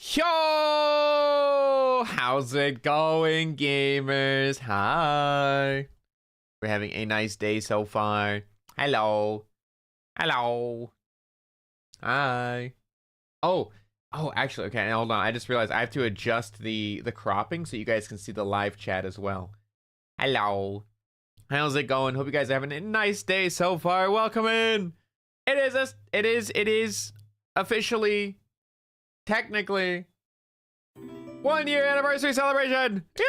Yo! How's it going, gamers? Hi. We're having a nice day so far. Hello. Hello. Hi. Actually, okay, hold on. I just realized I have to adjust the cropping so you guys can see the live chat as well. Hello. How's it going? Hope you guys are having a nice day so far. Welcome in. It is officially, technically, 1 year anniversary celebration. Yay!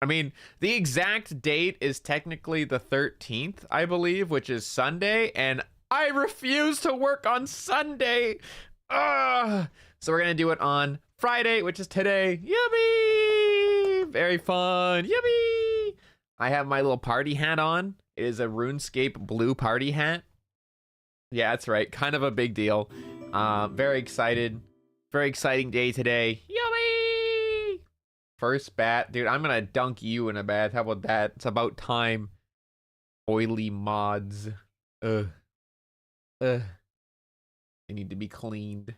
I mean, the exact date is technically the 13th, I believe, which is Sunday, and I refuse to work on Sunday. Ugh. So we're gonna do it on Friday, which is today. Yummy! Very fun. Yummy! I have my little party hat on. It is a RuneScape blue party hat. Yeah, that's right. Kind of a big deal. Very excited. Very exciting day today. Yummy! First bat. Dude, I'm gonna dunk you in a bath. How about that? It's about time. Oily mods. Ugh. They need to be cleaned.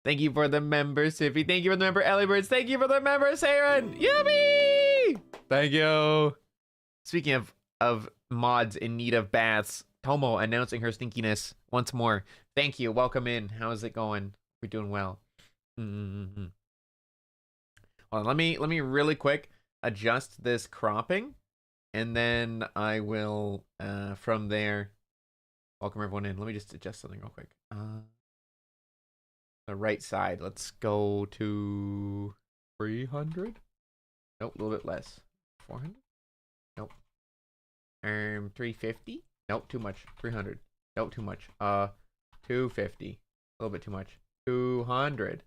Thank you for the member, Siffy. Thank you for the member, Ellybirds. Thank you for the member, Saren. Yummy! Thank you. Speaking of mods in need of baths, Tomo announcing her stinkiness once more. Thank you. Welcome in. How's it going? We're doing well. Hold on, let me really quick adjust this cropping, and then I will from there welcome everyone in. Let me just adjust something real quick. The right side. Let's go to 300. Nope, a little bit less. 400. Nope. 350. Nope, too much. 300. Nope, too much. 250. A little bit too much. 200.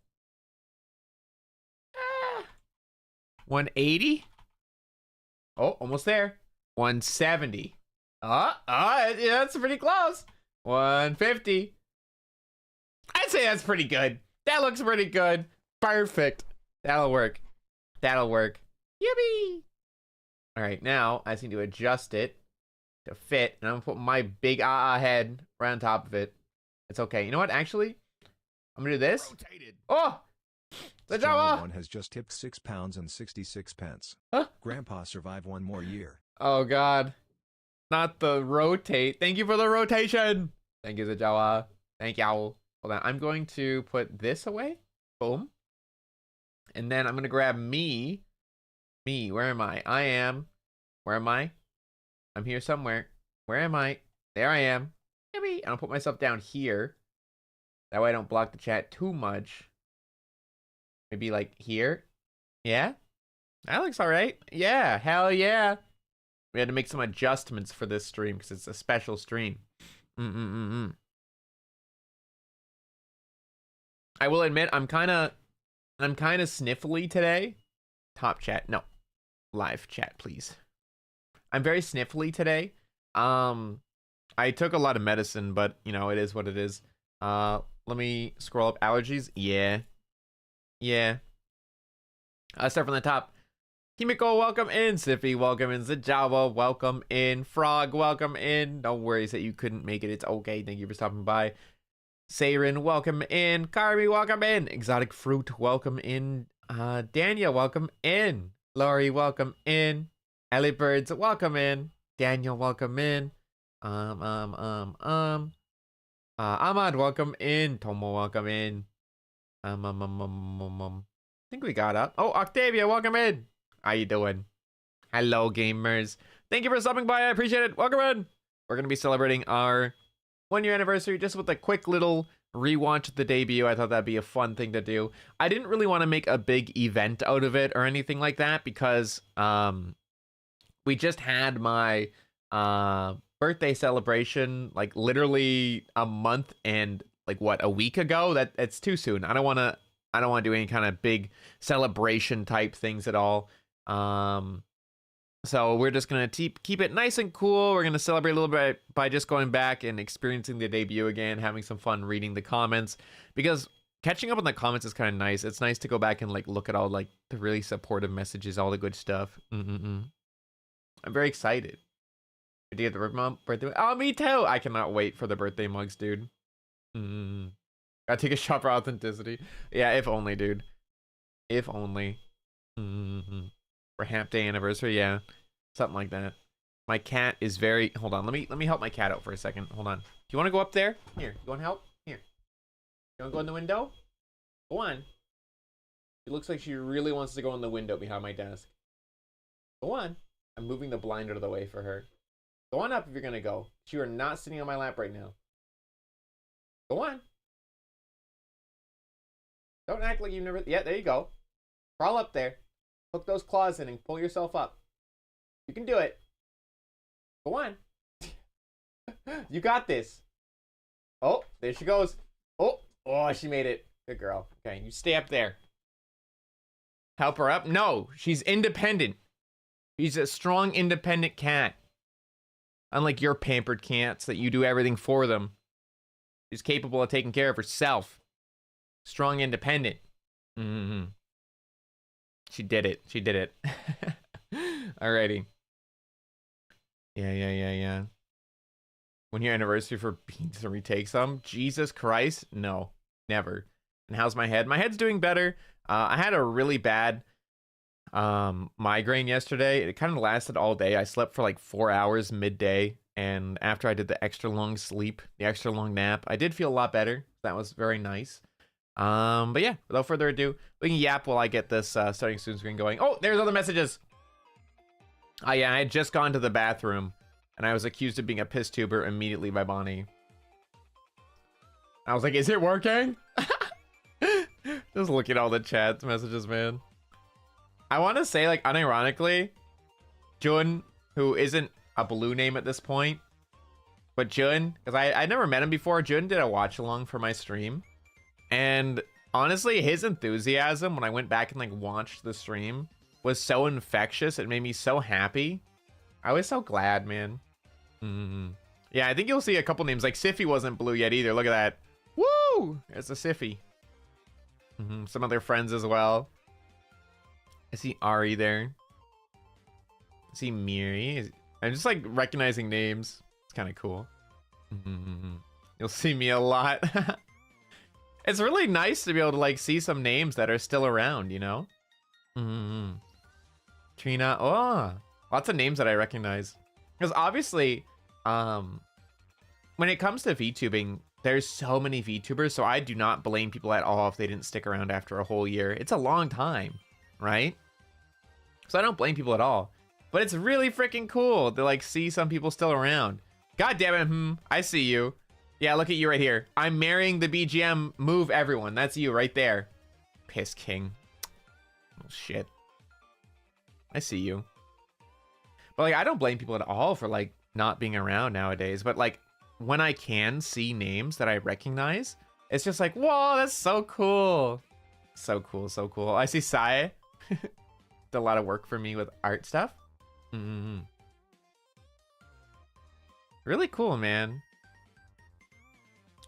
180. Oh, almost there. 170. Yeah, that's pretty close. 150. I'd say that's pretty good. That looks pretty good. Perfect. That'll work. That'll work. Yippee! All right, now I just need to adjust it to fit, and I'm gonna put my big head right on top of it. It's okay. You know what? Actually, I'm gonna do this. Rotated. Oh, the Java one has just tipped £6.66. Huh? Grandpa survive one more year. Oh God, not the rotate. Thank you for the rotation. Thank you, the Java. Thank you. Hold on. I'm going to put this away. Boom. And then I'm gonna grab me. Where am I? Where am I? I'm here somewhere. Where am I? There I am. And I'll put myself down here. That way I don't block the chat too much. Maybe like here. Yeah? That looks alright. Yeah, hell yeah. We had to make some adjustments for this stream because it's a special stream. I will admit I'm kind of sniffly today. Top chat. No. Live chat, please. I'm very sniffly today. I took a lot of medicine, but you know, it is what it is. Let me scroll up. Allergies. Yeah. Start from the top. Kimiko, welcome in. Siffy, welcome in. Zajawa, welcome in. Frog, welcome in. No worries that you couldn't make it. It's okay. Thank you for stopping by. Saren, welcome in. Carmi, welcome in. Exotic Fruit, welcome in. Daniel, welcome in. Laurie, welcome in. Ellie Birds, welcome in. Daniel, welcome in. Ahmad, welcome in. Tomo, welcome in. I think we got up. Oh, Octavia, welcome in. How you doing? Hello, gamers. Thank you for stopping by. I appreciate it. Welcome in. We're gonna be celebrating our 1 year anniversary just with a quick little rewatch the debut. I thought that'd be a fun thing to do. I didn't really want to make a big event out of it or anything like that because we just had my birthday celebration like literally a month and like what, a week ago. It's too soon. I don't want to do any kind of big celebration type things at all. So we're just gonna keep it nice and cool. We're gonna celebrate a little bit by just going back and experiencing the debut again, having some fun reading the comments, because catching up on the comments is kind of nice. It's nice to go back and like look at all like the really supportive messages, all the good stuff. I'm very excited. Did you get the birthday? Oh, me too. I cannot wait for the birthday mugs, dude. Gotta take a shot for authenticity. Yeah, if only, dude. If only. For Hamp Day anniversary, yeah. Something like that. My cat is very... Hold on, let me help my cat out for a second. Hold on. Do you want to go up there? Here, you want help? Here. You want to go in the window? Go on. It looks like she really wants to go in the window behind my desk. Go on. I'm moving the blind out of the way for her. Go on up if you're going to go. You are not sitting on my lap right now. Go on. Don't act like you've never... Yeah, there you go. Crawl up there. Hook those claws in and pull yourself up. You can do it. Go on. You got this. Oh, there she goes. Oh, she made it. Good girl. Okay, you stay up there. Help her up? No, she's independent. She's a strong, independent cat. Unlike your pampered cats that you do everything for them. She's capable of taking care of herself. Strong, independent. She did it. She did it. Alrighty. Yeah. When your anniversary for Beans to retake some? Jesus Christ. No, never. And how's my head? My head's doing better. I had a really bad migraine yesterday. It kind of lasted all day. I slept for like 4 hours midday. And after I did the extra long sleep, the extra long nap, I did feel a lot better. That was very nice. But yeah, without further ado, we can yap while I get this starting student screen going. Oh, there's other messages. Oh yeah, I had just gone to the bathroom and I was accused of being a piss tuber immediately by Bonnie. I was like, is it working? Just look at all the chat messages, man. I want to say, like, unironically, Jun, who isn't a blue name at this point, but Jun, because I never met him before, Jun did a watch along for my stream. And honestly, his enthusiasm when I went back and like watched the stream was so infectious. It made me so happy. I was so glad, man. Yeah, I think you'll see a couple names. Like Siffy wasn't blue yet either. Look at that. Woo! There's a Siffy. Some other friends as well. I see Ari there. I see Miri. I'm just like recognizing names. It's kind of cool. You'll see me a lot. It's really nice to be able to like see some names that are still around, you know? Trina. Oh, lots of names that I recognize. Because obviously, when it comes to VTubing, there's so many VTubers, so I do not blame people at all if they didn't stick around after a whole year. It's a long time, right? So I don't blame people at all. But it's really freaking cool to like see some people still around. God damn it, I see you. Yeah, look at you right here. I'm marrying the BGM move, everyone. That's you right there. Piss King. Oh, shit. I see you. But like, I don't blame people at all for like not being around nowadays. But like, when I can see names that I recognize, it's just like, whoa, that's so cool. So cool, so cool. I see Sai. Did a lot of work for me with art stuff. Really cool, man.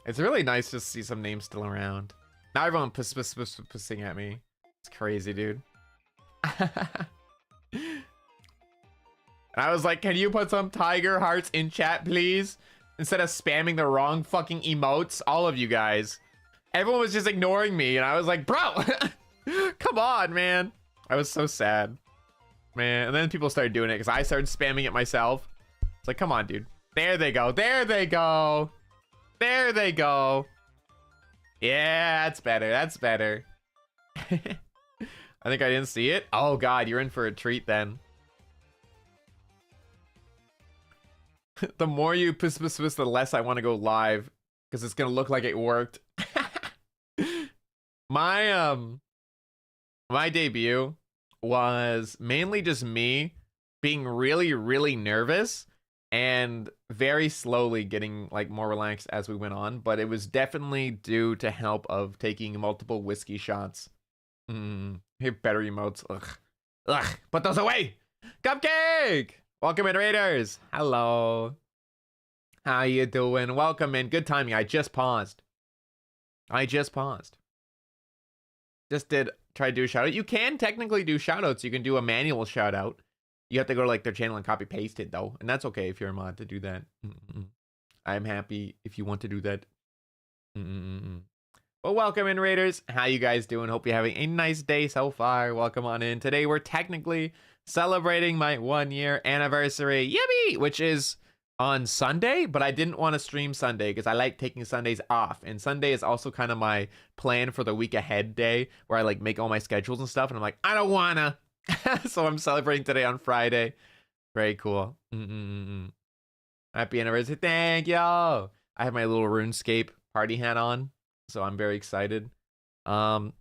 It's really nice to see some names still around. Now everyone pissing at me. It's crazy, dude. And I was like, can you put some tiger hearts in chat, please? Instead of spamming the wrong fucking emotes, all of you guys. Everyone was just ignoring me, and I was like, bro, come on, man. I was so sad, man. And then people started doing it because I started spamming it myself. It's like, come on, dude. There they go. There they go. There they go. Yeah, that's better. That's better. I think I didn't see it. Oh, God, you're in for a treat then. The more you piss, the less I want to go live because it's going to look like it worked. My debut was mainly just me being really, really nervous and very slowly getting like more relaxed as we went on, but it was definitely due to help of taking multiple whiskey shots. Here, better emotes. Ugh, put those away. Cupcake, welcome in, Raiders. Hello, how you doing? Welcome in. Good timing. I just paused. Just try to do a shout out. You can technically do shout outs. You can do a manual shout out. You have to go to like their channel and copy paste it though. And that's okay if you're a mod to do that. I'm happy if you want to do that. Well, welcome in, Raiders. How you guys doing? Hope you're having a nice day so far. Welcome on in. Today we're technically celebrating my 1-year anniversary, yippee, which is on Sunday, but I didn't want to stream Sunday because I like taking Sundays off, and Sunday is also kind of my plan for the week ahead day where I like make all my schedules and stuff, and I'm like, I don't wanna. So I'm celebrating today on Friday. Very cool. Happy anniversary. Thank y'all. I have my little RuneScape party hat on, so I'm very excited. But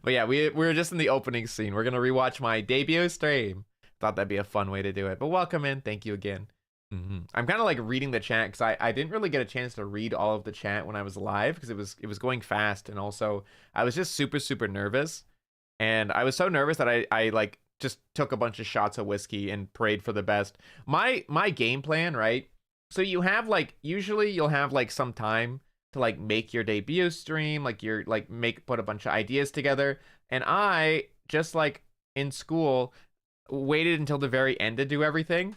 yeah, we're just in the opening scene. We're gonna rewatch my debut stream. Thought that'd be a fun way to do it. But welcome in. Thank you again. I'm kind of like reading the chat because I didn't really get a chance to read all of the chat when I was live because it was going fast, and also I was just super nervous, and I was so nervous that I like just took a bunch of shots of whiskey and prayed for the best. My game plan, right? So you have like, usually you'll have like some time to like make your debut stream, like you're like put a bunch of ideas together, and I just like in school waited until the very end to do everything.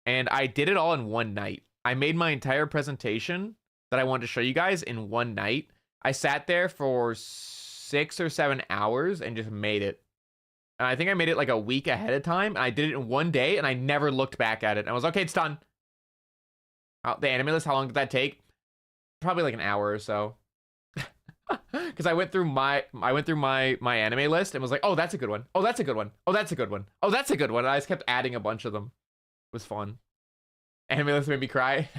And I did it all in one night. I made my entire presentation that I wanted to show you guys in one night. I sat there for 6 or 7 hours and just made it. And I think I made it like a week ahead of time. And I did it in one day, and I never looked back at it. And I was okay, it's done. The anime list, how long did that take? Probably like an hour or so. Because I went through my anime list and was like, oh, that's a good one. Oh, that's a good one. Oh, that's a good one. Oh, that's a good one. And I just kept adding a bunch of them. It was fun. Anime list made me cry.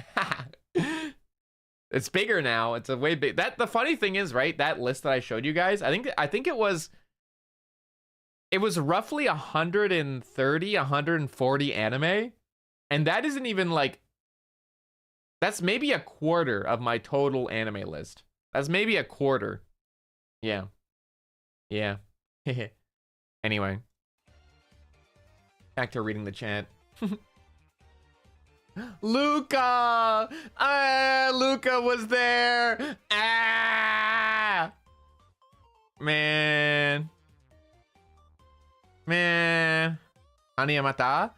It's bigger now. It's a way big. The funny thing is, right? That list that I showed you guys, I think it was roughly 130, 140 anime, and that isn't even like, that's maybe a quarter of my total anime list. That's maybe a quarter. Yeah. Anyway, back to reading the chat. Luca! Luca was there! Man. Hanayamata?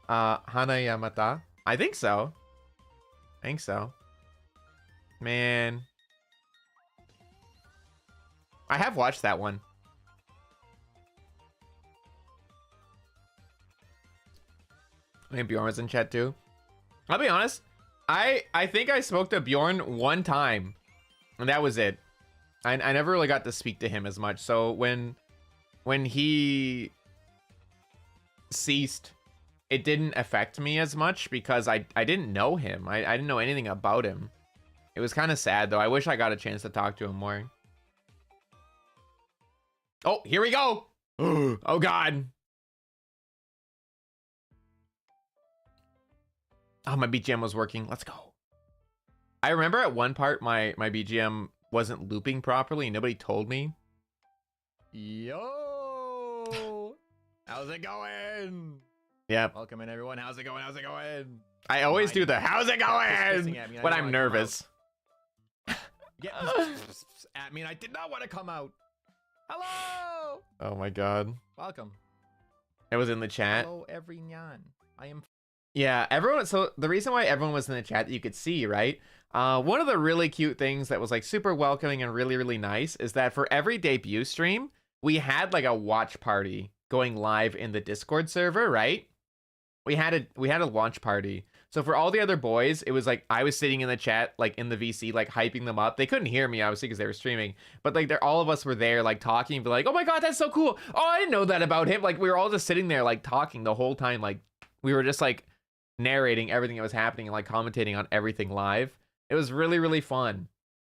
Hanayamata? I think so. Man. I have watched that one. I think Bjorn was in chat too. I'll be honest, I think I spoke to Bjorn one time, and that was it. I never really got to speak to him as much. So when he ceased, it didn't affect me as much because I didn't know him. I didn't know anything about him. It was kind of sad though. I wish I got a chance to talk to him more. Oh, here we go. Oh God. Oh, my BGM was working. Let's go. I remember at one part my BGM wasn't looping properly. Nobody told me. Yo, how's it going? Yeah. Welcome in, everyone. How's it going? I always do the how's it going when I'm nervous. Get at me, and I did not want to come out. Hello. Oh my God. Welcome. It was in the chat. Hello, everyone. I am. Yeah, everyone. So the reason why everyone was in the chat that you could see, right? One of the really cute things that was like super welcoming and really nice is that for every debut stream, we had like a watch party going live in the Discord server, right? We had a launch party. So for all the other boys, it was like I was sitting in the chat, like in the VC, like hyping them up. They couldn't hear me, obviously, because they were streaming. But like, all of us were there, like talking, but like, oh my God, that's so cool. Oh, I didn't know that about him. Like we were all just sitting there, like talking the whole time. Like we were just like narrating everything that was happening and like commentating on everything live. It was really fun.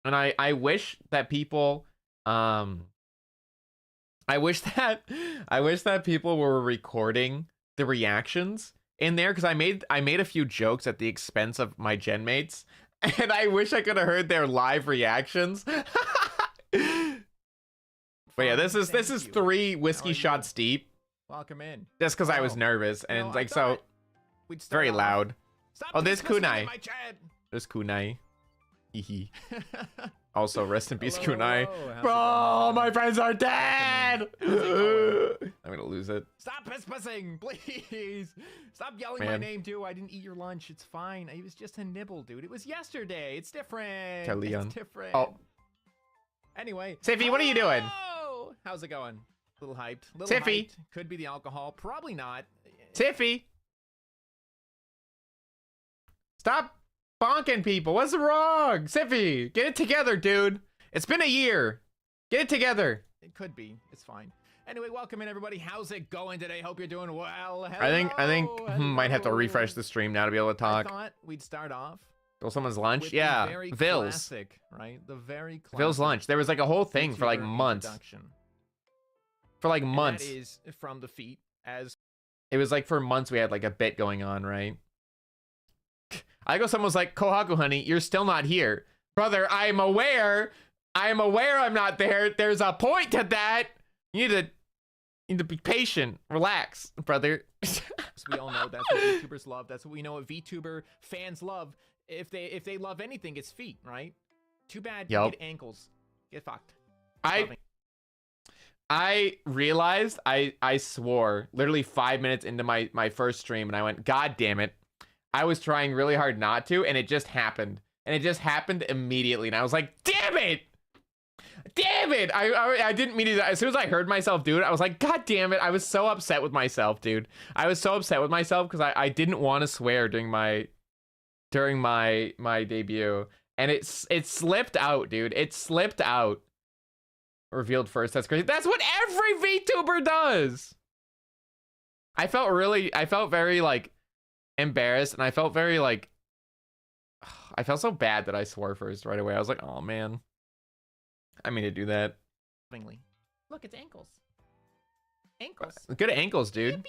And I wish that people, I wish that people were recording the reactions in there, because I made a few jokes at the expense of my gen mates, and I wish I could have heard their live reactions. But yeah, this is 3 whiskey shots deep. Welcome in. Just because I was nervous, and like, so it's very loud. Oh, there's Kunai. There's Kunai. Hehe. Also, rest in peace, Kunai. Bro, my friends are dead. I'm gonna lose it. Stop piss-pissing, please. Stop yelling my name too. I didn't eat your lunch. It's fine. It was just a nibble, dude. It was yesterday. It's different. Leon. It's different. Oh, Anyway. Siffy, what are you doing? Oh, how's it going? A little hyped. Little Siffy. hyped. Could be the alcohol. Probably not. Tiffy. Stop bonking people. What's wrong? Siffy, get it together, dude. It's been a year. Get it together. It could be. It's fine. Anyway, welcome in, everybody. How's it going today? Hope you're doing well. I think might have to refresh the stream now to be able to talk. I thought we'd start off Stole someone's lunch? with the Yeah. very Vils. classic, right? The very classic Vils lunch. There was like a whole thing for like VTuber months. introduction. For like And months. that is from the feet as It was like for months we had like a bit going on, right? I go, someone was like, Kohaku, honey, you're still not here. Brother, I'm aware I'm not there. There's a point to that. You need to be patient. Relax, brother. so we all know that's what VTubers love. That's what we know what VTuber fans love. If they love anything, it's feet, right? Too bad you Yup. get ankles. Get fucked. I realized I swore literally 5 minutes into my first stream and I went, God damn it. I was trying really hard not to, and it just happened. And it just happened immediately. And I was like, damn it! Damn it! I didn't mean to. As soon as I heard myself do it, I was like, God damn it. I was so upset with myself, dude. I was so upset with myself because I didn't want to swear during my debut. And it slipped out, dude. It slipped out. Revealed first. That's crazy. That's what every VTuber does. I felt very like embarrassed, and I felt very like I felt so bad that I swore first right away. I was like, oh man, I mean to do that. Look, it's ankles. Ankles. Good ankles, dude. Yippee!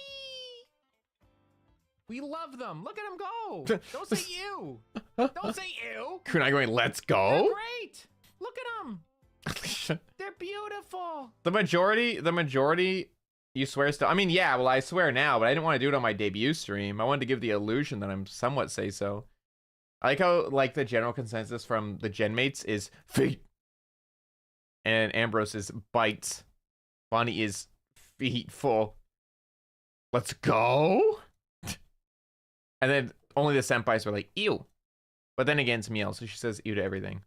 We love them. Look at them go. Don't say ew. Don't say ew. Kunai going, let's They're go. great. Look at them. They're beautiful. The majority, you swear still. I mean, yeah, well, I swear now, but I didn't want to do it on my debut stream. I wanted to give the illusion that I'm somewhat say so. I like how like the general consensus from the gen mates is feet, and Ambrose is bites. Bonnie is feet full. Let's go. And then only the senpais were like ew, but then again it's Miel, so she says ew to everything.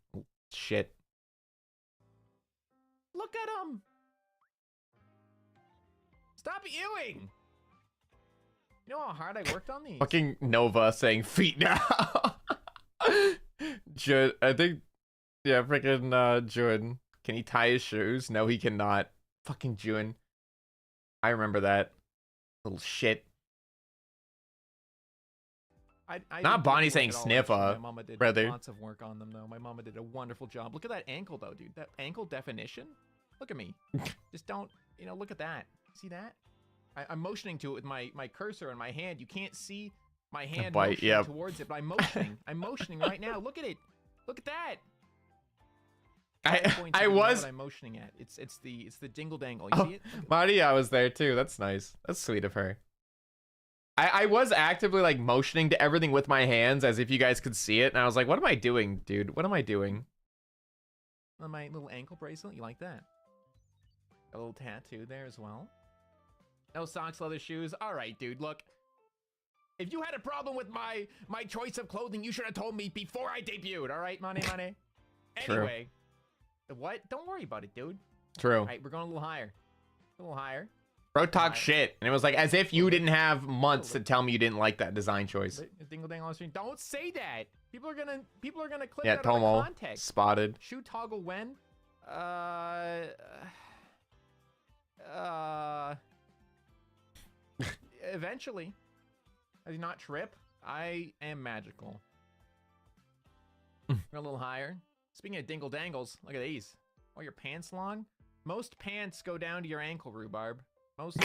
Shit. Look at them. Stop ewing. You know how hard I worked on these? Fucking Nova saying feet now. Jun, I think, yeah, freaking Jun. Can he tie his shoes? No, he cannot. Fucking Jun. I remember that. Little shit. I Not didn't Bonnie work saying at all, sniffer, actually. My mama did brother. lots of work on them, though. My mama did a wonderful job. Look at that ankle, though, dude. That ankle definition. Look at me. Just don't, look at that. See that? I'm motioning to it with my cursor and my hand. You can't see my hand Bite, motioning yep. towards it, but I'm motioning. I'm motioning right now. Look at it. Look at that. I was. What I'm motioning at. It's the dingle dangle. You Oh, see it? Look at Maria was there too. That's nice. That's sweet of her. I was actively like motioning to everything with my hands as if you guys could see it, and I was like, what am I doing, dude? What am I doing? my little ankle bracelet. You like that? A little tattoo there as well. No socks, leather shoes. All right, dude. Look, if you had a problem with my choice of clothing, you should have told me before I debuted. All right, money. True. Anyway, what? Don't worry about it, dude. True. All right, we're going a little higher. A little higher. Bro, talk Alright. shit, and it was like as if you didn't have months to tell me you didn't like that design choice. Dingle dangle on the screen. Don't say that. People are gonna clip Yeah, that out of Tomo context. spotted. Shoe toggle when? Eventually. I do not trip. I am magical. Go a little higher. Speaking of dingle dangles, look at these. Oh, your pants long? Most pants go down to your ankle, rhubarb. Most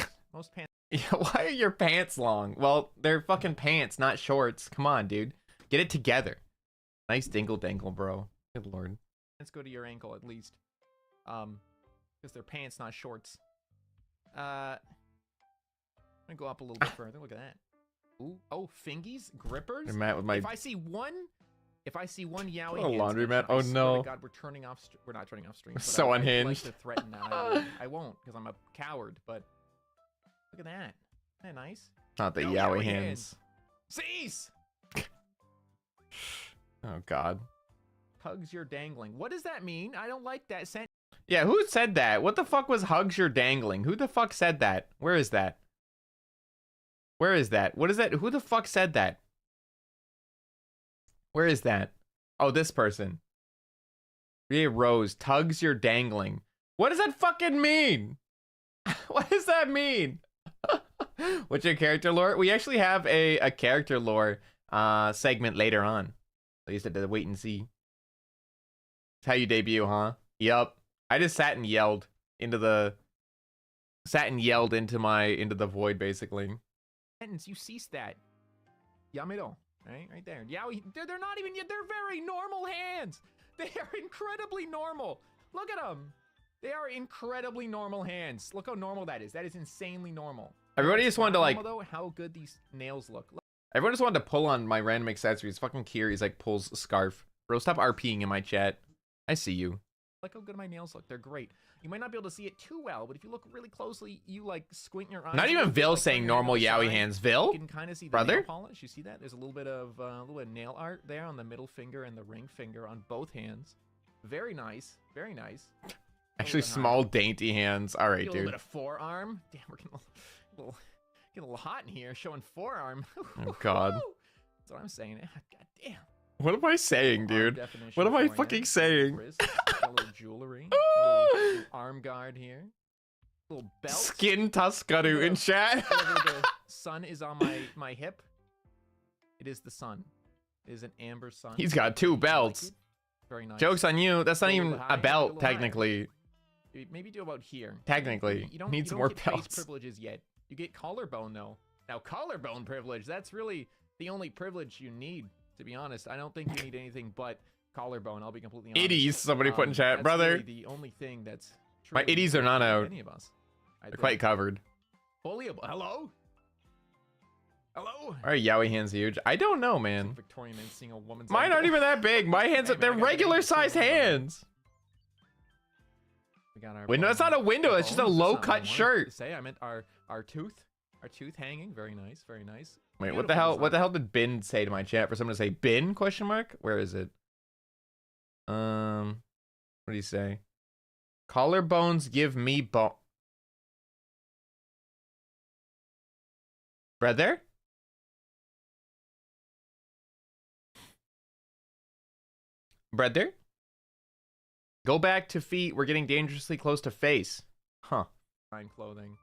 pants. Yeah, why are your pants long? Well, they're fucking pants, not shorts. Come on, dude. Get it together. Nice dingle dangle, bro. Good lord. Let's go to your ankle at least. Because they're pants, not shorts. I'm gonna go up a little bit further. Look at that. Ooh, oh, fingies, grippers. You're mad with my If I see one yaoi, Oh, hands laundry in mat. I Oh, swear no. to God, we're turning off. We're not turning off stream. but So I would unhinged. like to threaten that. I won't because I'm a coward. But look at that. Isn't that nice? not the No yaoi yaoi hands. Cease. Oh god. Tugs you're dangling. What does that mean? I don't like that sentence. Yeah, who said that? What the fuck was hugs you're dangling? Who the fuck said that? Where is that? Where is that? What is that? Who the fuck said that? Where is that? Oh, this person. Ria Rose, tugs you're dangling. What does that fucking mean? What does that mean? What's your character lore? We actually have a character lore segment later on. I used to wait and see. It's how you debut, huh? Yup. I just sat and yelled into the the void, basically. Sentence, you cease that. Yamiro. Right there. Yeah, they're not even, they're very normal hands. They are incredibly normal. Look at them. They are incredibly normal hands. Look how normal that is. That is insanely normal. Everybody just wanted to like, though, how good these nails look. everyone just wanted to pull on my random accessories. Fucking Kiri's like pulls a scarf. Bro, stop RPing in my chat. I see you. Look how good my nails look. They're great. You might not be able to see it too well, but if you look really closely, you like squint your eyes. Not even Vil like, saying normal yaoi hands. Vil? You can kind of see the brother? nail polish. You see that? There's a little bit of nail art there on the middle finger and the ring finger on both hands. Very nice. Very nice. Actually, small, dainty hands. All right, A dude. little bit of forearm. Damn, we're getting a little hot in here, showing forearm. Oh, God. That's what I'm saying. God damn. What am I saying, dude? What am I fucking saying? A little jewelry. A little arm guard here. A little belt. Skin Tuskaru in chat. The sun is on my hip. It is the sun. It is an amber sun. He's got two belts. Like very nice. Joke's on you. That's not even high, a belt, technically. Maybe do about here. Technically. You don't Needs you don't more get belts. Face privileges yet. You get collarbone though. Now collarbone privilege. That's really the only privilege you need. To be honest, I don't think you need anything but collarbone. I'll be completely honest. Itties, somebody put in chat, that's brother. Really the only thing that's My itties are not out. Any of us. They're quite covered. Hello. Hello. All right, yaoi hands huge. I don't know, man. Victorian man seeing a woman's. Mine aren't even that big. My hands, Hey, man, they're I got regular big sized hands. hands. We got our Window. That's not a window. It's just a bones. low That's not what I cut wanted shirt. to say I meant our tooth hanging. Very nice. Very nice. Wait, Beautiful what the hell? design. What the hell did Bin say to my chat for someone to say Bin? Question mark. Where is it? What do you say? Collarbones give me brother. Brother. Go back to feet. We're getting dangerously close to face. Huh. Fine clothing.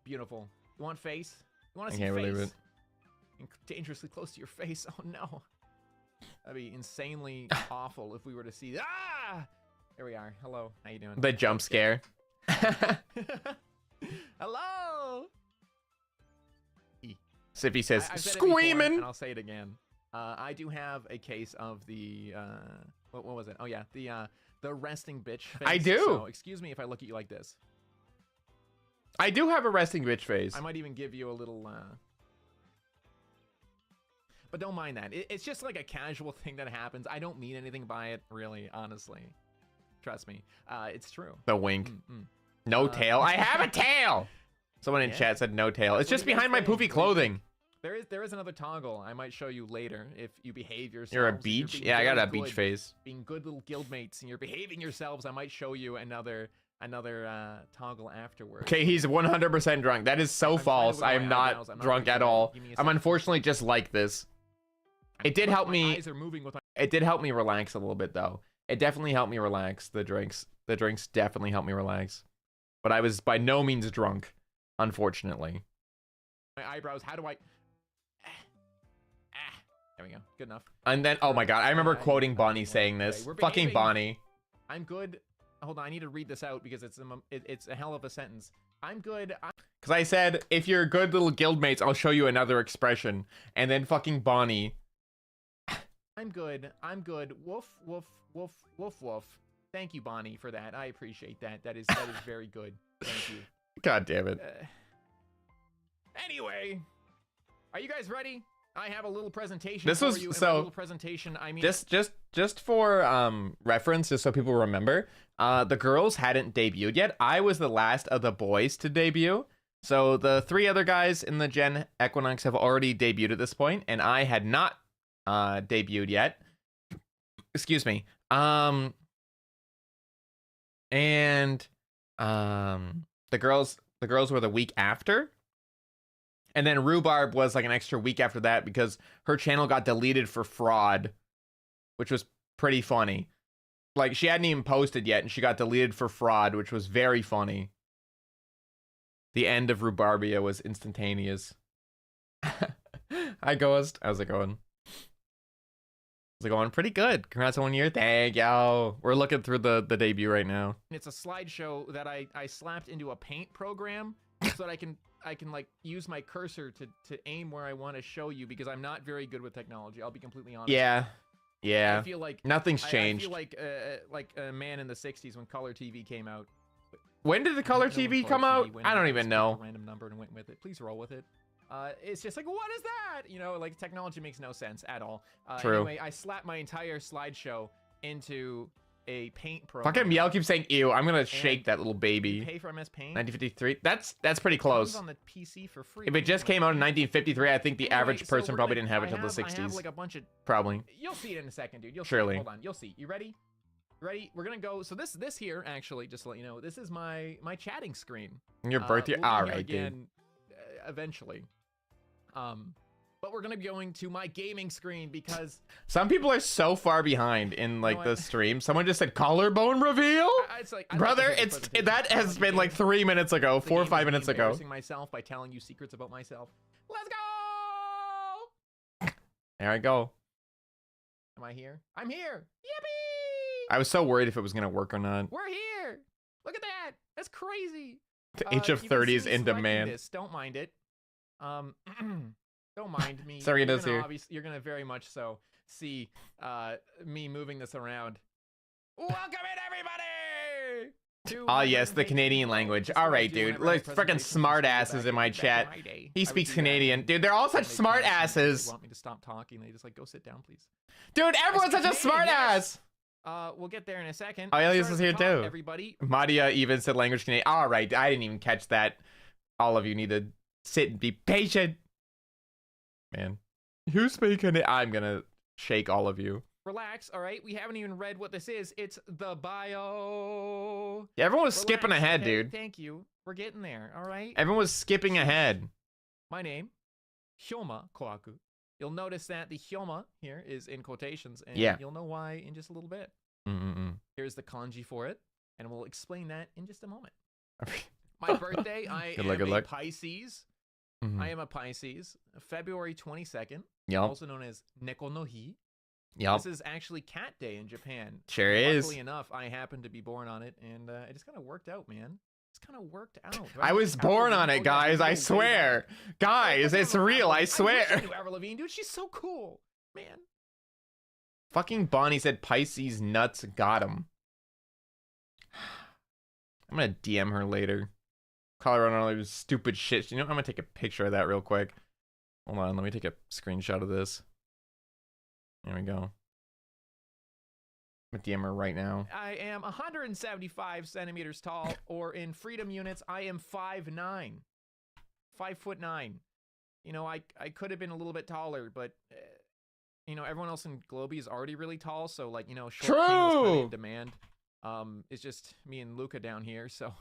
Beautiful. You want face? You want I to see can't face? believe it. Dangerously close to your face. Oh no. That'd be insanely awful if we were to see. Ah! There we are. Hello. How you doing? The jump scare. Hello. Sippy says, I've said it before, screaming. and I'll say it again. I do have a case of the what was it? Oh yeah, the resting bitch face. I do. So excuse me if I look at you like this. I do have a resting bitch face. I might even give you a little but don't mind that. It's just like a casual thing that happens. I don't mean anything by it, really, honestly. Trust me. It's true. The wink. No tail. I have a tail. Someone in Yeah. chat said no tail. It's What just do you guys behind my think? poofy What do you clothing. There is another toggle I might show you later if you behave yourselves. You're a If beach? being Yeah, I got very a beach good, face. Being good little guildmates and you're behaving yourselves, I might show you another toggle afterwards. Okay, he's 100% drunk. That is so I'm trying to false. wiggle I my am not eyebrows. I'm not drunk really at sure. all. Give me a I'm second. unfortunately just like this. It did help My me. eyes are moving with my It did help me relax a little bit though. It definitely helped me relax. The drinks definitely helped me relax. But I was by no means drunk, unfortunately. eyebrows. How do I? There we go. Good enough. And then, oh my god, I remember quoting Bonnie Okay, saying this. we're Fucking behaving. Bonnie. I'm good. Hold on, I need to read this out because it's a hell of a sentence. I'm good. Because I said, if you're good little guildmates, I'll show you another expression. And then fucking Bonnie. I'm good. I'm good. Woof, woof, woof, woof, woof. Thank you, Bonnie, for that. I appreciate that. That is very good. Thank you. God damn it. Anyway, are you guys ready? I have a little presentation This for was- you. And so- by little presentation, I mean Just for reference, just so people remember, the girls hadn't debuted yet. I was the last of the boys to debut. So the three other guys in the Gen Equinox have already debuted at this point, and I had not debuted yet. Excuse me. and the girls were the week after. And then Rhubarb was like an extra week after that because her channel got deleted for fraud, which was pretty funny. Like, she hadn't even posted yet, and she got deleted for fraud, which was very funny. The end of Rhubarbia was instantaneous. Hi, Ghost. How's it going? How's it going? Pretty good. Congrats on 1 year. Thank you. We're looking through the debut right now. It's a slideshow that I slapped into a paint program so that I can like use my cursor to aim where I want to show you, because I'm not very good with technology. I'll be completely honest. Yeah. Yeah. I feel like nothing's changed. I feel like a man in the 60s when color TV came out. When did the color TV come out? I don't even know. A random number and went with it. Please roll with it. It's just like, what is that? You know, like, technology makes no sense at all. True. Anyway, I slapped my entire slideshow into a paint program. Fucking Miel keeps saying ew. I'm gonna shake that little baby. You pay for MS Paint? 1953. That's pretty close. It comes on the PC for free. If it just came out in 1953, I think the average person probably didn't have it until the 60s. I have like a bunch of... Probably. You'll see it in a second, dude. You'll Surely. See it. Hold on. You'll see. You ready? Ready? We're gonna go. So this here, actually, just to let you know, this is my chatting screen. Your birthday. We'll be All here right, again, dude. Eventually. But we're gonna be going to my gaming screen because Some people are so far behind in like the stream. Someone just said collarbone reveal. it's like, Brother, that has been like 3 minutes ago, 4 or 5 minutes ago. Embarrassing myself by telling you secrets about myself. Let's go. There I go. Am I here? I'm here. Yippee! I was so worried if it was gonna work or not. We're here. Look at that. That's crazy. The age of 30 is in demand. Don't mind it. Don't mind me. Serena's here. You're gonna very much so see me moving this around. Welcome in, everybody! Ah, yes, the Canadian language. All right, dude. Like freaking smart asses in my chat. He speaks Canadian. Dude, they're all such smart asses. They want me to stop talking. They just like, go sit down, please. Dude, everyone's such a smart ass. We'll get there in a second. Elias is here too. Everybody. Madia even said language Canadian. All right, I didn't even catch that. All of you need to sit and be patient. Man, you speak Canadian. I'm gonna shake all of you. Relax, all right? We haven't even read what this is. It's the bio. Yeah, everyone was skipping ahead, dude. Thank you. We're getting there, all right? Everyone was skipping ahead. My name, Hyouma Kohaku. You'll notice that the Hyouma here is in quotations, and you'll know why in just a little bit. Here's the kanji for it, and we'll explain that in just a moment. My birthday, I am a Pisces. I am a Pisces, February 22nd, also known as Neko no Hi. This is actually Cat Day in Japan. Sure is. Luckily enough, I happened to be born on it, and it just kind of worked out, man. It's kind of worked out. Right? I was born on it, guys. I swear. Guys, it's real. I swear. I knew Avril Lavigne, dude. She's so cool, man. Fucking Bonnie said Pisces nuts got him. I'm gonna DM her later. Call her on all this stupid shit. You know, I'm gonna take a picture of that real quick. Hold on, let me take a screenshot of this. There we go. I'm gonna DM her right now. I am 175 centimeters tall, or in freedom units, I am 5'9". 5'9". You know, I could have been a little bit taller, but you know, everyone else in Globie is already really tall, so like, you know, short king was kind of in demand. It's just me and Luca down here, so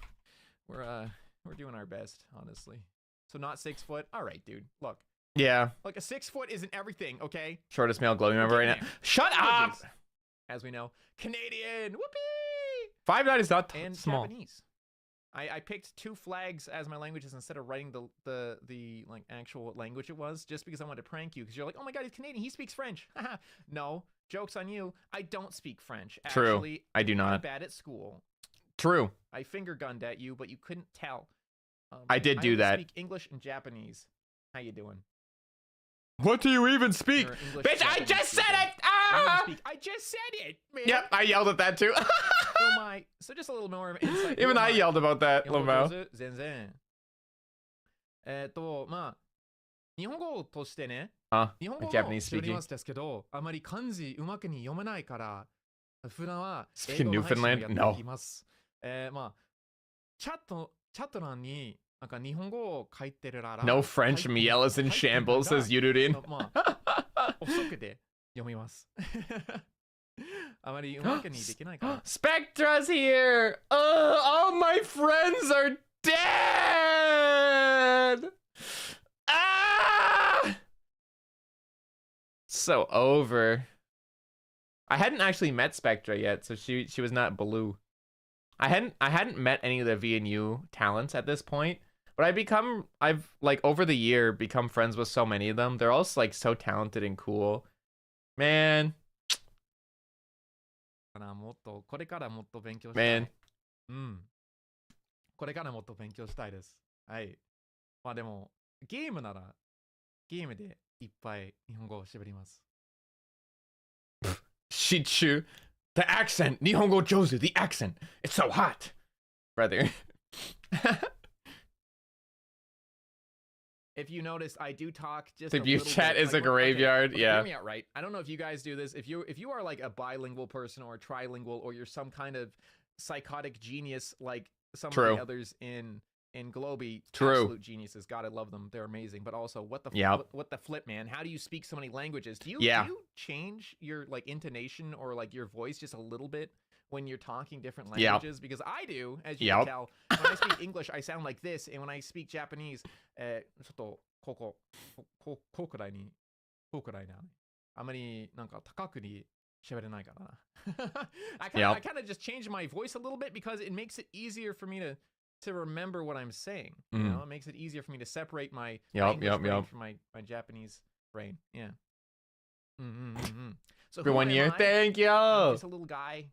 we're doing our best, honestly. So not 6 foot. All right, dude. Look. Yeah. Like, a 6 foot isn't everything, okay? Shortest male Globie member right now. Shut up! As we know. Canadian! Whoopee! 5'9" is not and small. Japanese. I picked 2 flags as my languages instead of writing the like actual language it was, just because I wanted to prank you, because you're like, oh my god, he's Canadian, he speaks French. No, joke's on you. I don't speak French. True. Actually, I do not. I'm bad at school. True. I finger gunned at you, but you couldn't tell. I did do that. I speak English and Japanese. How you doing? What do you even speak? Bitch, I just said it! Ah! I just said it, man. Yep, I yelled at that too. So just a little more insight. Even I yelled about that, Lamau. 全然。まあ、日本語としてね、日本語を Japanese しており speaking. ますですけど、あまり漢字うまくに読めないから、普段は Speaking 英語の配信をや Newfoundland? っています。まあ、チャット欄になんか日本語を書いてるらら。No French, Miel is in shambles, says Yurudin. まあ、遅くで読みます。あまりうまくにできないから。Spectra's here! All my friends are dead! Ah! So over. I hadn't actually met Spectra yet, so she was not blue. I hadn't met any of the VNU talents at this point, but I've like over the year become friends with so many of them. They're all like so talented and cool. Man. これからもっと勉強したい。 Man. これからもっと勉強したいです。はい。まあでも、ゲームなら、ゲームでいっぱい日本語を喋ります。Shichu. The accent. Nihongo Jozu. The accent. It's so hot. Brother. If you notice, I do talk just The a view little chat bit, is like, a graveyard. okay, Yeah. hear me out, right? I don't know if you guys do this. If you are like a bilingual person or a trilingual, or you're some kind of psychotic genius like some of the others in globie, absolute geniuses. God, I love them. They're amazing. But also, what the flip, man? How do you speak so many languages? Do you change your like intonation or like your voice just a little bit when you're talking different languages? Because I do, as you can tell. When I speak English, I sound like this, and when I speak Japanese, ちょっとこくらいにあまりなんか高くに喋れないかな。I kind of just changed my voice a little bit because it makes it easier for me to remember what I'm saying. You know, it makes it easier for me to separate my English brain from my Japanese brain. Yeah. So for 1 year, thank you. I'm just a little guy.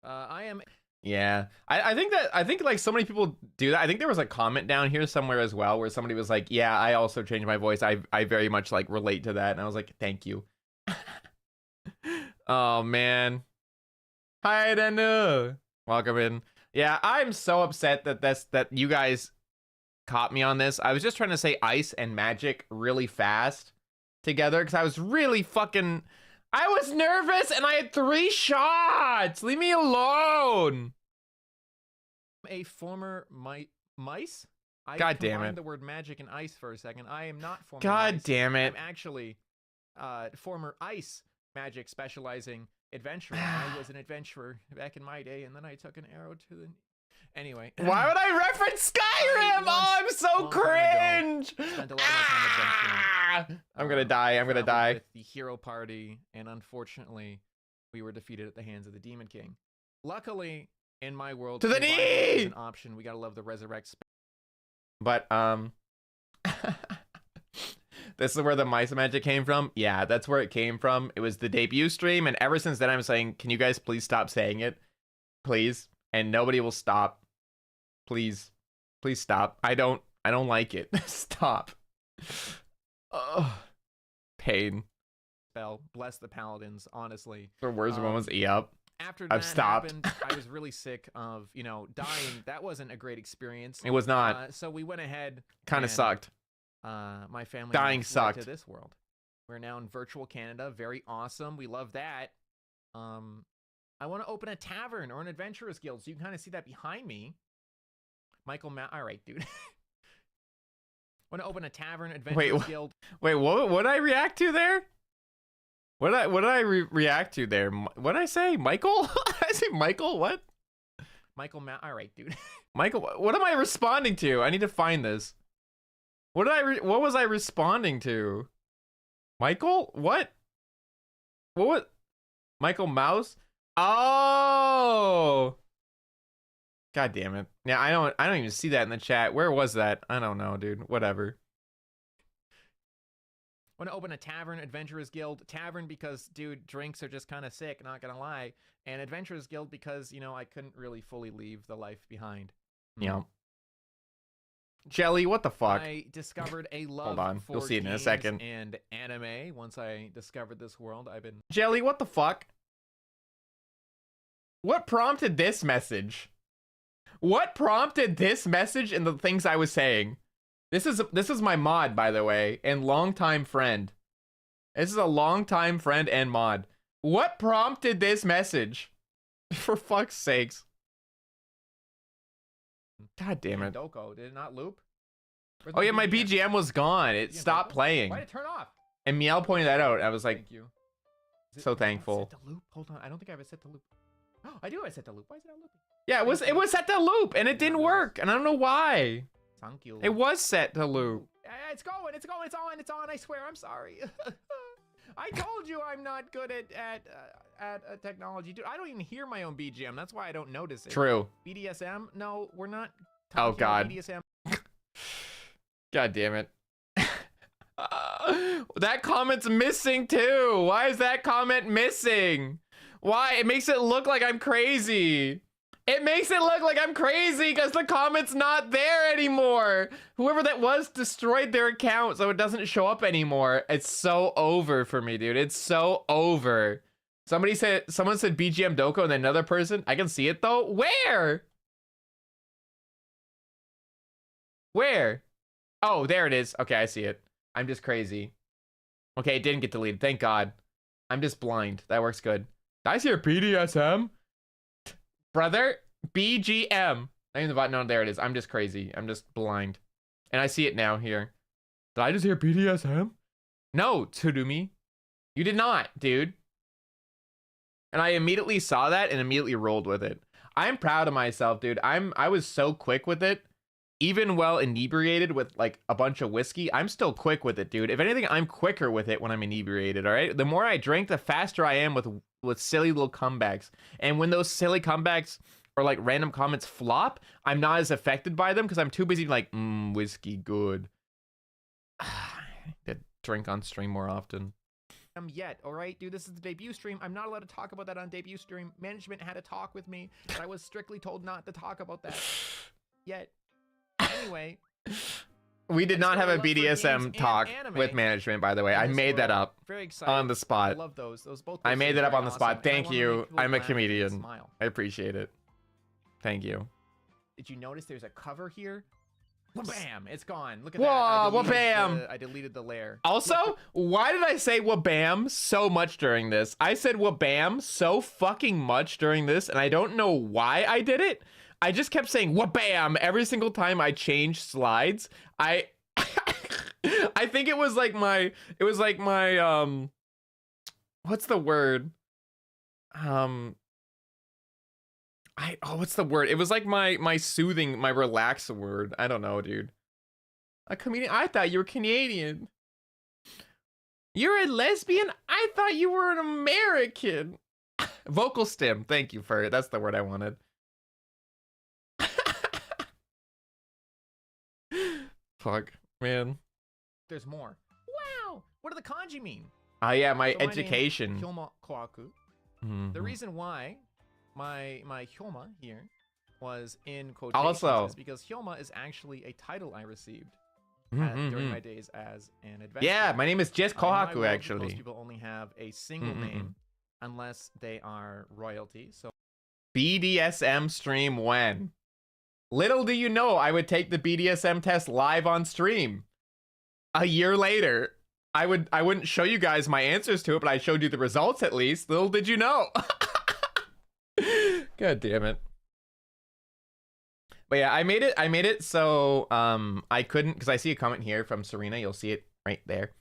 I am. Yeah, I think like so many people do that. I think there was a comment down here somewhere as well where somebody was like, yeah, I also changed my voice. I very much like relate to that. And I was like, thank you. Oh man. Hi Danu. Welcome in. Yeah, I'm so upset that you guys caught me on this. I was just trying to say ice and magic really fast together because I was really fucking... I was nervous and I had 3 shots. Leave me alone. A former mice? God damn it. The word magic and ice for a second. I am not former God mice. damn it. I'm actually former ice magic specializing adventurer. I was an adventurer back in my day, and then I took an arrow to the... Anyway. Why would I reference Skyrim? I'm so cringe. Spent a lot of my time adventuring. I'm gonna die. I'm gonna die. With the hero party, and unfortunately, we were defeated at the hands of the Demon King. Luckily, in my world, to the knee is an option. We gotta love the resurrect. But this is where the mice magic came from. Yeah, that's where it came from. It was the debut stream, and ever since then, I'm saying, can you guys please stop saying it, please? And nobody will stop. Please stop. I don't like it. Stop. Ugh. Pain. Spell. Bless the paladins. Honestly. The worst one was yep. After that happened, I was really sick of dying. That wasn't a great experience. It was not. So we went ahead. Kind of sucked. My family dying sucked. To this world. We're now in virtual Canada. Very awesome. We love that. I want to open a tavern or an adventurers guild, so you can kind of see that behind me. Michael all right, dude. Want to open a tavern, adventurers guild. Wait, what did I react to there? What did I react to there? What did I say? Michael? I say Michael? What? Michael all right, dude. Michael, what am I responding to? I need to find this. What was I responding to? Michael? What? What? Michael Mouse? Oh, god damn it. Yeah, I don't even see that in the chat. Where was that? I don't know, dude. Whatever. Want to open a tavern, adventurers guild. Tavern because, dude, drinks are just kind of sick, not gonna lie. And adventurers guild because, I couldn't really fully leave the life behind. Yeah. Jelly, what the fuck? I discovered a love Hold on, for you'll see it in a games second. And anime. Once I discovered this world, I've been... Jelly, what the fuck? What prompted this message? What prompted this message and the things I was saying? This is my mod, by the way, and longtime friend. This is a longtime friend and mod. What prompted this message? For fuck's sakes. God damn it. Doko, did it not loop? Oh yeah, my BGM was gone. It stopped playing. Why did it turn off? And Meow pointed that out. I was like, thank you. So thankful. Set to loop? Hold on, I don't think I have it set to loop. Oh, I do have it set to loop. Why is it not looping? Yeah, it was set to loop and it didn't work, and I don't know why. Thank you. It was set to loop. It's going, it's on, I swear, I'm sorry. I told you I'm not good at technology. Dude, I don't even hear my own BGM. That's why I don't notice it. True. BDSM? No, we're not Oh, talking God. about BDSM. God damn it. That comment's missing too. Why is that comment missing? Why? It makes it look like I'm crazy. It makes it look like I'm crazy because the comment's not there anymore. Whoever that was destroyed their account so it doesn't show up anymore. It's so over for me, dude. It's so over. Someone said BGM Doko and then another person. I can see it though. Where? Where? Oh, there it is. Okay, I see it. I'm just crazy. Okay, it didn't get deleted. Thank God. I'm just blind. That works good. Did I see your BDSM? Brother, BGM. I mean the button. No, there it is. I'm just crazy. I'm just blind. And I see it now here. Did I just hear BDSM? No, Tsurumi. You did not, dude. And I immediately saw that and immediately rolled with it. I'm proud of myself, dude. I was so quick with it. Even while inebriated with like a bunch of whiskey, I'm still quick with it, dude. If anything, I'm quicker with it when I'm inebriated, all right? The more I drink, the faster I am with silly little comebacks. And when those silly comebacks or like random comments flop, I'm not as affected by them because I'm too busy like, whiskey, good. To drink on stream more often. Yet, all right, dude, this is the debut stream. I'm not allowed to talk about that on debut stream. Management had a talk with me, but I was strictly told not to talk about that yet. Anyway, we did not have a BDSM talk with management, by the way. I made that up on the spot. I love those both. I made that up on the spot. Awesome. Thank you. I'm a comedian. Smile. I appreciate it. Thank you. Did you notice there's a cover here? Wha-bam! It's gone. Look at Whoa, that. wha-bam! I deleted the layer. Also, why did I say wha-bam so much during this? I said wha-bam so fucking much during this, and I don't know why I did it. I just kept saying wha-bam every single time I changed slides. I think it was like my what's the word? What's the word? It was like my soothing, my relax word. I don't know, dude. A comedian? I thought you were Canadian. You're a lesbian? I thought you were an American. Vocal stim. Thank you for it. That's the word I wanted. Fuck, man. There's more. Wow. What do the kanji mean? Oh yeah, my So education. My name, Hyouma Kohaku. The reason why my Hyouma here was in quotations Also, is because Hyouma is actually a title I received during my days as an adventurer. Yeah, my name is just In my Kohaku, world, actually. Most people only have a single name unless they are royalty. So BDSM stream when? Little do you know I would take the BDSM test live on stream. A year later. I wouldn't show you guys my answers to it, but I showed you the results at least. Little did you know. God damn it. But yeah, I made it so I couldn't, because I see a comment here from Serena. You'll see it right there.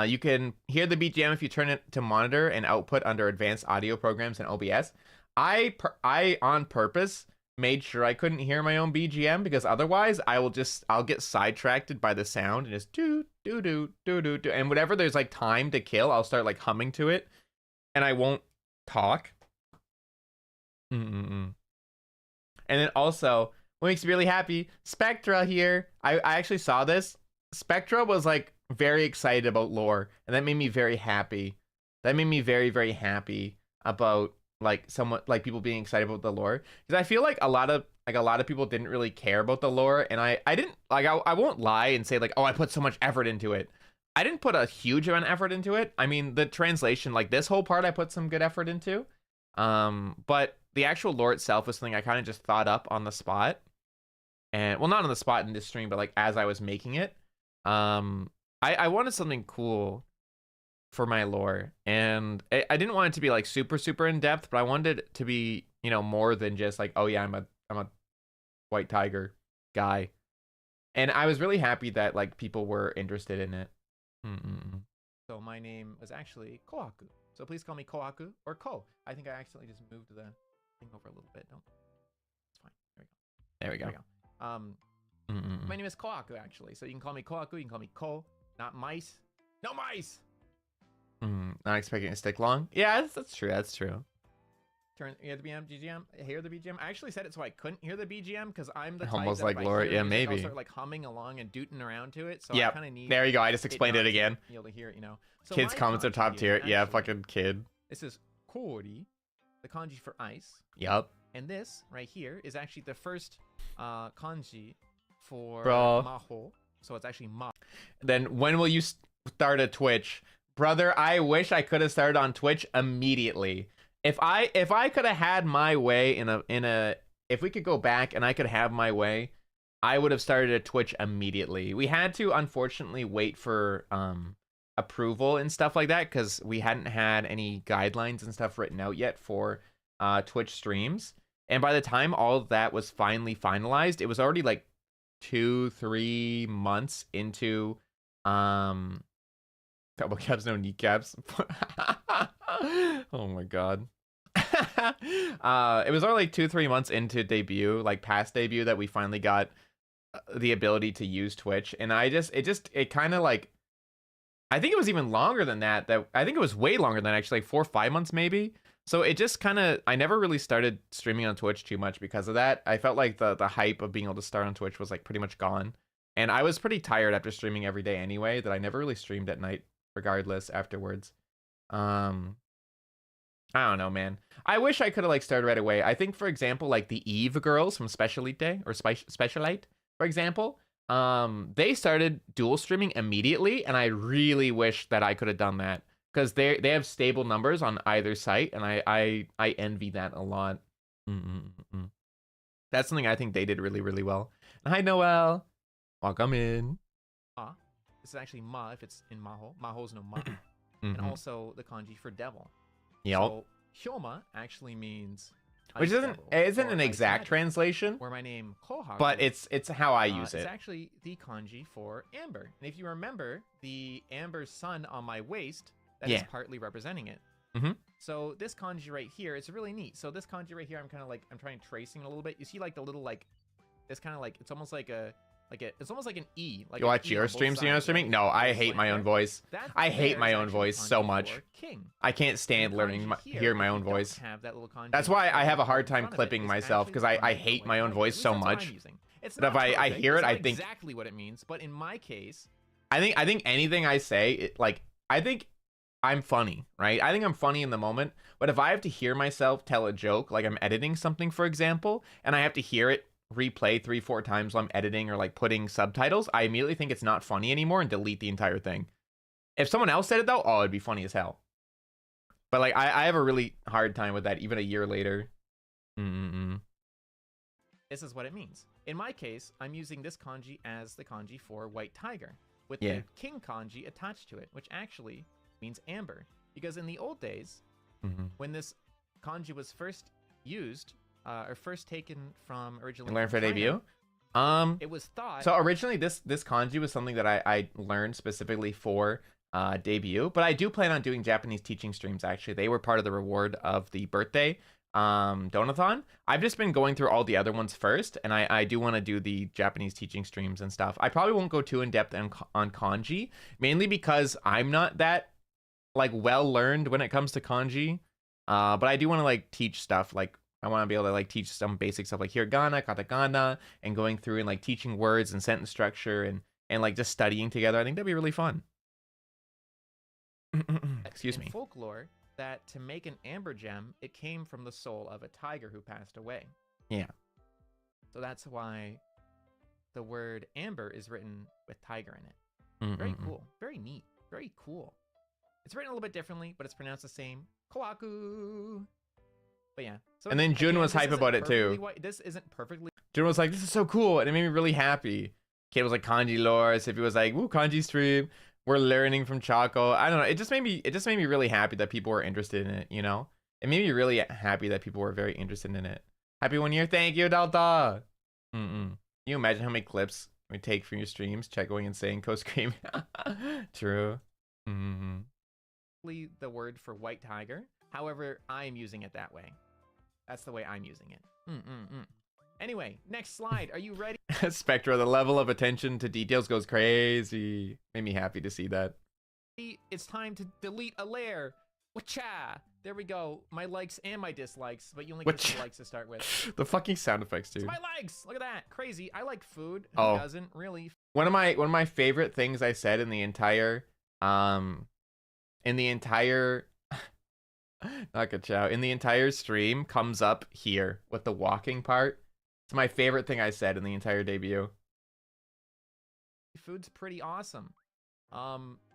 You can hear the BGM if you turn it to monitor and output under advanced audio programs and OBS. I on purpose made sure I couldn't hear my own BGM because otherwise I'll get sidetracked by the sound and just do, and whenever there's like time to kill, I'll start like humming to it and I won't talk. And then also what makes me really happy, Spectra here. I actually saw this. Spectra was like very excited about lore, and that made me very happy. That made me very, very happy about like somewhat like people being excited about the lore, because I feel like a lot of people didn't really care about the lore, and I didn't like I won't lie and say like, oh, I put so much effort into it. I didn't put a huge amount of effort into it. I mean, the translation, like this whole part I put some good effort into, but the actual lore itself was something I kind of just thought up on the spot, and well, not on the spot in this stream, but like as I was making it. I wanted something cool for my lore, and I didn't want it to be like super in depth, but I wanted it to be, you know, more than just like, oh yeah, I'm a white tiger guy, and I was really happy that like people were interested in it. So my name is actually Kohaku. So please call me Kohaku or Ko. I think I accidentally just moved the thing over a little bit. Don't. It's fine. There we go. There we go. My name is Kohaku, actually. So you can call me Kohaku. You can call me Ko. Not mice. No mice. Not expecting it to stick long. Yeah, that's true. That's true. Hear the BGM. Hear the BGM. I actually said it so I couldn't hear the BGM because I'm the type Almost that like if I Laura. hear Yeah, music, I'll maybe. start like humming along and dooting around to it. So Yeah. I kind of need. There you go. I just explained it again. Be able to hear it, you know. So Kids' my comments are kanji top tier. here, Yeah, actually, fucking kid. This is kori, the kanji for ice. Yup. And this right here is actually the first kanji for Bro. maho. So it's actually ma. Then when will you start a Twitch? Brother, I wish I could have started on Twitch immediately. If I could have had my way if we could go back and I could have my way, I would have started a Twitch immediately. We had to unfortunately wait for approval and stuff like that because we hadn't had any guidelines and stuff written out yet for Twitch streams. And by the time all of that was finally finalized, it was already like 2-3 months into Double caps, no kneecaps. Oh my god. It was only like 2-3 months into debut, like past debut, that we finally got the ability to use Twitch. And it kind of like, I think it was even longer than that. I think it was way longer than actually, like 4 or 5 months maybe. So it just kind of, I never really started streaming on Twitch too much because of that. I felt like the hype of being able to start on Twitch was like pretty much gone. And I was pretty tired after streaming every day anyway, that I never really streamed at night regardless afterwards. I don't know, man. I wish I could have like started right away. I think, for example, like the Eve girls from Specialite or Specialite, for example, they started dual streaming immediately, and I really wish that I could have done that because they have stable numbers on either site, and I envy that a lot. That's something I think they did really, really well. Hi, Noel. Welcome in. This is actually ma if it's in maho. Maho's no ma. And also the kanji for devil. Yep. So Hyouma actually means which ice isn't devil, or an ice exact magic, translation, where my name Kohaku, but it's how I use it. It's actually the kanji for amber. And if you remember, the amber sun on my waist, that is partly representing it. So this kanji right here, it's really neat. So this kanji right here, I'm trying tracing it a little bit. You see like the little like, this kind of like, it's almost like it's almost like an E. Like you watch your streams, you know, streaming? No, I hate my own voice. I hate my own voice so much. I can't stand hearing my own voice. That's why I have a hard time clipping myself, because I hate my own voice so much. But if I hear it, I think exactly what it means. But in my case, I think anything I say, I think I'm funny, right? I think I'm funny in the moment. But if I have to hear myself tell a joke, like I'm editing something, for example, and I have to hear it replay 3-4 times while I'm editing or like putting subtitles, I immediately think it's not funny anymore and delete the entire thing. If someone else said it though, oh, it'd be funny as hell. But like I have a really hard time with that even a year later. This is what it means. In my case, I'm using this kanji as the kanji for white tiger with the king kanji attached to it, which actually means amber. Because in the old days, when this kanji was first used, or first taken from originally learned for China, debut. It was thought. So originally, this kanji was something that I learned specifically for debut, but I do plan on doing Japanese teaching streams. Actually, they were part of the reward of the birthday donathon. I've just been going through all the other ones first, and I do want to do the Japanese teaching streams and stuff. I probably won't go too in depth on kanji, mainly because I'm not that like well learned when it comes to kanji. But I do want to like teach stuff like. I want to be able to like teach some basic stuff like hiragana, katakana, and going through and like teaching words and sentence structure and like just studying together. I think that'd be really fun. Excuse me. Folklore that to make an amber gem, it came from the soul of a tiger who passed away. Yeah. So that's why the word amber is written with tiger in it. Very cool. Very neat. Very cool. It's written a little bit differently, but it's pronounced the same. Kohaku. But yeah. So and then Jun was hype about it too. This isn't perfectly. Jun was like, "This is so cool," and it made me really happy. Kid was like, "Kanji lore." So if he was like, "Woo, kanji stream," we're learning from Chaco. I don't know. It just made me really happy that people were interested in it. You know, it made me really happy that people were very interested in it. Happy 1 year. Thank you, Delta. Can you imagine how many clips we take from your streams? Check going and saying co scream. True. the word for white tiger. However, I'm using it that way. That's the way I'm using it. Anyway, next slide. Are you ready? Spectra, the level of attention to details goes crazy. Made me happy to see that. It's time to delete a layer. Wacha! There we go. My likes and my dislikes, but you only get the likes to start with. The fucking sound effects, dude. It's my likes. Look at that. Crazy. I like food. Who Oh. doesn't really? One of my favorite things I said in the entire in the entire stream comes up here with the walking part. It's my favorite thing I said in the entire debut. Food's pretty awesome.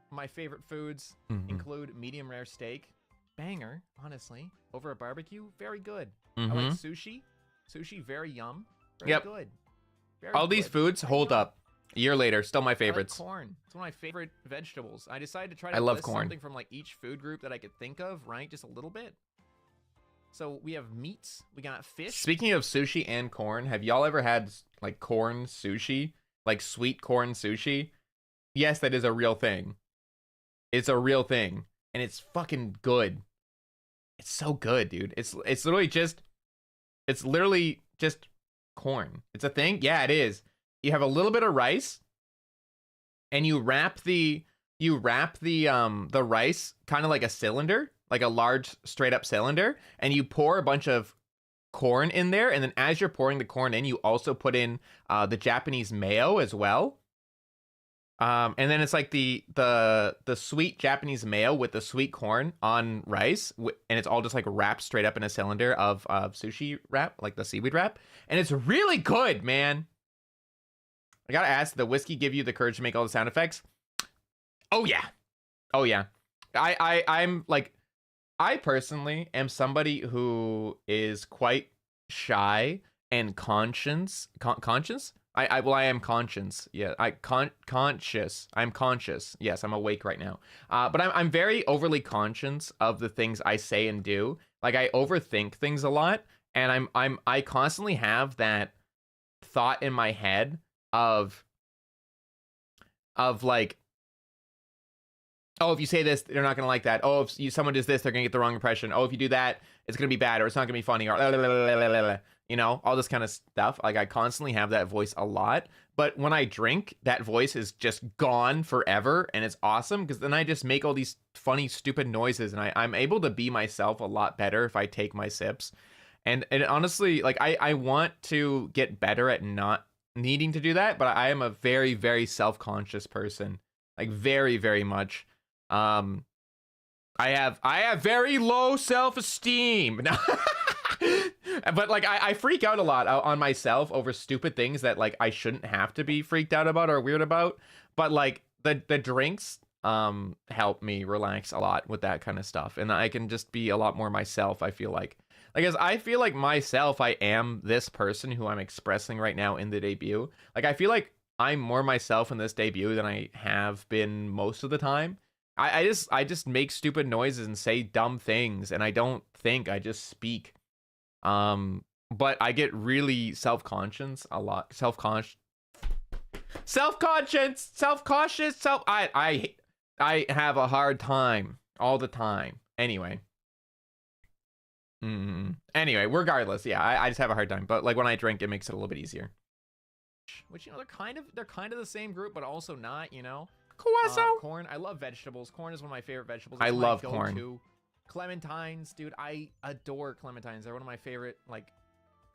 My favorite foods include medium rare steak, banger, honestly. Over a barbecue, very good. I like sushi. Sushi, very yum. Very good. Very All these good. foods hold up. A year later, still my I like favorites. corn. It's one of my favorite vegetables. I decided to try to I love list corn. something from like each food group that I could think of, right? Just a little bit. So we have meats. We got fish. Speaking of sushi and corn, have y'all ever had like corn sushi? Like sweet corn sushi? Yes, that is a real thing. It's a real thing. And it's fucking good. It's so good, dude. It's literally just corn. It's a thing? Yeah, it is. You have a little bit of rice and you wrap the rice kind of like a cylinder, like a large straight up cylinder, and you pour a bunch of corn in there, and then as you're pouring the corn in, you also put in the Japanese mayo as well. And then it's like the sweet Japanese mayo with the sweet corn on rice, and it's all just like wrapped straight up in a cylinder of sushi wrap, like the seaweed wrap, and it's really good, man. I gotta ask, did the whiskey give you the courage to make all the sound effects? Oh yeah, oh yeah. I'm like, I personally am somebody who is quite shy and conscious. I am conscious. Yeah, conscious. I'm conscious. Yes, I'm awake right now. But I'm very overly conscious of the things I say and do. Like I overthink things a lot, and I constantly have that thought in my head of like, oh, if you say this, they're not gonna like that. Oh, if someone does this, they're gonna get the wrong impression. Oh, if you do that, it's gonna be bad, or it's not gonna be funny, or you know, all this kind of stuff. Like I constantly have that voice a lot, but when I drink, that voice is just gone forever, and it's awesome because then I just make all these funny, stupid noises, and I'm able to be myself a lot better if I take my sips. And honestly, like I want to get better at not needing to do that, but I am a very, very self-conscious person, like very, very much. I have very low self-esteem. But like I freak out a lot on myself over stupid things that like I shouldn't have to be freaked out about or weird about. But like the drinks help me relax a lot with that kind of stuff, and I can just be a lot more myself. I feel like as I feel like myself, I am this person who I'm expressing right now in the debut. Like I feel like I'm more myself in this debut than I have been most of the time. I just make stupid noises and say dumb things, and I don't think, I just speak. But I get really self-conscious a lot. Self-cautious. I have a hard time all the time. Anyway. Anyway, regardless, yeah, I just have a hard time. But like when I drink, it makes it a little bit easier. Which, you know, they're kind of the same group, but also not, you know. Corn. I love vegetables. Corn is one of my favorite vegetables. I love corn. Clementines, dude. I adore clementines. They're one of my favorite, like,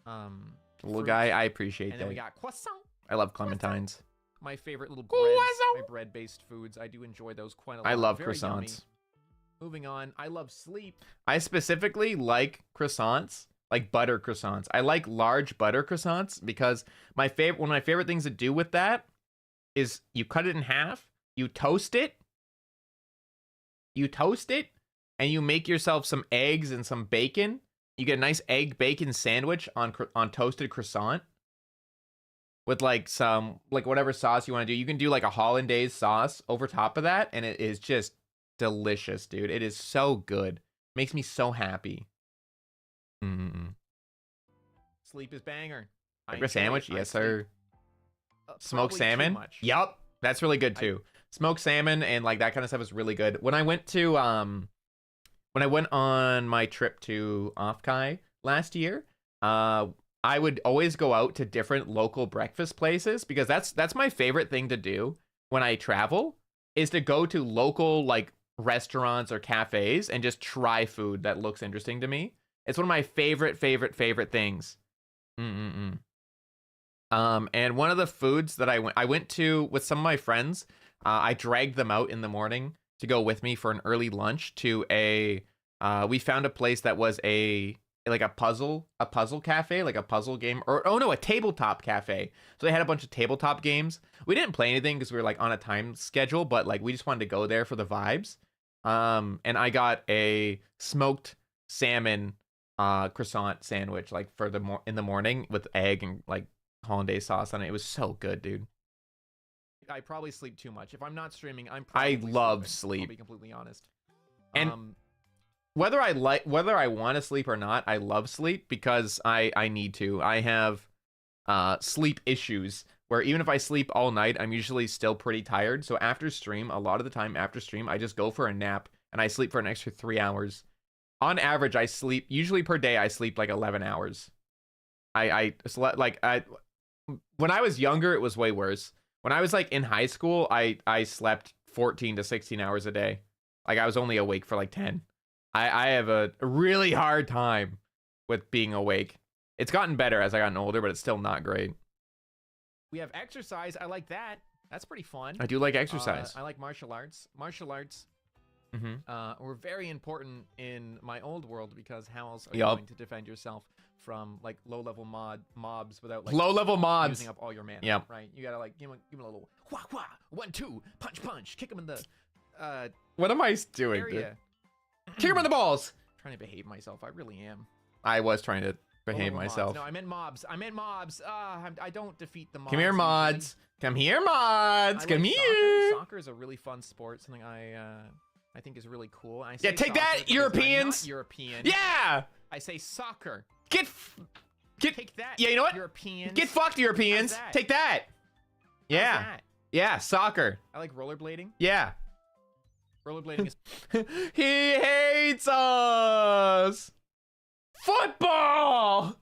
little guy. I appreciate that. And then we got croissant. I love clementines. My favorite little breads, my bread-based foods. I do enjoy those quite a lot. I love Very croissants. yummy. Moving on. I love sleep. I specifically like croissants, like butter croissants. I like large butter croissants because one of my favorite things to do with that is you cut it in half, you toast it, and you make yourself some eggs and some bacon. You get a nice egg bacon sandwich on toasted croissant with like some, like whatever sauce you want to do. You can do like a hollandaise sauce over top of that, and it is just delicious, dude. It is so good. Makes me so happy. Sleep is banger. Like a sandwich, yes sir. Smoked salmon. Yup, that's really good too. Smoked salmon and like that kind of stuff is really good. When I went on my trip to Ofkai last year, I would always go out to different local breakfast places because that's my favorite thing to do when I travel is to go to local like restaurants or cafes and just try food that looks interesting to me. It's one of my favorite things. And one of the foods that I went to with some of my friends, I dragged them out in the morning to go with me for an early lunch to we found a place that was a puzzle cafe, like a puzzle game, or a tabletop cafe. So they had a bunch of tabletop games. We didn't play anything because we were like on a time schedule, but like we just wanted to go there for the vibes. And I got a smoked salmon croissant sandwich like for in the morning with egg and like hollandaise sauce on it. It was so good, dude. I probably sleep too much. If I'm not streaming, I love sleep. I'll be completely honest. And whether I want to sleep or not, I love sleep because I need to. I have sleep issues where even if I sleep all night, I'm usually still pretty tired. So after stream, a lot of the time after stream, I just go for a nap and I sleep for an extra 3 hours. On average, I sleep usually per day. I sleep like 11 hours. I slept like when I was younger, it was way worse. When I was like in high school, I slept 14 to 16 hours a day. Like I was only awake for like 10. I have a really hard time with being awake. It's gotten better as I gotten older, but it's still not great. We have exercise. I like that. That's pretty fun. I do like exercise. I like martial arts. Martial arts were very important in my old world because how else are you going to defend yourself from like low-level mobs without like low-level mobs using up all your mana? Yep. Right. You gotta like give him a little wah wah 1-2 punch kick him in the what am I doing? area. Kick him in the balls. I'm trying to behave myself. I really am. I was trying to behave myself. No, I meant mobs. I don't defeat the mobs. Come here, mods. Come here, mods. Come here. Soccer is a really fun sport. Something I think is really cool. I say yeah, take that, Europeans. European. Yeah. I say soccer. Get. Take that. Yeah, you know what? Europeans. Get fucked, Europeans. That? Take that. Yeah. That? Yeah, soccer. I like rollerblading. Yeah. Rollerblading is. He hates us. Football.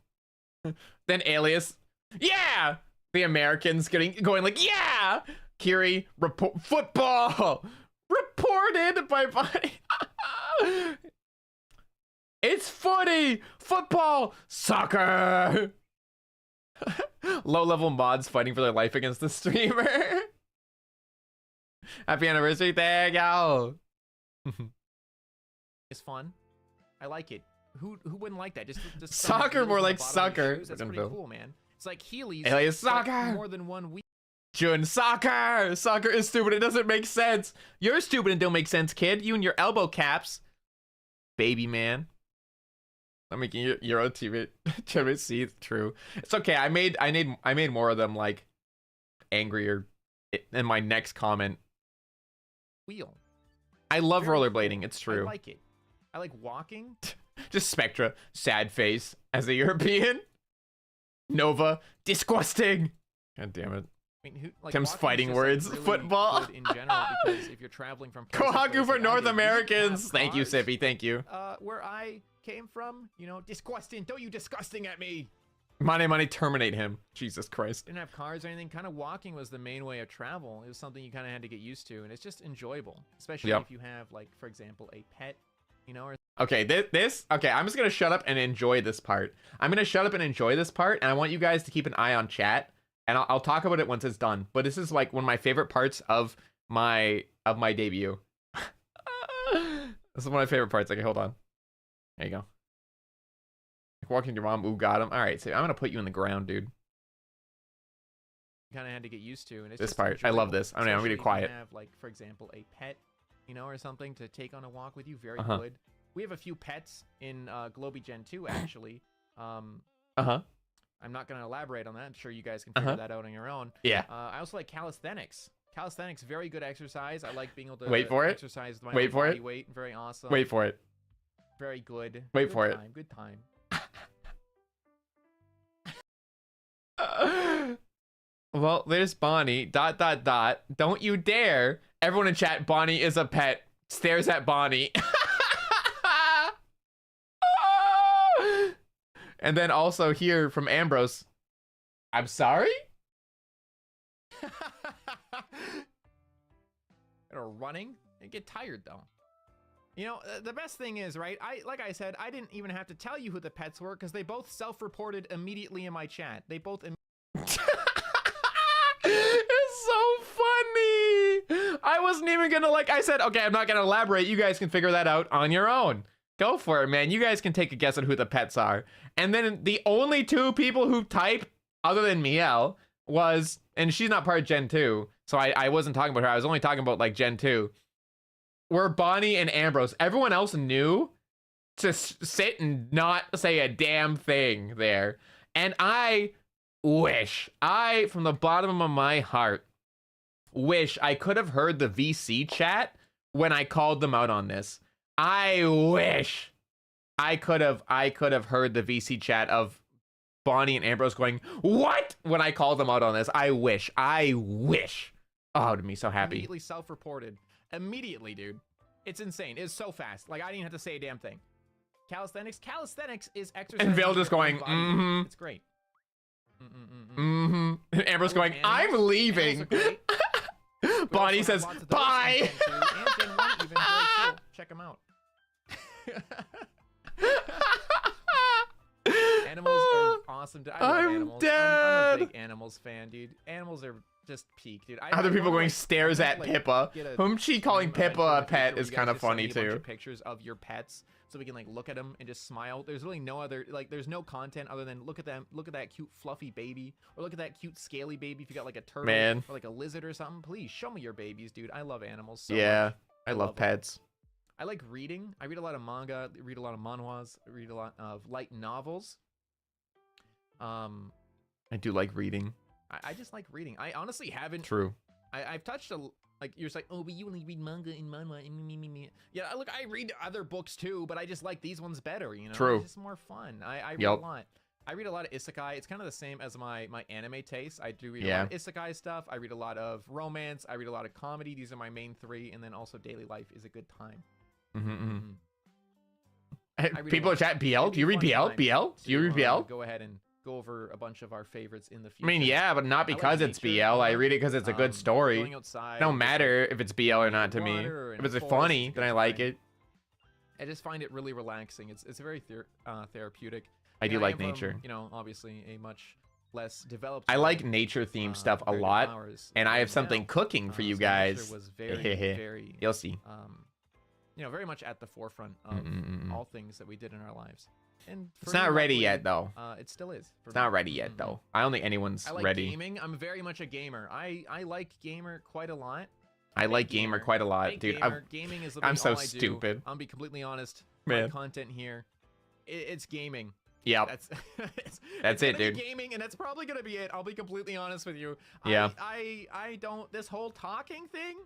Then Alias. Yeah. The Americans going like, yeah. Kiri, football. Reported by Bonnie. It's footy, football, soccer. Low-level mods fighting for their life against the streamer. Happy anniversary, thank y'all. It's fun. I like it. Who wouldn't like that? Just soccer, more like sucker. That's pretty cool, man. It's like Heelys. Alias soccer. More than 1 week. Jun, soccer. Soccer is stupid. It doesn't make sense. You're stupid and don't make sense, kid. You and your elbow caps, baby man. I'm making your own teammate see true. It's okay. I made more of them like angrier in my next comment. Wheel. I love rollerblading. It's true. I like it. I like walking. Just Spectra, sad face as a European. Nova, disgusting. God damn it. I mean, Tim's fighting words. Really football. in general, because if you're traveling from Kohaku for North Americans. Thank you, Sippy. Thank you. Where I came from, disgusting. Don't you disgusting at me. Money, terminate him. Jesus Christ. Didn't have cars or anything. Kind of walking was the main way of travel. It was something you kind of had to get used to, and it's just enjoyable, especially if you have, like, for example, a pet, or. Okay, okay, I'm just gonna shut up and enjoy this part. I'm gonna shut up and enjoy this part, and I want you guys to keep an eye on chat. And I'll talk about it once it's done. But this is like one of my favorite parts of my debut. This is one of my favorite parts. Okay, hold on. There you go. Like walking to your mom. Ooh, got him. All right, so I'm gonna put you in the ground, dude. Kind of had to get used to, and it's this part. I love this. I'm gonna be quiet. Have, like, for example, a pet, or something to take on a walk with you. Very good. We have a few pets in Globie Gen 2, actually. I'm not going to elaborate on that. I'm sure you guys can figure that out on your own. Yeah. I also like calisthenics. Calisthenics, very good exercise. I like being able to exercise with my own body weight. Very awesome. Wait for it. Very good. Wait for it. Good time. Well, there's Bonnie. ... Don't you dare Everyone in chat, Bonnie is a pet. Stares at Bonnie. And then also here from Ambrose, I'm sorry? Or running. They get tired though. You know, the best thing is, right? Like I said, I didn't even have to tell you who the pets were because they both self-reported immediately in my chat. They both. It's so funny. I wasn't even gonna I said, okay, I'm not gonna elaborate. You guys can figure that out on your own. Go for it, man. You guys can take a guess on who the pets are. And then the only two people who type, other than Miel, was, and she's not part of Gen 2, so I wasn't talking about her. I was only talking about like Gen 2. Were Bonnie and Ambrose. Everyone else knew to sit and not say a damn thing there. And I wish, from the bottom of my heart, wish I could have heard the VC chat when I called them out on this. I wish I could have heard the VC chat of Bonnie and Ambrose going, "What?" when I called them out on this. I wish. Oh, it would be so happy. Immediately self-reported. Immediately, dude. It's insane. It's so fast. Like, I didn't even have to say a damn thing. Calisthenics is exercise. And Vil just going, mm-hmm. It's great. Mm-hmm. And Ambrose going, I'm leaving. Bonnie says, bye. And Gen 1 even. Very cool. Check them out. Animals are awesome. I love animals. Dead. I'm a big animals fan, dude. Animals are just peak, dude. Other people going stares at Pippa. Whom she calling Pippa a pet is kind of funny too. Pictures of your pets, so we can like look at them and just smile. There's really no other there's no content other than look at them, look at that cute fluffy baby, or look at that cute scaly baby. If you got like a turtle or like a lizard or something, please show me your babies, dude. I love animals so much. I love pets. I like reading. I read a lot of manga, read a lot of manhwas, read a lot of light novels. I do like reading. I just like reading. I honestly haven't. True. I've touched like you're just like, oh, but you only read manga and manhwa and me. Yeah, look, I read other books too, but I just like these ones better. You know, True. It's just more fun. I read a lot. I read a lot of isekai. It's kind of the same as my anime taste. I do read a lot of isekai stuff. I read a lot of romance. I read a lot of comedy. These are my main three, and then also daily life is a good time. People chat BL. Do you read BL? BL? Do you read BL? Go ahead and go over a bunch of our favorites in the future. I mean, yeah, but not because it's BL. I read it because it's a good story. No matter if it's BL or not to me. If it's funny, then I like it. I just find it really relaxing. It's very therapeutic. I do like nature. You know, obviously a much less developed. I like nature-themed stuff a lot, and I have something cooking for you guys. Was very, you'll see. You know, very much at the forefront of all things that we did in our lives. And it's not ready yet, though. It still is. It's not ready yet, though. I don't think anyone's I like ready. Gaming. I'm very much a gamer. I like gamer quite a lot. I like gamer quite a lot, dude. Gaming is I'm so stupid. I'll be completely honest. Man. My content here, it's gaming. Yeah, that's it, dude. Gaming, and that's probably gonna be it. I'll be completely honest with you. Yeah. I don't. This whole talking thing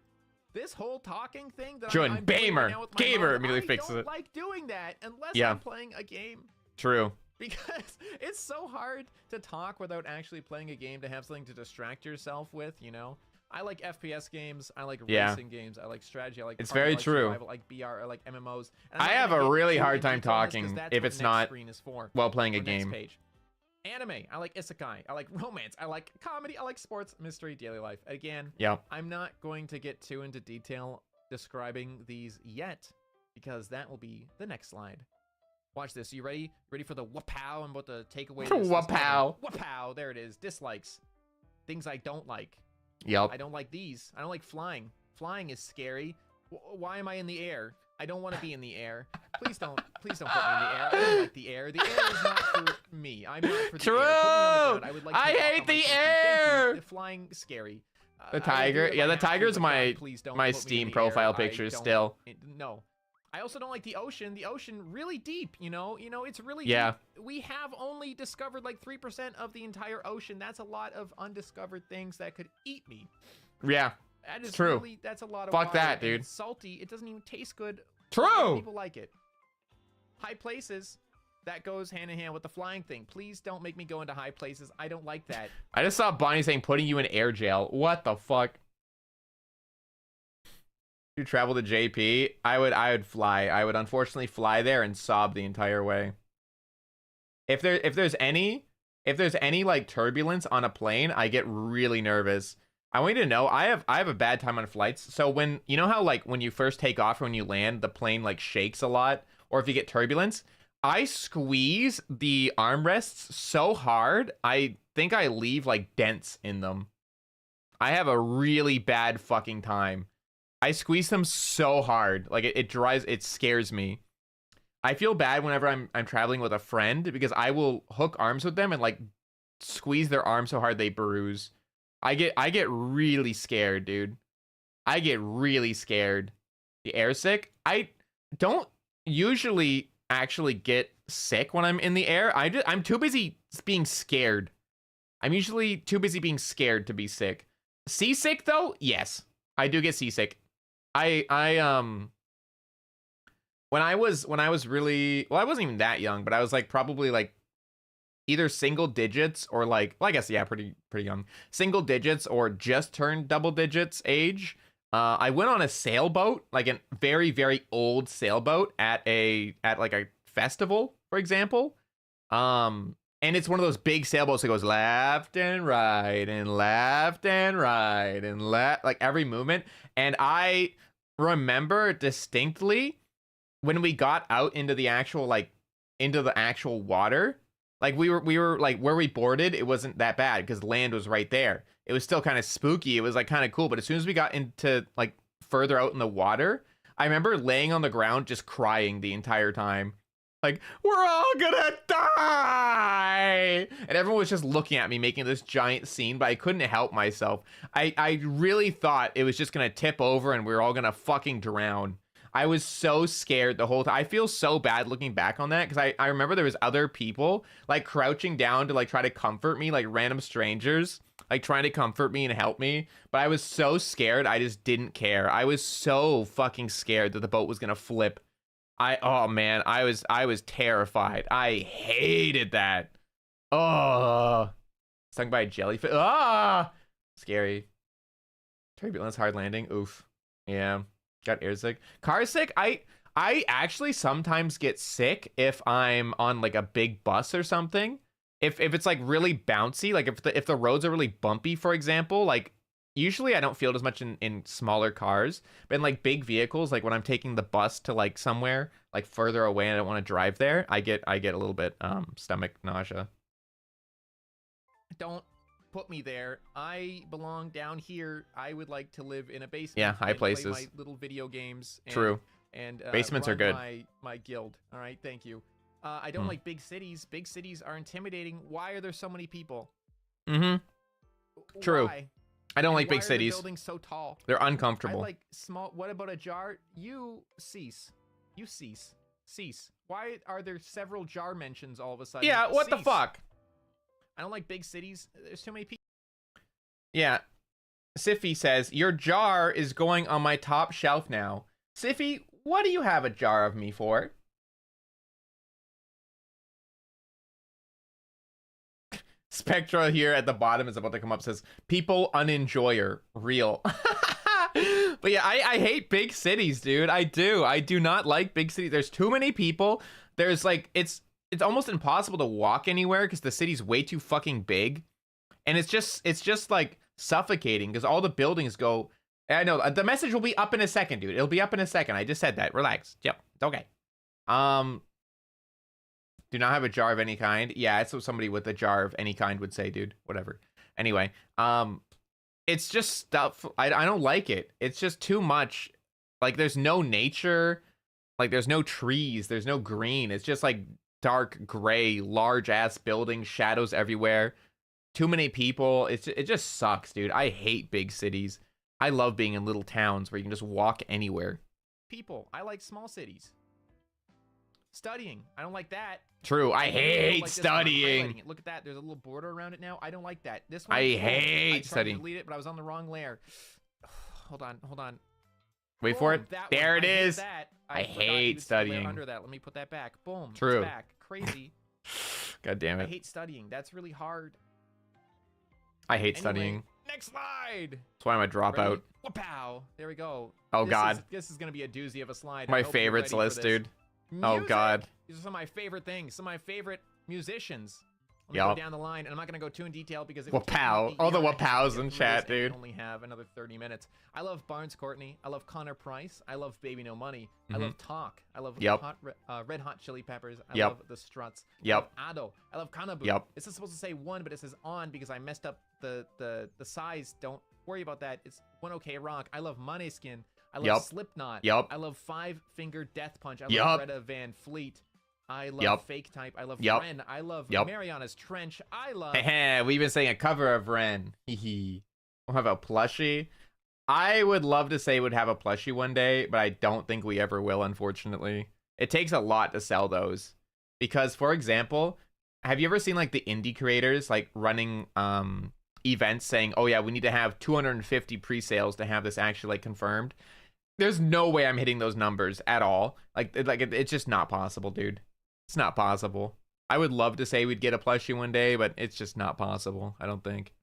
that Jordan, I'm gamer mom, immediately fixes it. I don't like doing that unless I'm playing a game. True. Because it's so hard to talk without actually playing a game, to have something to distract yourself with, you know? I like FPS games, I like racing games, I like strategy, I like it's very true. Survival, I like BR, I like MMOs. I have a really hard time talking if it's not while playing a game. Page. Anime, I like isekai, I like romance, I like comedy, I like sports, mystery, daily life. Again, I'm not going to get too into detail describing these yet, because that will be the next slide. Watch this. You ready? Ready for the whoop-pow? I'm about to take away this. Whoop-pow. Whoop-pow. There it is. Dislikes. Things I don't like. Yep. I don't like these. I don't like flying. Flying is scary. Why am I in the air? I don't want to be in the air. Please don't put me in the air. I don't like the air. The air is not for me. I'm not for the air. Put me on the ground. I would like to hate the air. Flying scary. The tiger. Yeah, the tiger's my Steam profile picture still. No. I also don't like the ocean. The ocean really deep, you know, it's really deep. We have only discovered like 3% of the entire ocean. That's a lot of undiscovered things that could eat me. Yeah. That is true. Really, that's a lot of Fuck water, that, dude. It's salty. It doesn't even taste good. True. People like it. High places. That goes hand in hand with the flying thing. Please don't make me go into high places. I don't like that. I just saw Bonnie saying putting you in air jail. What the fuck? You travel to JP, I would fly. I would unfortunately fly there and sob the entire way. If there's any like turbulence on a plane, I get really nervous. I want you to know I have a bad time on flights. So when you know how like when you first take off or when you land, the plane like shakes a lot, or if you get turbulence, I squeeze the armrests so hard, I think I leave like dents in them. I have a really bad fucking time. I squeeze them so hard, like it scares me. I feel bad whenever I'm traveling with a friend because I will hook arms with them and like squeeze their arm so hard they bruise. I get really scared, dude. I get really scared. The air sick. I don't usually actually get sick when I'm in the air. I'm too busy being scared. I'm usually too busy being scared to be sick. Seasick though, yes, I do get seasick. When I was really, well, I wasn't even that young, but I was like probably like either single digits or like, well, I guess yeah, pretty young, single digits or just turned double digits age. I went on a sailboat, like a very, very old sailboat at like a festival, for example. And it's one of those big sailboats that goes left and right and left and right and left, like every movement. And I remember distinctly when we got out into the actual water, like we were like where we boarded, it wasn't that bad because land was right there. It was still kind of spooky. It was like kind of cool. But as soon as we got into like further out in the water, I remember laying on the ground just crying the entire time. Like, we're all gonna die! And everyone was just looking at me making this giant scene, but I couldn't help myself. I really thought it was just gonna tip over and we were all gonna fucking drown. I was so scared the whole time. I feel so bad looking back on that because I remember there was other people like crouching down to like try to comfort me, like random strangers, like trying to comfort me and help me. But I was so scared, I just didn't care. I was so fucking scared that the boat was gonna flip. Oh man, I was terrified. I hated that. Oh, stung by a jellyfish. Ah, scary. Turbulence, hard landing. Oof. Yeah, got air sick. Car sick. I actually sometimes get sick if I'm on like a big bus or something. If it's like really bouncy, like if the roads are really bumpy, for example, like. Usually I don't feel it as much in smaller cars, but in like big vehicles, like when I'm taking the bus to like somewhere like further away and I don't want to drive there, I get a little bit stomach nausea. Don't put me there. I belong down here. I would like to live in a basement. Yeah, high places. Play my little video games. True. And basements are good. My guild. All right, thank you. I don't like big cities. Big cities are intimidating. Why are there so many people? Mm-hmm. True. Why? I don't like why big cities. Are the buildings so tall? They're uncomfortable. I like small. What about a jar? You cease. You cease. Cease. Why are there several jar mentions all of a sudden? Yeah, what the fuck? I don't like big cities. There's too many people. Yeah. Siffy says, your jar is going on my top shelf now. Siffy, what do you have a jar of me for? Spectra here at the bottom is about to come up, says, people unenjoyer, real. But yeah, I hate big cities, dude. I do not like big cities. There's too many people. There's like, it's almost impossible to walk anywhere because the city's way too fucking big. And it's just like suffocating because all the buildings go, I know, the message will be up in a second, dude. It'll be up in a second. I just said that. Relax. Yep, it's okay. Do not have a jar of any kind. Yeah, it's what somebody with a jar of any kind would say, dude. Whatever. Anyway, it's just stuff. I don't like it. It's just too much. Like, there's no nature. Like, there's no trees. There's no green. It's just like dark gray, large ass buildings, shadows everywhere. Too many people. It just sucks, dude. I hate big cities. I love being in little towns where you can just walk anywhere. People. I like small cities. Studying. I don't like that. True. I hate studying. Look at that. There's a little border around it now. I don't like that. This one. I hate studying. I tried studying. to delete it, but I was on the wrong layer. Hold on. Wait for it. There it is. I hate studying. Under that. Let me put that back. Boom. True. It's back. Crazy. God damn it. I hate studying. That's really hard. I hate studying. Next slide. That's why I'm a dropout. Wow. There we go. Oh, God. This is gonna be a doozy of a slide. I My hope you're favorites ready for list, this. dude. Oh, Music. God. These are some of my favorite things. Some of my favorite musicians. I'm gonna go down the line, and I'm not gonna go too in detail because it would take me Wapow. a All the year and a half to wapows get in through chat, this, and we dude. only have another 30 minutes. I love Barnes Courtney. I love Connor Price. I love Baby No Money. I love Talk. I love Red Hot Chili Peppers. I love The Struts. I love Ado. I love Kanabu. This is supposed to say 1, but it says on because I messed up the size. Don't worry about that. It's 1OK Rock. I love Måneskin. I love Slipknot. I love Five Finger Death Punch. I love Greta Van Fleet. I love Fake Type. I love Ren. I love Mariana's Trench. I love... We've been saying a cover of Ren. We'll have a plushie. I would love to say would have a plushie one day, but I don't think we ever will, unfortunately. It takes a lot to sell those. Because, for example, have you ever seen like the indie creators like running events saying, oh yeah, we need to have 250 pre-sales to have this actually like confirmed? There's no way I'm hitting those numbers at all. It's just not possible, dude. It's not possible. I would love to say we'd get a plushie one day, but it's just not possible. I don't think.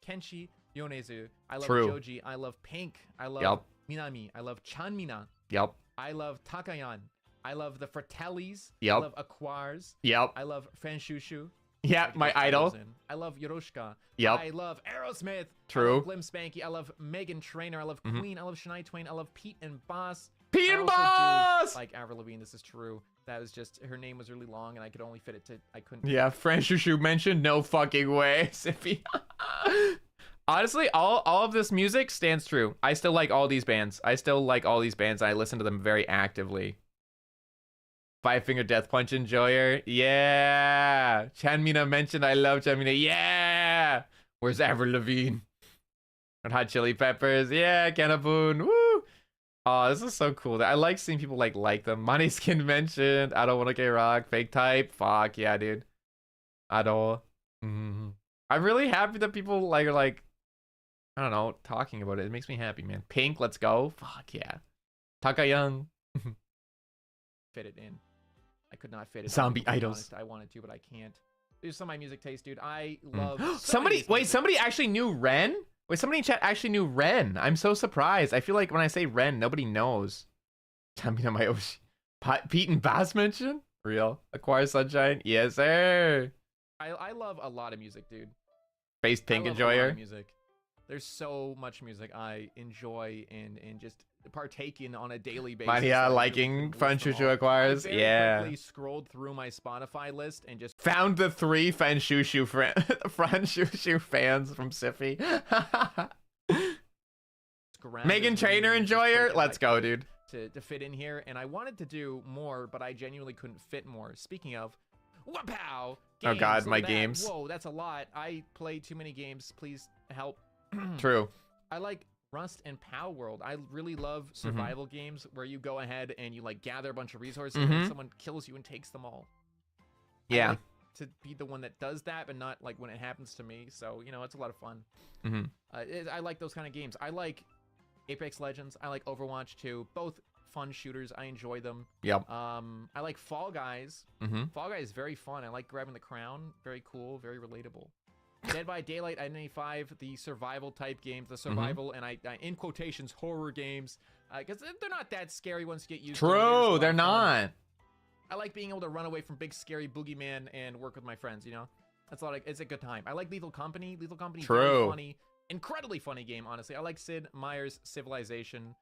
Kenshi Yonezu. I love True. Joji. I love Pink. I love Minami. I love Chanmina. I love Takayan. I love the Fratellis. I love Aquars. I love Fanshushu. My idol. I love Yorushka. Yep. I love Aerosmith. True. I love Glim Spanky. I love Megan Trainor. I love Queen. I love Shania Twain. I love Pete and Boss. Pete and Boss! Like Avril Lavigne, this is true. That was just, her name was really long and I could only fit it to, I couldn't. Yeah, Franchushu mentioned, no fucking way. Sippy. Honestly, all of this music stands true. I still like all these bands. I listen to them very actively. Five Finger Death Punch enjoyer. Yeah. Chanmina mentioned I love Chanmina. Yeah. Where's Avril Lavigne? Red Hot Chili Peppers. Yeah. Canaboon. Woo. Oh, this is so cool. I like seeing people like them. Måneskin mentioned. I don't want to get rock. Fake Type. Fuck yeah, dude. I don't. I'm really happy that people are like, I don't know, talking about it. It makes me happy, man. Pink, let's go. Fuck yeah. Takayan. Fit it in. I could not fit it. Zombie idols. I wanted to, but I can't. There's some of my music taste, dude. I love. Somebody actually knew Ren. Wait, somebody in chat actually knew Ren. I'm so surprised. I feel like when I say Ren, nobody knows. Tamina Mayoshi. Pete and Bass mention? Real. Acquire Sunshine? Yes, sir. I love a lot of music, dude. Face Pink I love enjoyer. A lot of music. There's so much music I enjoy and just partake in on a daily basis. Mania liking Fanshushu Acquires. Yeah. I quickly scrolled through my Spotify list and just found the 3 Fanshushu Fanshushu fans from Siffy. Megan Trainor enjoyer. Let's go, dude. To fit in here, and I wanted to do more, but I genuinely couldn't fit more. Speaking of, wapow! Oh God, my games. Whoa, that's a lot. I play too many games. Please help. True. I like Rust and Pow World. I really love survival games where you go ahead and you like gather a bunch of resources and someone kills you and takes them all. Yeah. I like to be the one that does that, but not like when it happens to me. So, you know, it's a lot of fun. I like those kind of games. I like Apex Legends. I like Overwatch 2. Both fun shooters. I enjoy them. Yep. I like Fall Guys. Fall Guys is very fun. I like grabbing the crown. Very cool. Very relatable. Dead by Daylight, Identity 5, the survival type games, the survival and I in quotations horror games, because they're not that scary once you get used to them. True, they're not. I like being able to run away from big scary boogeyman and work with my friends. You know, that's a lot. It's a good time. I like Lethal Company. Lethal Company, very funny, incredibly funny game. Honestly, I like Sid Meier's Civilization.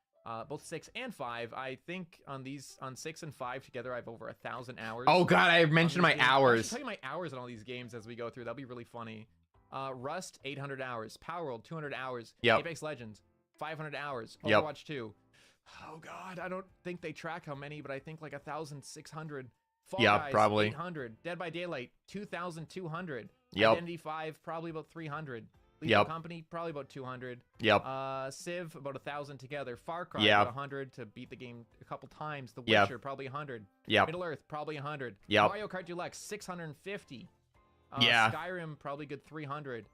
Both 6 and 5. I think on 6 and 5 together, I have over 1,000 hours. Oh God, I mentioned my hours. I should tell you my hours on all these games as we go through. That'll be really funny. Rust 800 hours, Power World 200 hours, Apex Legends 500 hours, Overwatch 2. Oh God, I don't think they track how many, but I think like 1,600. Fall Guys, probably 800. Dead by Daylight 2,200. Yep. Identity 5 probably about 300. Lethal Company probably about 200. Civ about 1,000 together. Far Cry about 100 to beat the game a couple times. The Witcher probably 100. Middle Earth probably 100. Mario Kart Deluxe 650. Skyrim probably good 300.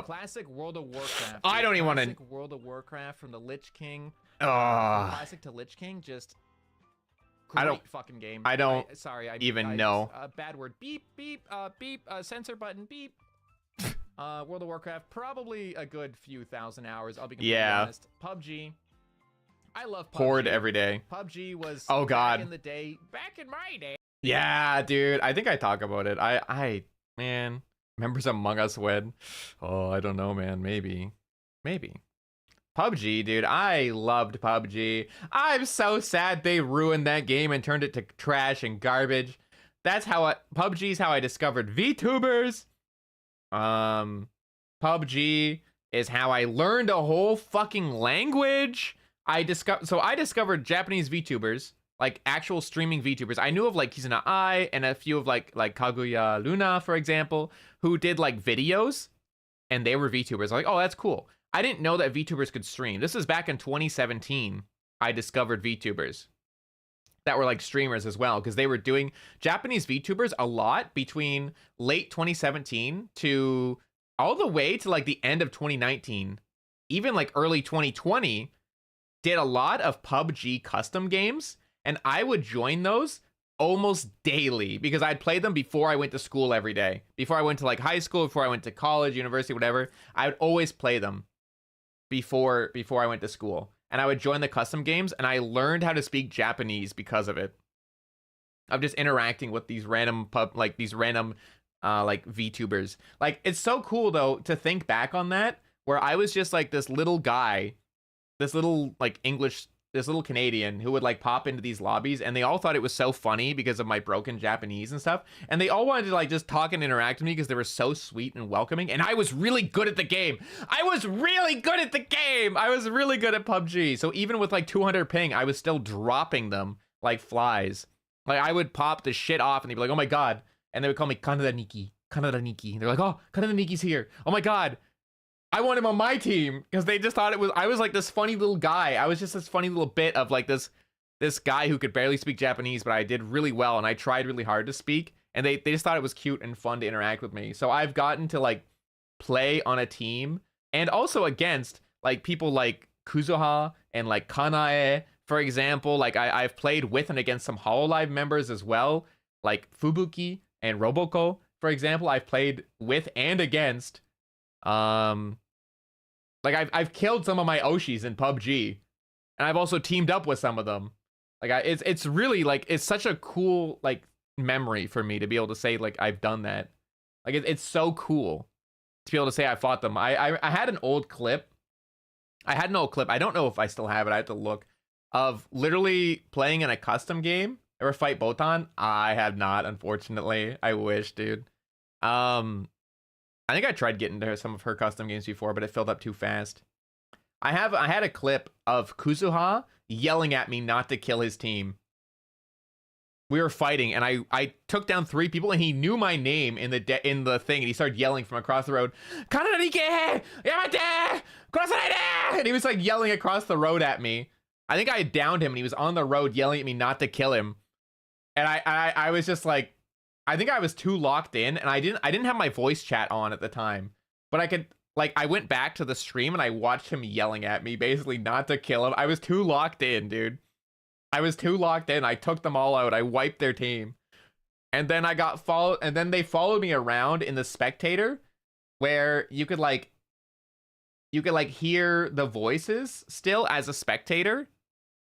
Classic World of Warcraft. I don't even want to. Classic World of Warcraft from the Lich King. Classic to Lich King, just great I don't fucking game. I don't sorry, I even know. Bad word. Beep beep beep. Censor button. Beep. World of Warcraft, probably a good few thousand hours. I'll be completely Yeah. honest. PUBG. I love PUBG. Horde every day. PUBG was Oh, God. back in the day. Back in my day. Yeah, dude. I think I talk about it. Man, members Among Us wed. Oh, I don't know, man. Maybe. PUBG, dude. I loved PUBG. I'm so sad they ruined that game and turned it to trash and garbage. That's how PUBG's how I discovered VTubers. PUBG is how I learned a whole fucking language. I discovered Japanese VTubers, like actual streaming VTubers. I knew of like Kizuna Ai and a few of like Kaguya Luna, for example, who did like videos and they were VTubers. I'm like, oh, that's cool. I didn't know that VTubers could stream. This was back in 2017. I discovered VTubers that were like streamers as well, because they were doing Japanese VTubers a lot between late 2017 to all the way to like the end of 2019, even like early 2020, did a lot of PUBG custom games, and I would join those almost daily because I'd play them before I went to school every day. Before I went to like high school, before I went to college, university, whatever, I would always play them before I went to school. And I would join the custom games, and I learned how to speak Japanese because of it. Of just interacting with these random like VTubers. Like, it's so cool though to think back on that, where I was just like this little guy, this little Canadian who would like pop into these lobbies, and they all thought it was so funny because of my broken Japanese and stuff, and they all wanted to like just talk and interact with me because they were so sweet and welcoming, and I was really good at the game. I was really good at PUBG. So even with like 200 ping, I was still dropping them like flies. Like, I would pop the shit off and they'd be like, oh my god, and they would call me Kanada Niki. And they're like, oh, Kanada Niki's here. Oh my god, I want him on my team, because they just thought I was like this funny little guy. I was just this funny little bit of like this guy who could barely speak Japanese, but I did really well and I tried really hard to speak, and they just thought it was cute and fun to interact with me. So I've gotten to like play on a team and also against like people like Kuzuha and like Kanae, for example. Like I've played with and against some Hololive members as well, like Fubuki and Roboko, for example. I've played with and against. Like I've killed some of my Oshis in PUBG, and I've also teamed up with some of them. Like it's really like, it's such a cool like memory for me to be able to say like I've done that. Like it's so cool to be able to say I fought them. I had an old clip. I don't know if I still have it. I have to look, of literally playing in a custom game. Ever fight Botan? I have not, unfortunately. I wish, dude. I think I tried getting to some of her custom games before, but it filled up too fast. I had a clip of Kuzuha yelling at me not to kill his team. We were fighting, and I took down 3 people, and he knew my name in the thing, and he started yelling from across the road, "Kananike! Yamate! Kurosanaide!" And he was like yelling across the road at me. I think I had downed him, and he was on the road yelling at me not to kill him. And I was just like, I think I was too locked in, and I didn't have my voice chat on at the time, but I could, like, I went back to the stream and I watched him yelling at me basically not to kill him. I was too locked in, dude. I was too locked in. I took them all out. I wiped their team. And then I got followed, and then they followed me around in the spectator, where you could hear the voices still as a spectator.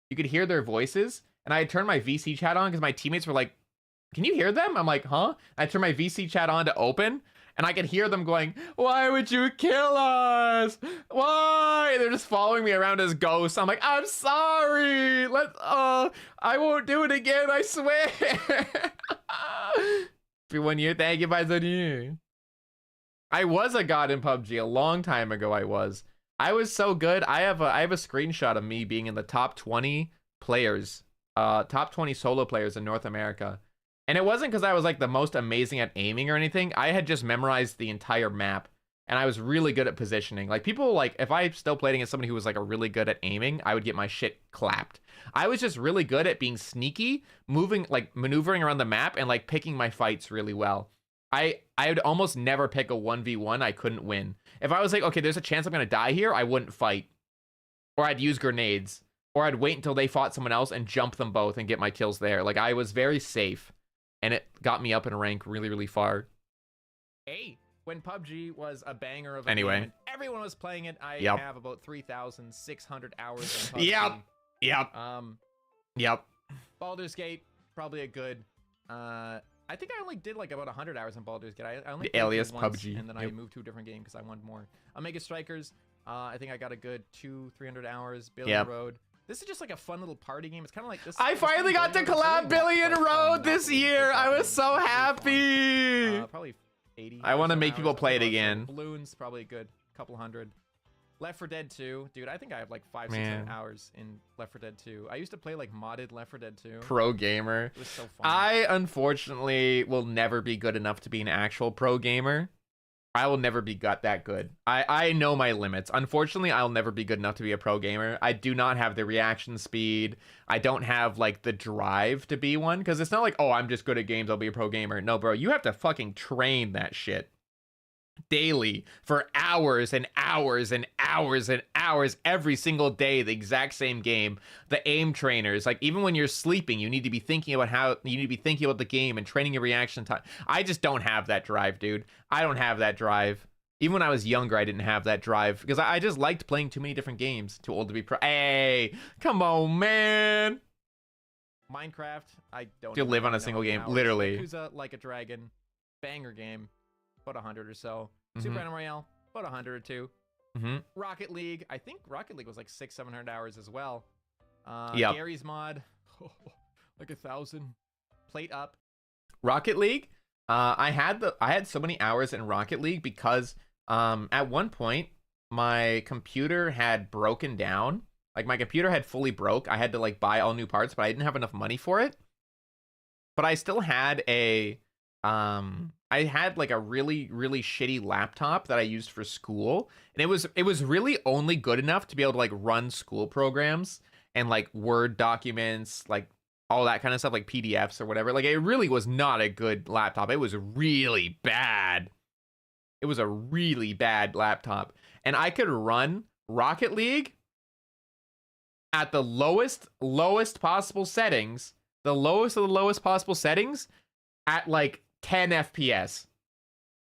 You could hear their voices, and I had turned my VC chat on because my teammates were like, "Can you hear them?" I'm like, "Huh?" I turned my VC chat on to open, and I could hear them going, "Why would you kill us? Why?" They're just following me around as ghosts. I'm like, "I'm sorry. I won't do it again. I swear." 1 year, thank you, Baizoni. I was a god in PUBG a long time ago. I was so good. I have a screenshot of me being in the top 20 players, top 20 solo players in North America. And it wasn't because I was like the most amazing at aiming or anything. I had just memorized the entire map, and I was really good at positioning. Like, people, like, if I still played against somebody who was like a really good at aiming, I would get my shit clapped. I was just really good at being sneaky, moving, like maneuvering around the map, and like picking my fights really well. I would almost never pick a 1v1 I couldn't win. If I was like, okay, there's a chance I'm gonna die here, I wouldn't fight. Or I'd use grenades. Or I'd wait until they fought someone else and jump them both and get my kills there. Like, I was very safe. And it got me up in rank really, really far. Hey, when PUBG was a banger of a Anyway. game and everyone was playing it, I Yep. have about 3,600 hours in PUBG. Yep. Yep. Baldur's Gate, probably a good. I think I only did like about 100 hours in Baldur's Gate. I only The played it alias once, PUBG. and then I moved to a different game because I wanted more. Omega Strikers, I think I got a good 200-300 hours. Billion Road. This is just like a fun little party game. It's kind of like this. I finally got to collab Billion Road this year. I was so happy. Probably 80. I want to or so make people hours. play it Also, again. Balloons, probably a good couple hundred. Left 4 Dead 2, dude. I think I have like 500-600 Man. hours in Left 4 Dead 2. I used to play like modded Left 4 Dead 2. Pro gamer. It was so fun. I unfortunately will never be good enough to be an actual pro gamer. I will never be that good. I know my limits. Unfortunately, I'll never be good enough to be a pro gamer. I do not have the reaction speed. I don't have like the drive to be one, because it's not like, oh, I'm just good at games, I'll be a pro gamer. No, bro, you have to fucking train that shit daily for hours and hours and hours and hours every single day, the exact same game. The aim trainers, like even when you're sleeping, you need to be thinking about the game and training your reaction time. I just don't have that drive, dude. I don't have that drive. Even when I was younger, I didn't have that drive because I just liked playing too many different games. Too old to be pro. Hey, come on, man. Minecraft, I don't. You even live on know a single how many game, hours. literally. Yakuza, Like a Dragon, banger game, about 100 or so. Mhm. Super Animal Royale, about 100 or 2. Mm-hmm. Rocket League, I think Rocket League was like 600-700 hours as well. Yep. Gary's mod, like 1,000. Plate Up. Rocket League. I had so many hours in Rocket League because at one point my computer had broken down. Like my computer had fully broke. I had to like buy all new parts, but I didn't have enough money for it. But I still had I had like a really shitty laptop that I used for school, and it was really only good enough to be able to like run school programs and like Word documents, like all that kind of stuff, like PDFs or whatever. Like it really was not a good laptop. It was really bad. It was a really bad laptop, and I could run Rocket League at the lowest possible settings, the lowest of the lowest possible settings, at like 10 FPS.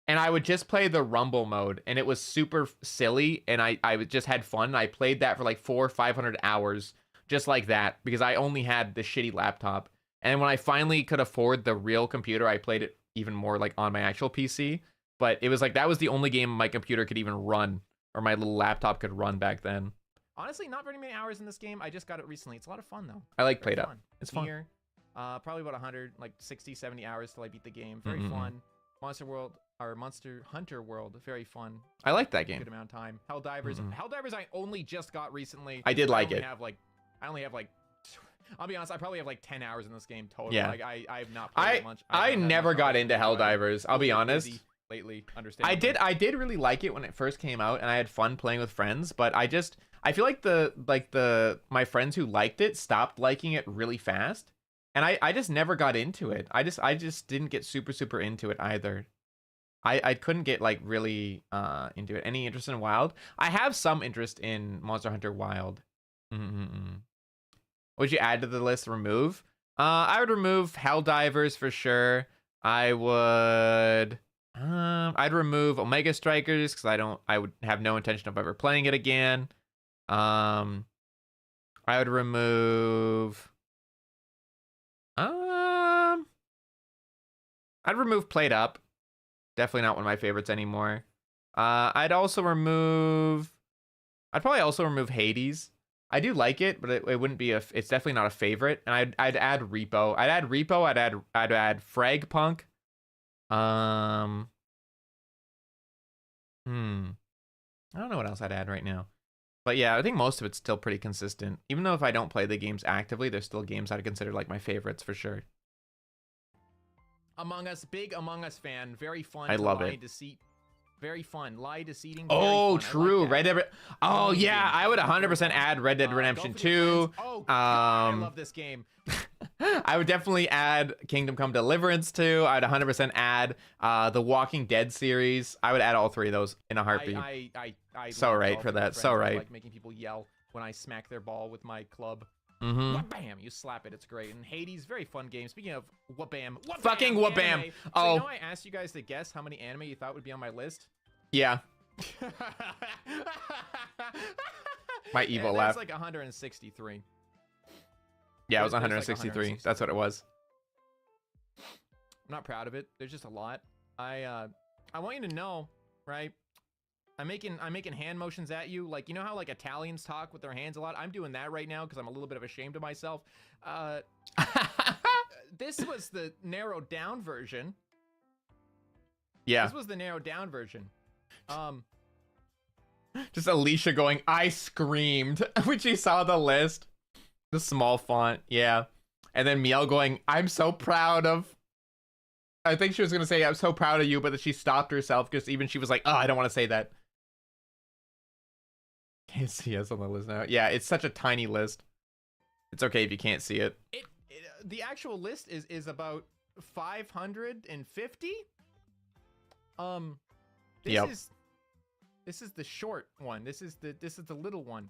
And I would just play the rumble mode, and it was super silly, and I just had fun. I played that for like 400 or 500 hours just like that because I only had the shitty laptop. And when I finally could afford the real computer, I played it even more like on my actual PC. But it was like that was the only game my computer could even run, or my little laptop could run back then. Honestly, not very many hours in this game. I just got it recently. It's a lot of fun though. I like Very Plate Up. fun. It's fun. Nier, probably about 100, like 60, 70 hours till I beat the game. Very Mhm. fun. Monster Hunter World, very fun. I like that Good game. amount of time. Helldivers. Mhm. Helldivers I only just got recently. I did like it. I only have like I'll be honest, I probably have like 10 hours in this game total. Yeah. Like I have not played it much. I haven't had never much got time into to enjoy it. Helldivers. I'll be Been honest. busy lately, understand. I did really like it when it first came out, and I had fun playing with friends, but I feel like my friends who liked it stopped liking it really fast, and I just never got into it. I just didn't get super into it either. I couldn't get like really into it. Any interest in Wild? I have some interest in Monster Hunter Wild. Would you add to the list? Remove? I would remove Helldivers for sure. I would. I'd remove Omega Strikers because I would have no intention of ever playing it again. I would remove. I'd remove Plate Up. Definitely not one of my favorites anymore. I'd probably also remove Hades. I do like it, but it wouldn't be it's definitely not a favorite. And I'd add Repo. I'd add Fragpunk. I don't know what else I'd add right now. But yeah, I think most of it's still pretty consistent. Even though if I don't play the games actively, there's still games I'd consider like my favorites for sure. Among Us, big Among Us fan, very fun. I love it. Deceit, very fun. Lie, deceiving. Oh, very fun. true. Like Red Dead. Oh Amazing. yeah, I would 100% add Red Dead Go Redemption for your 2. friends. Oh, God, I love this game. I would definitely add Kingdom Come Deliverance 2. I'd 100% add the Walking Dead series. I would add all three of those in a heartbeat. I So love right Golf for with my that, so friends. I right. like making people yell when I smack their ball with my club. Wha-bam! You slap it. It's great. And Hades, very fun game. Speaking of wha-bam, wha-bam, Fucking wha-bam. anime. So, Oh. you know I asked you guys to guess how many anime you thought would be on my list? Yeah. My evil That's laugh. like 163. Yeah, it was there's like 163. That's what it was. I'm not proud of it. There's just a lot. I want you to know, right? I'm making hand motions at you, like, you know how like Italians talk with their hands a lot? I'm doing that right now because I'm a little bit of ashamed of myself. This was the narrowed down version. Yeah. This was the narrowed down version. Just Alicia going, I screamed when she saw the list. The small font, yeah. And then Miel going, I'm so proud of. I think she was going to say, I'm so proud of you, but then she stopped herself because even she was like, oh, I don't want to say that. Can't see us on the list now. Yeah, it's such a tiny list. It's okay if you can't see it. The actual list is about 550. This is the short one. This is the little one.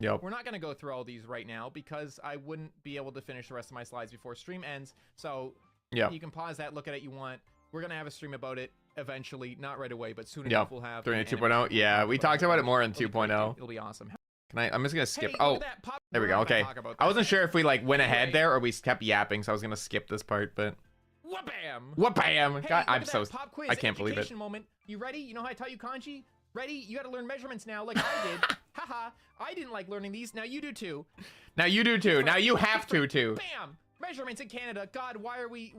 Yep. We're not gonna go through all these right now because I wouldn't be able to finish the rest of my slides before stream ends. So Yeah. you can pause that, look at it you want. We're gonna have a stream about it eventually, not right away, but soon enough we'll have. During an 2.0. anime stream Yeah, we about talked it. about it more in It'll be great, 2.0. dude. It'll be awesome. Can I? I'm just gonna skip. Hey, Oh, look at that pop- there we we're go. not gonna Okay. talk about I that. wasn't sure if we like went ahead Anyway. there or we kept yapping, so I was gonna skip this part. But Wha-bam! wha-bam! Hey, God, look I'm at so. that pop quiz I can't believe it. education moment. You ready? You know how I taught you kanji? Ready? You got to learn measurements now, like I did. Haha! I didn't like learning these. Now you do too. Now you do too. Now you have to too. Bam! Measurements in Canada. God, why are we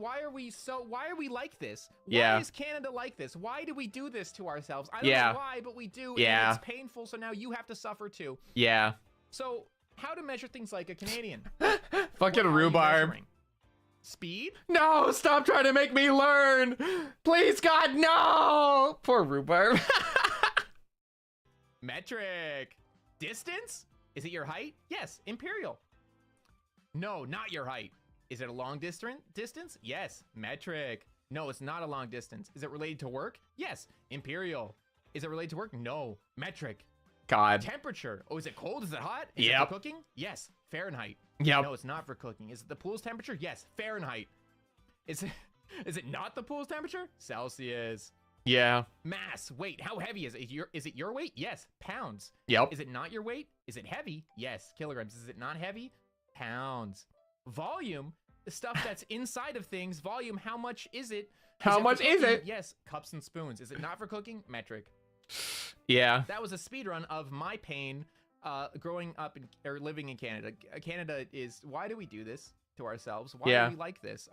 like this? Yeah. Why is Canada like this? Why do we do this to ourselves? I don't Yeah. know why, but we do. Yeah. And it's painful. So now you have to suffer too. Yeah. So how to measure things like a Canadian? Fucking What are you rhubarb. measuring? Speed? No, stop trying to make me learn. Please, God, no. Poor rhubarb. Metric. Distance? Is it your height? Yes. Imperial. No, not your height. Is it a long distance? Yes. Metric. No, it's not a long distance. Is it related to work? Yes. Imperial. Is it related to work? No. Metric. God. Temperature. Oh, is it cold? Is it hot? Is it Yep. for cooking? Yes. Fahrenheit. Yep. No, it's not for cooking. Is it the pool's temperature? Yes. Fahrenheit. Is it not the pool's temperature? Celsius. Yeah. Mass. Weight. How heavy is it? Is it your weight? Yes. Pounds. Yep. Is it not your weight? Is it heavy? Yes. Kilograms. Is it not heavy? Pounds. Volume. The stuff that's inside of things. Volume. How much is it? How it much for is cooking? it? Yes. Cups and spoons. Is it not for cooking? Metric. Yeah. That was a speed run of my pain growing up or living in Canada. Canada is, why do we do this to ourselves? Why Yeah. do we like this?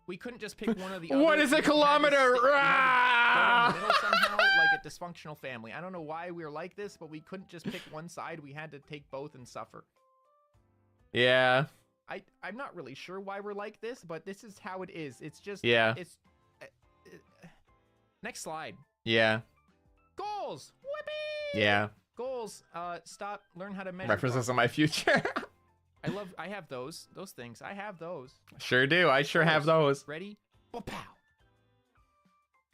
We couldn't just pick one or the other. What is a We had to kilometer? sit- we had to go in Ah! the middle somehow, like a dysfunctional family. I don't know why we were like this, but we couldn't just pick one side. We had to take both and suffer. Yeah. I'm not really sure why we're like this, but this is how it is. It's just, Yeah. it's, next slide. Yeah. Goals. Whoopee! Yeah. Goals. Stop. Learn how to measure. References on my future. I have those things. I have those. Sure do. I sure have those. Ready? Pow.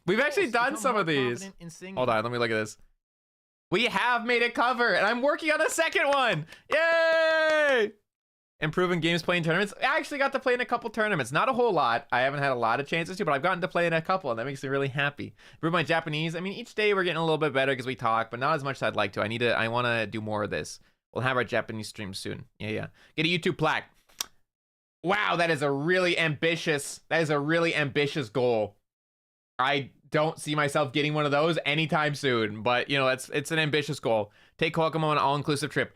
We've actually Goals. done Become some more of these. confident in singing. Hold on. Let me look at this. We have made a cover, and I'm working on a second one. Yay! Improving games playing tournaments. I actually got to play in a couple tournaments. Not a whole lot. I haven't had a lot of chances to, but I've gotten to play in a couple, and that makes me really happy. Improve my Japanese. I mean, each day we're getting a little bit better because we talk, but not as much as I'd like to. I want to do more of this. We'll have our Japanese stream soon. Yeah. Get a YouTube plaque. Wow, that is a really ambitious goal. I don't see myself getting one of those anytime soon, but you know, it's an ambitious goal. Take Kohaku on an all-inclusive trip.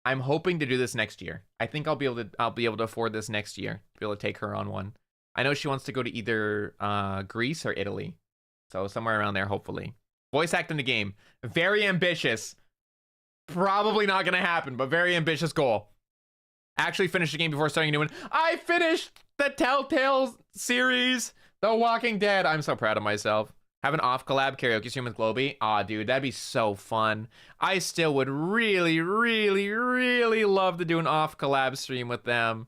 I'm hoping to do this next year. I think I'll be able to afford this next year. Be able to take her on one. I know she wants to go to either Greece or Italy. So somewhere around there, hopefully. Voice act in the game. Very ambitious. Probably not going to happen, but very ambitious goal. Actually finish the game before starting a new one. I finished the Telltale series, The Walking Dead. I'm so proud of myself. Have an off collab karaoke stream with Globie. Aw, dude, that'd be so fun. I still would really, really, really love to do an off collab stream with them.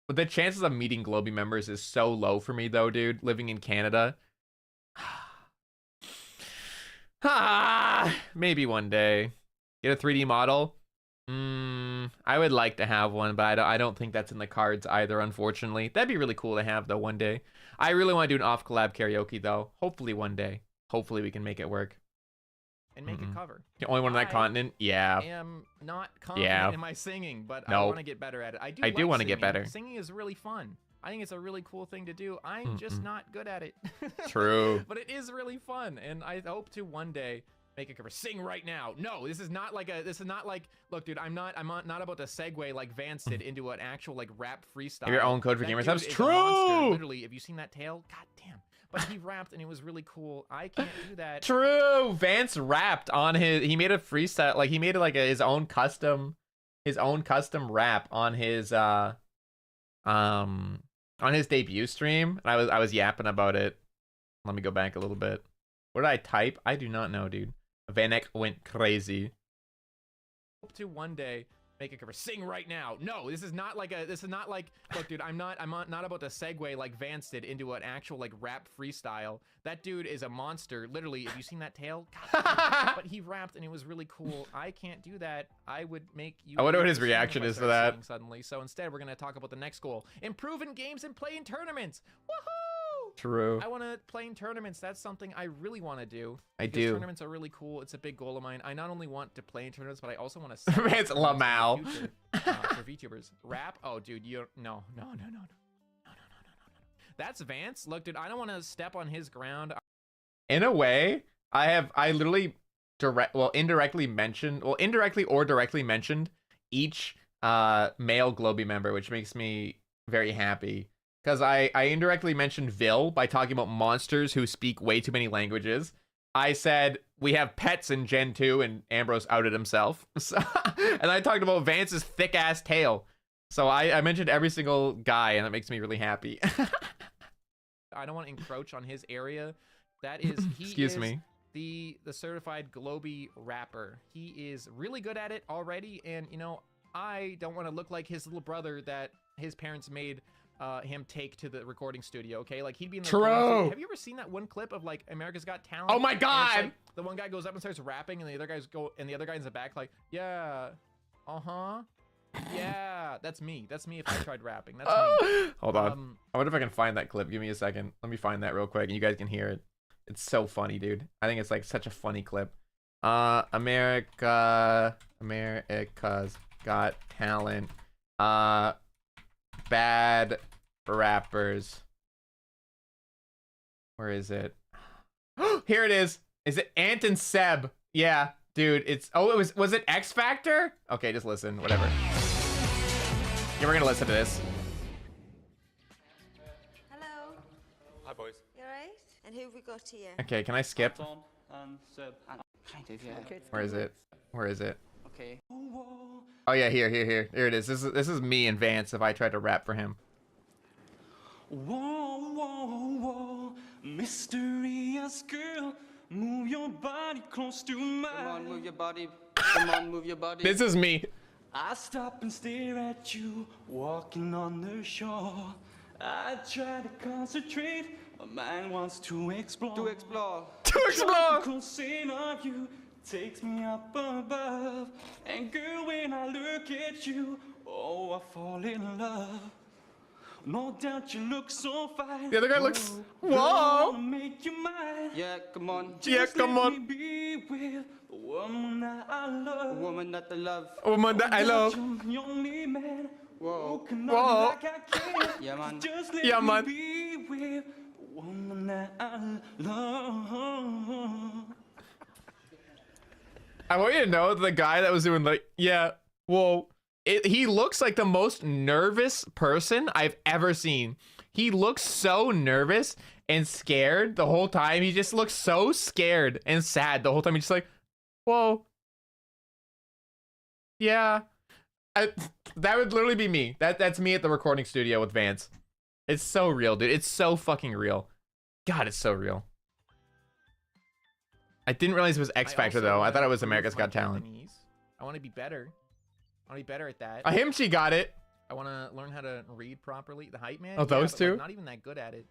But the chances of meeting Globie members is so low for me, though, dude, living in Canada. Maybe one day. Get a 3D model. I would like to have one, but I don't think that's in the cards either, unfortunately. That'd be really cool to have, though, one day. I really want to do an off-collab karaoke, though. Hopefully one day. Hopefully we can make it work. And make a cover. The only one on that continent? Yeah. I am not confident in my singing, but I want to get better at it. I do want to get better. Singing is really fun. I think it's a really cool thing to do. I'm just not good at it. True. But it is really fun, and I hope to one day make a cover. Sing right now. No, this is not like look, dude, I'm not about to segue like Vance did into an actual like rap freestyle. Your own code for GamerSupps. True. Literally, have you seen that tail? God damn. But he rapped and it was really cool. I can't do that. True. Vance rapped on he made a freestyle, like he made it like his own custom rap on his debut stream. And I was yapping about it. Let me go back a little bit. What did I type? I do not know, dude. Vanek went crazy. Hope to one day make a cover. Sing right now. No, this is not like look, dude, I'm not about to segue like Vance did into an actual like rap freestyle. That dude is a monster. Literally, have you seen that tail? God, but he rapped and it was really cool. I can't do that. I would make you. I wonder what his reaction is to that. Suddenly. So instead, we're gonna talk about the next goal: improve in games and play in tournaments. Woohoo! True. I want to play in tournaments. That's something I really want to do. I do. Tournaments are really cool. It's a big goal of mine. I not only want to play in tournaments, but I also want to. It's Lamau. For VTubers. Rap? Oh, dude, no. That's Vance. Look, dude, I don't want to step on his ground. In a way, I literally indirectly or directly mentioned each male globie member, which makes me very happy. Because I indirectly mentioned Vil by talking about monsters who speak way too many languages. I said we have pets in Gen 2, and Ambrose outed himself. So, and I talked about Vance's thick-ass tail. So I mentioned every single guy, and that makes me really happy. I don't want to encroach on his area. That is, Excuse me. The certified globie rapper. He is really good at it already, and, you know, I don't want to look like his little brother that his parents made him take to the recording studio, okay? Like, he'd be in the True. Have you ever seen that one clip of like America's Got Talent? Oh my god! Like, the one guy goes up and starts rapping, and the other guy in the back like, yeah, yeah. That's me. That's me if I tried rapping. That's me. Hold on. I wonder if I can find that clip. Give me a second. Let me find that real quick, and you guys can hear it. It's so funny, dude. I think it's like such a funny clip. America's Got Talent. Bad rappers. Where is it? Here it is. Is it Ant and Seb? Yeah, dude. It's was it X Factor? Okay, just listen. Whatever. Yeah, we're gonna listen to this. Hello. Hi, boys. You alright? And who have we got here? Okay, can I skip? Anton and Seb. Kind of, yeah. Okay. Where is it? Where is it? Okay. Oh yeah, here it is. This is me and Vance if I tried to rap for him. Whoa, whoa, whoa, mysterious girl, move your body close to mine. Come on, move your body. Come on, move your body. This is me. I stop and stare at you, walking on the shore. I try to concentrate, my mind wants to explore. To explore. To explore. Tropical scene of you takes me up above. And girl, when I look at you, oh, I fall in love. No doubt you look so fine. The other guy looks. Girl, I Whoa. wanna make you mine. Yeah, come on. Yeah, Just come let on. me be with the woman that I love. Woman that I love. Woman that I love. I'm the only man Whoa. who can Whoa. love like I can. Yeah, man. Just let Yeah, me man. be with the woman that I love. I want you to know the guy that was doing like, yeah, whoa. He looks like the most nervous person I've ever seen. He looks so nervous and scared the whole time. He just looks so scared and sad the whole time. He's just like, whoa. Yeah. That would literally be me. That's me at the recording studio with Vance. It's so real, dude. It's so fucking real. God, it's so real. I didn't realize it was X Factor, though. I thought it was America's Got Talent. I want to be better. I want to be better at that. Him, she got it. I want to learn how to read properly. The hype man. Oh, those but, two? Like, not even that good at it.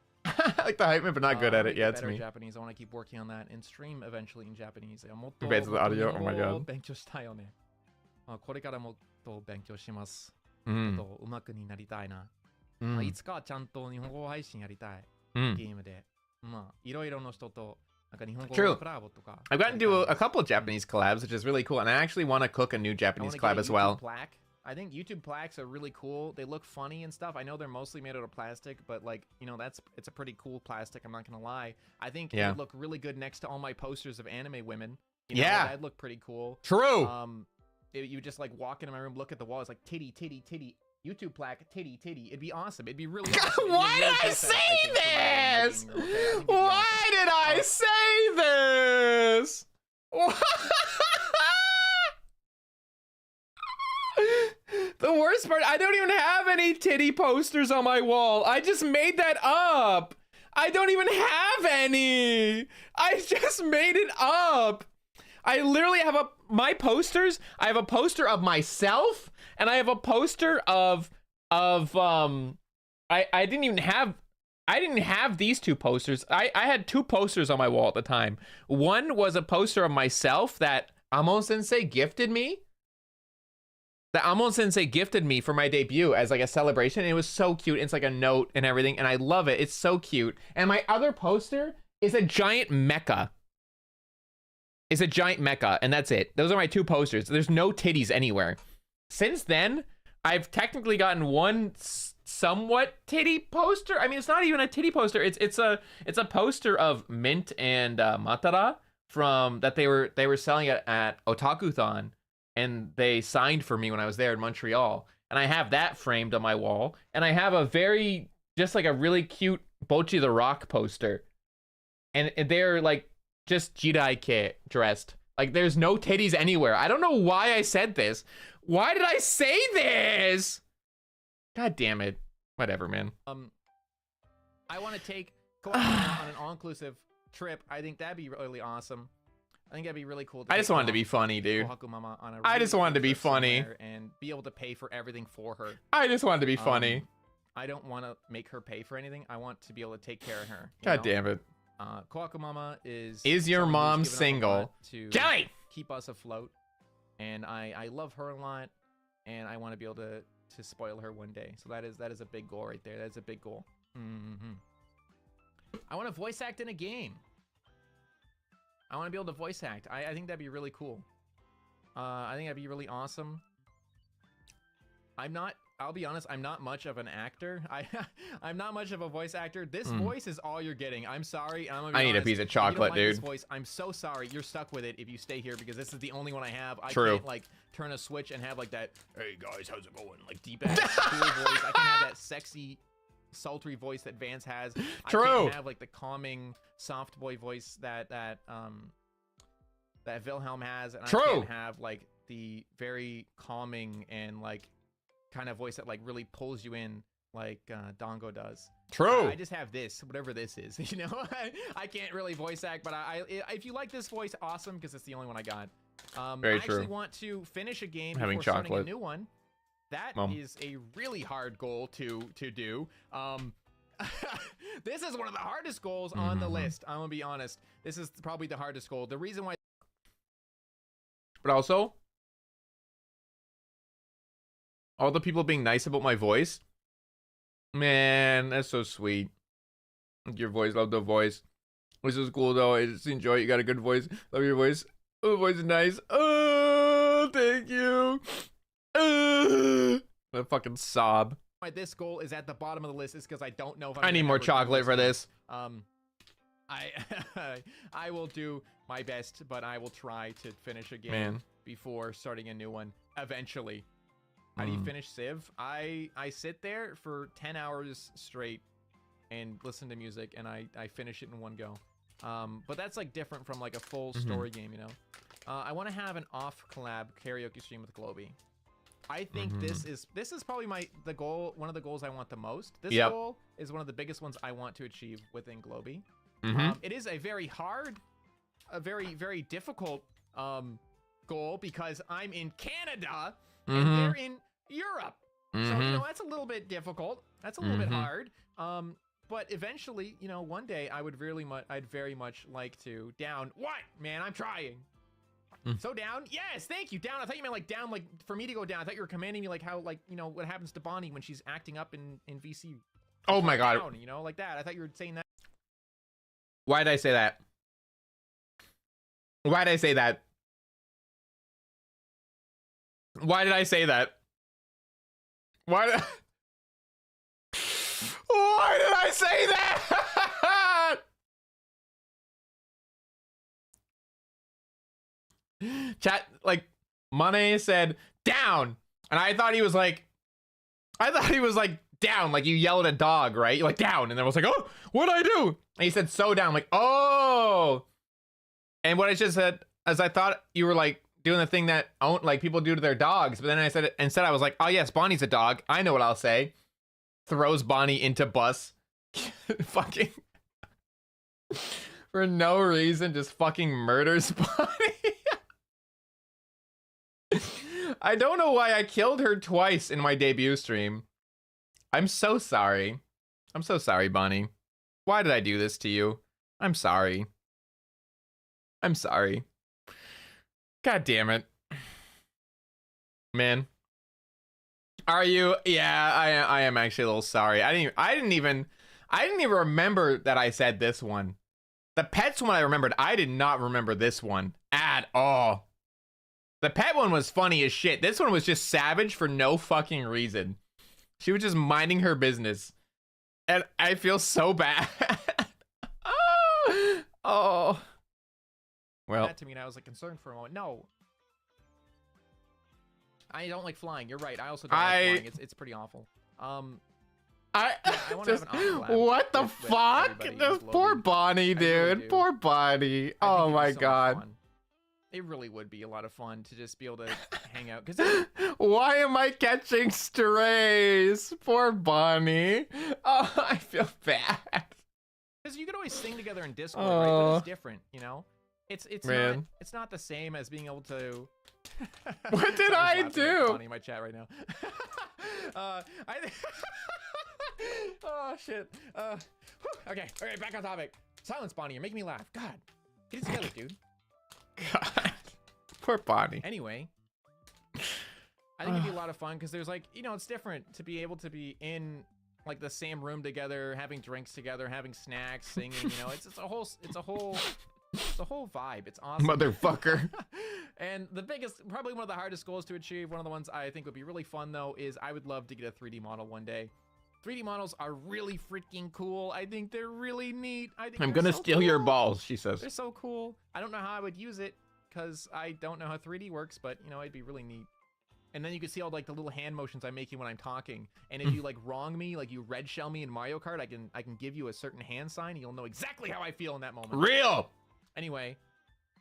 Like the hype man, but not good I at wanna it. get Yeah, it's better at me. Japanese. I want to keep working on that and stream eventually in Japanese. Compared to the audio, oh my god. まあこれからもっと勉強します。Mm. と上手くになりたいな。 Mm. まあいつかはちゃんと日本語配信やりたい。 Mm. ゲームで。まあいろいろの人となんか日本語 True. のコラボとか。 I've gotten to do a couple of Japanese collabs, which is really cool, and I actually want to cook a new I Japanese wanna get collab a as YouTube well. plaque. I think YouTube plaques are really cool. They look funny and stuff. I know they're mostly made out of plastic, but like, you know, it's a pretty cool plastic. I'm not gonna lie. I think it Yeah. would look really good next to all my posters of anime women. You know, Yeah. that'd look pretty cool. True. You just like walk into my room, look at the wall. It's like titty, titty, titty. YouTube plaque, titty, titty. It'd be awesome. It'd be really awesome. It'd be Why really did I cool say thing, I think, for my this? gaming room, okay? I think it'd be Why awesome. did I say this? The worst part, I don't even have any titty posters on my wall. I just made that up. I don't even have any. I just made it up. I literally have my posters. I have a poster of myself, and I have a poster of I didn't have these two posters. I had two posters on my wall at the time. One was a poster of myself that Amon Sensei gifted me. That Amon Sensei gifted me for my debut as like a celebration. And it was so cute. It's like a note and everything, and I love it. It's so cute. And my other poster is a giant mecha. It's a giant mecha, and that's it. Those are my two posters. There's no titties anywhere. Since then, I've technically gotten one somewhat titty poster. I mean, it's not even a titty poster. It's a poster of Mint and Matara from that they were selling at Otakuthon, and they signed for me when I was there in Montreal. And I have that framed on my wall. And I have a just like a really cute Bocchi the Rock poster. And they're like just Jidaike dressed. Like there's no titties anywhere. I don't know why I said this. Why did I say this? God damn it. Whatever, man. I want to take Kohaku on an all-inclusive trip. I think that'd be really awesome. I think that'd be really cool. I just wanted to be funny, dude. Kohaku Mama on a I just really wanted to cool be trip funny. somewhere and be able to pay for everything for her. I just wanted to be funny. I don't want to make her pay for anything. I want to be able to take care of her. God damn it. Kohaku Mama is your someone mom who's given up a single? lot to Kelly! keep us afloat, and I love her a lot, and I want to be able to spoil her one day. So that is a big goal right there. That's a big goal. I want to voice act in a game. I want to be able to voice act. I think that'd be really cool. I think that'd be really awesome. I'll be honest, I'm not much of an actor. I'm not much of a voice actor. This voice is all you're getting. I'm sorry. I need a piece of chocolate, dude. This dude. voice, I'm so sorry. You're stuck with it if you stay here because this is the only one I have. I True. can't like turn a switch and have like that, hey guys, how's it going? Like deep ass cool voice. I can't have that sexy, sultry voice that Vance has. True. I can't have like the calming, soft boy voice that Wilhelm has. And True. I can't have like the very calming and like kind of voice that like really pulls you in like Dongo does. True. I just have this, whatever this is, you know. I can't really voice act, but if you like this voice, awesome, because it's the only one I got. Very I actually true. want to finish a game Having before starting a chocolate. new one. That is a really hard goal to do. This is one of the hardest goals on the list. I'm gonna be honest. This is probably the hardest goal. The reason why. But also, all the people being nice about my voice, man, that's so sweet. Your voice, love the voice. This is cool though. I just enjoy it. You got a good voice. Love your voice. Oh, the voice is nice. Oh, thank you. I fucking sob. Why this goal is at the bottom of the list is because I don't know if I need more chocolate for this. I will do my best, but I will try to finish a game Man. before starting a new one eventually. How do you finish Civ? I sit there for 10 hours straight and listen to music, and I finish it in one go. But that's like different from like a full story game, you know. I want to have an off collab karaoke stream with Globie. I think this is probably one of the goals I want the most. This goal is one of the biggest ones I want to achieve within Globie. It is a very hard, a very, very difficult goal because I'm in Canada and they're in Europe. So, you know, that's a little bit difficult. That's a little bit hard. But eventually, you know, one day I'd very much like to what? Man, I'm trying. So down? Yes, thank you. Down. I thought you meant like down, like for me to go down. I thought you were commanding me like how, like, you know, what happens to Bonnie when she's acting up in VC. Oh my god. Down, you know, like that. I thought you were saying that. Why did I say that? Why did I say that? Why did I say that? Why did Why did I say that? Chat, like, Money said down, and I thought he was like down, like you yell at a dog, right? You're like down, and then I was like, oh, what'd I do? And he said so down, like, oh. And what I just said is I thought you were like doing the thing that like people do to their dogs, but then I said it instead. I was like, oh yes, Bonnie's a dog. I know what I'll say. Throws Bonnie into bus, fucking for no reason, just fucking murders Bonnie. I don't know why I killed her twice in my debut stream. I'm so sorry. I'm so sorry, Bonnie. Why did I do this to you? I'm sorry. I'm sorry. God damn it. Man. Are you? Yeah, I am actually a little sorry. I didn't even remember that I said this one. The pets one I remembered. I did not remember this one at all. The pet one was funny as shit. This one was just savage for no fucking reason. She was just minding her business. And I feel so bad. Oh. Well. That to me, and I was like concerned for a moment. No. I don't like flying. You're right. I also don't like flying. It's pretty awful. Yeah, I want to have an aqua lab what the with fuck? everybody This who's poor globie. Bonnie, I really dude. do. Poor Bonnie. I think Oh it'd be my so much god. fun. It really would be a lot of fun to just be able to hang out. Because Why am I catching strays? Poor Bonnie. Oh, I feel bad. you could always sing together in Discord, right? But Oh. it's different, you know. It's Man. not the same as being able to. What did Sorry, I laughing at do? Bonnie in my chat right now. Oh shit. Okay, back on topic. Silence, Bonnie. You're making me laugh. God, get it together, dude. God. Poor Bonnie. Anyway, I think it'd be a lot of fun because there's like, you know, it's different to be able to be in like the same room together, having drinks together, having snacks, singing. You know, it's a whole vibe. It's awesome. Motherfucker. And the biggest, probably one of the hardest goals to achieve, one of the ones I think would be really fun though, is I would love to get a 3D model one day. 3D models are really freaking cool. I think they're really neat. I'm I'm gonna steal your balls, she says. They're so cool. I don't know how I would use it because I don't know how 3D works, but you know, it'd be really neat. And then you can see all like the little hand motions I'm making when I'm talking. And if you like wrong me, like you red shell me in Mario Kart, I can give you a certain hand sign. And you'll know exactly how I feel in that moment. Real. Anyway,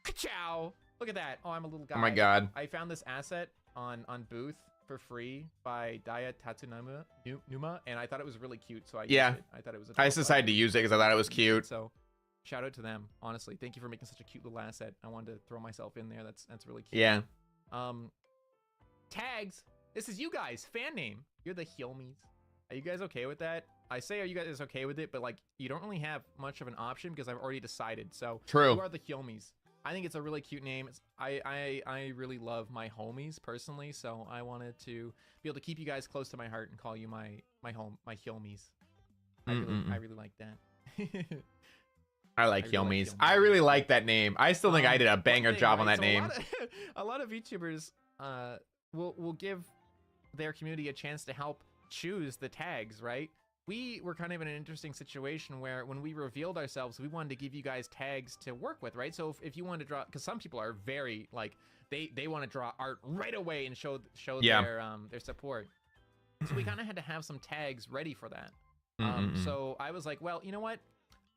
ka-chow. Look at that. Oh, I'm a little guy. Oh my god. I found this asset on Booth for free by Daya Tatsunuma, and I thought it was really cute, so I used it. I thought it was. I just decided to use it because I thought it was cute. So, shout out to them. Honestly, thank you for making such a cute little asset. I wanted to throw myself in there. That's really cute. Yeah. Tags. This is you guys. Fan name. You're the Hyoumas. Are you guys okay with that? I say, are you guys okay with it? But like, you don't really have much of an option because I've already decided. So, True. You are the Hyoumas. I think it's a really cute name. I really love my homies personally, so I wanted to be able to keep you guys close to my heart and call you my Hyoumas. I really like that. I like really like Hyoumas. Hyoumas. I really like that name. I still think I did a banger One thing, job on right, that so name. A lot of VTubers will give their community a chance to help choose the tags, right? We were kind of in an interesting situation where when we revealed ourselves, we wanted to give you guys tags to work with, right? So if you wanted to draw, because some people are very like they want to draw art right away and show their support. So we kind of had to have some tags ready for that. So I was like, well, you know what?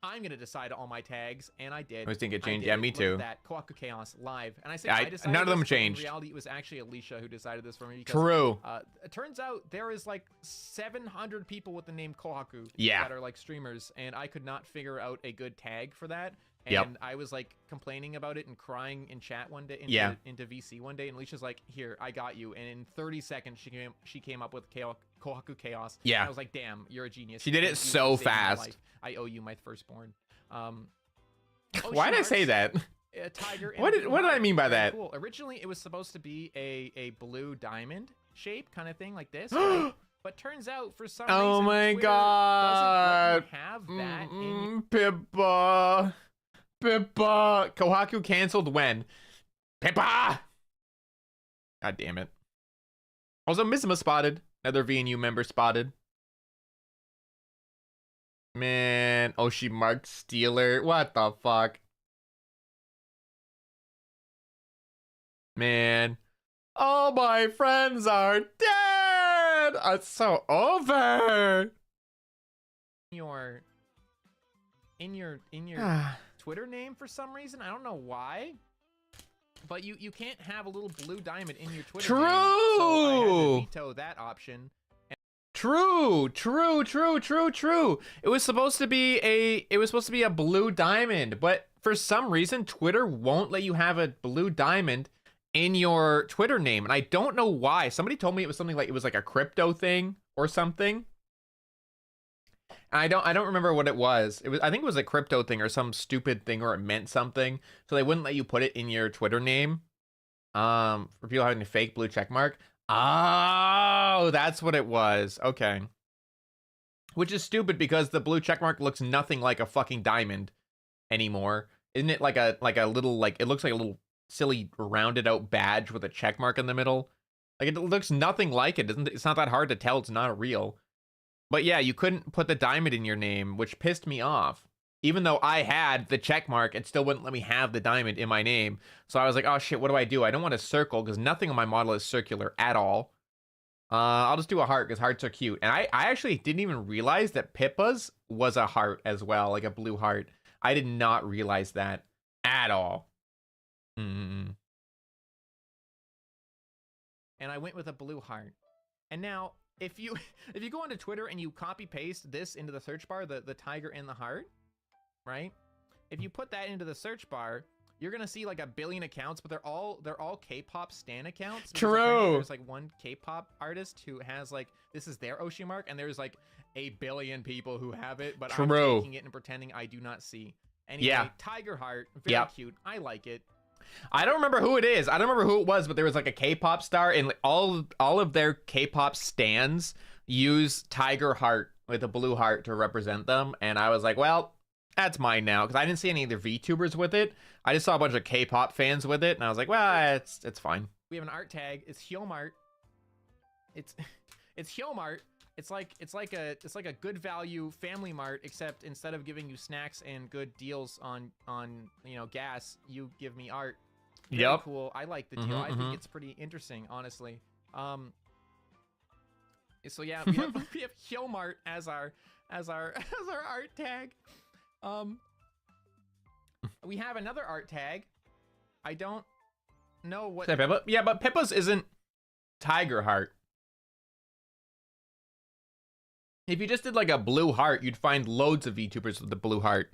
I'm gonna decide all my tags, and I did. I think it changed. did. Yeah, me Look at too. that Kohaku Chaos live, and I say Yeah, I decided none of them this, but changed. In reality, it was actually Alicia who decided this for me. Because, True. It turns out there is like 700 people with the name Kohaku Yeah. that are like streamers, and I could not figure out a good tag for that. And Yep. I was like complaining about it and crying in chat one day, into VC one day, and Alicia's like, "Here, I got you." And in 30 seconds, she came up with Kohaku Chaos. Yeah. And I was like, "Damn, you're a genius." She did it You so saved my fast. life. I owe you my firstborn. Why did I say that? a tiger. And What a did blue what did I heart. mean by Very that? Cool. Originally, it was supposed to be a blue diamond shape kind of thing, like this. Right? But turns out, for some reason, Oh my Twitter god. doesn't let you have that in Pippa. Pippa. Kohaku canceled when? Pippa! God damn it. Also, Mizma spotted. Another VNU member spotted. Man. Oh, she marked Steeler. What the fuck? Man. All my friends are dead! It's so over! your Twitter name for some reason. I don't know why. But you can't have a little blue diamond in your Twitter name. So I had to veto that option. True. It was supposed to be a blue diamond, but for some reason Twitter won't let you have a blue diamond in your Twitter name, and I don't know why. Somebody told me it was something like a crypto thing or something. And I don't remember what it was. I think it was a crypto thing or some stupid thing, or it meant something. So they wouldn't let you put it in your Twitter name. For people having a fake blue check mark. Oh, that's what it was. Okay. Which is stupid because the blue check mark looks nothing like a fucking diamond anymore. Isn't it like a little, like, it looks like a little silly rounded out badge with a check mark in the middle? Like, it looks nothing like it. It's not that hard to tell it's not real. But yeah, you couldn't put the diamond in your name, which pissed me off. Even though I had the check mark, it still wouldn't let me have the diamond in my name. So I was like, oh shit, what do? I don't want a circle because nothing on my model is circular at all. I'll just do a heart because hearts are cute. And I actually didn't even realize that Pippa's was a heart as well, like a blue heart. I did not realize that at all. And I went with a blue heart. And now, if you go onto Twitter and you copy paste this into the search bar, the tiger and the heart, right? If you put that into the search bar, you're gonna see like a billion accounts, but they're all K-pop stan accounts. True. Apparently there's like one K-pop artist who has like, this is their Oshi mark, and there's like a billion people who have it, but I'm taking it and pretending I do not see. Anyway, Yeah. Tiger heart, very cute. I like it. I don't remember who it is. I don't remember who it was, but there was like a K-pop star, and like all of their K-pop stans use tiger heart with a blue heart to represent them. And I was like, well, that's mine now, because I didn't see any of their VTubers with it. I just saw a bunch of K-pop fans with it, and I was like, well, it's fine. We have an art tag. It's Hyouma. It's Hyouma. It's like a good value family mart, except instead of giving you snacks and good deals on gas, you give me art. Very cool. I like the deal. I think it's pretty interesting, honestly. So yeah, we have Hyouma as our art tag. We have another art tag. I don't know what. Yeah, but Pippa's isn't tiger heart. If you just did like a blue heart, you'd find loads of VTubers with the blue heart.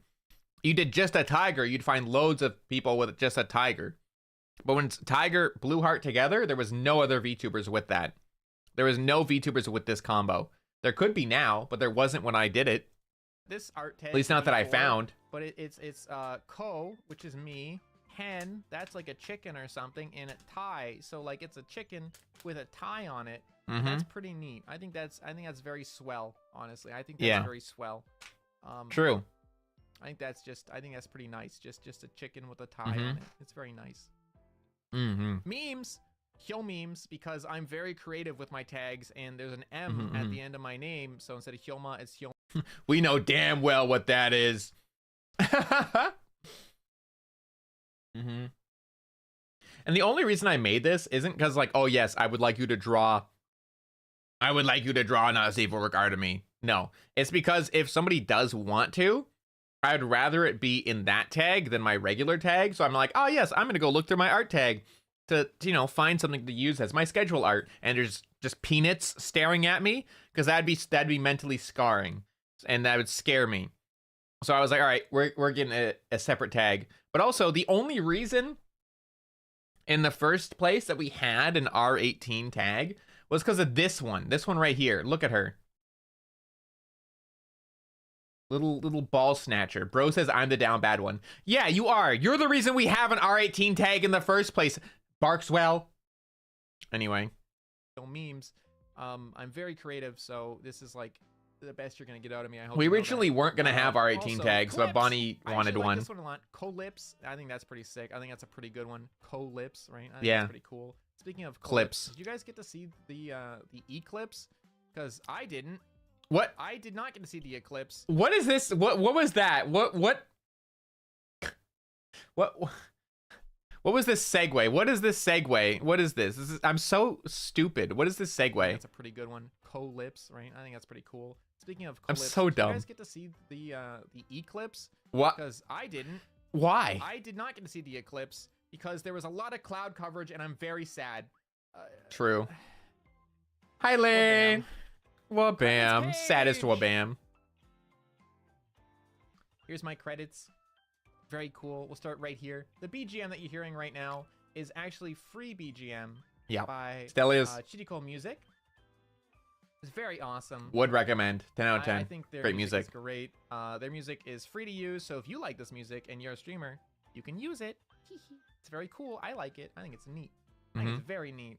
You did just a tiger, you'd find loads of people with just a tiger. But when it's tiger, blue heart together, there was no other VTubers with that. There was no VTubers with this combo. There could be now, but there wasn't when I did it. This art tag. At least not that I found. But it's Ko, which is me. Hen, that's like a chicken or something, and a tie. So like it's a chicken with a tie on it. That's pretty neat. I think that's very swell, honestly. I think that's very swell. True. I think that's pretty nice. Just a chicken with a tie on it. It's very nice. Memes. Hyo memes, because I'm very creative with my tags, and there's an M at the end of my name, so instead of Hyouma, it's Hyouma. We know damn well what that is. And the only reason I made this isn't because, like, oh yes, I would like you to draw not a safe for work art of me. No, it's because if somebody does want to, I'd rather it be in that tag than my regular tag. So I'm like, oh yes, I'm gonna go look through my art tag to find something to use as my schedule art, and there's just peanuts staring at me, because that'd be mentally scarring, and that would scare me. So I was like, all right, we're getting a separate tag. But also, the only reason in the first place that we had an R18 tag was because of this one right here. Look at her. Little ball snatcher. Bro says I'm the down bad one. Yeah, you are. You're the reason we have an R18 tag in the first place. Barkswell. Anyway. Memes. I'm very creative, so this is like the best you're gonna get out of me. I hope We you know originally that. weren't gonna have R18 Also, tags, but clips. Bonnie I wanted actually like one. This one a lot. Co-lips. I think that's pretty sick. I think that's a pretty good one. Co-lips, right? I think Yeah. that's pretty cool. Speaking of Clips. did you guys get to see the eclipse? Because I didn't. What? I did not get to see the eclipse. What is this? What was that? What was this segue? What is this segue? What is this? I'm so stupid. What is this segue? That's a pretty good one. Co-lips, right? I think that's pretty cool. Speaking of I'm clips, so did dumb. you guys get to see the eclipse? What? Because I didn't. Why? I did not get to see the eclipse because there was a lot of cloud coverage, and I'm very sad. True. Hi, Lane. Wabam. Credits Saddest page. Wabam. Here's my credits. Very cool. We'll start right here. The BGM that you're hearing right now is actually free BGM Yeah. by Stelios. Chirico Music. It's very awesome. Would recommend. 10 out of 10. I think their Great music music. is great. Their music is free to use, so if you like this music and you're a streamer, you can use it. It's very cool. I like it. I think it's neat. I think it's very neat.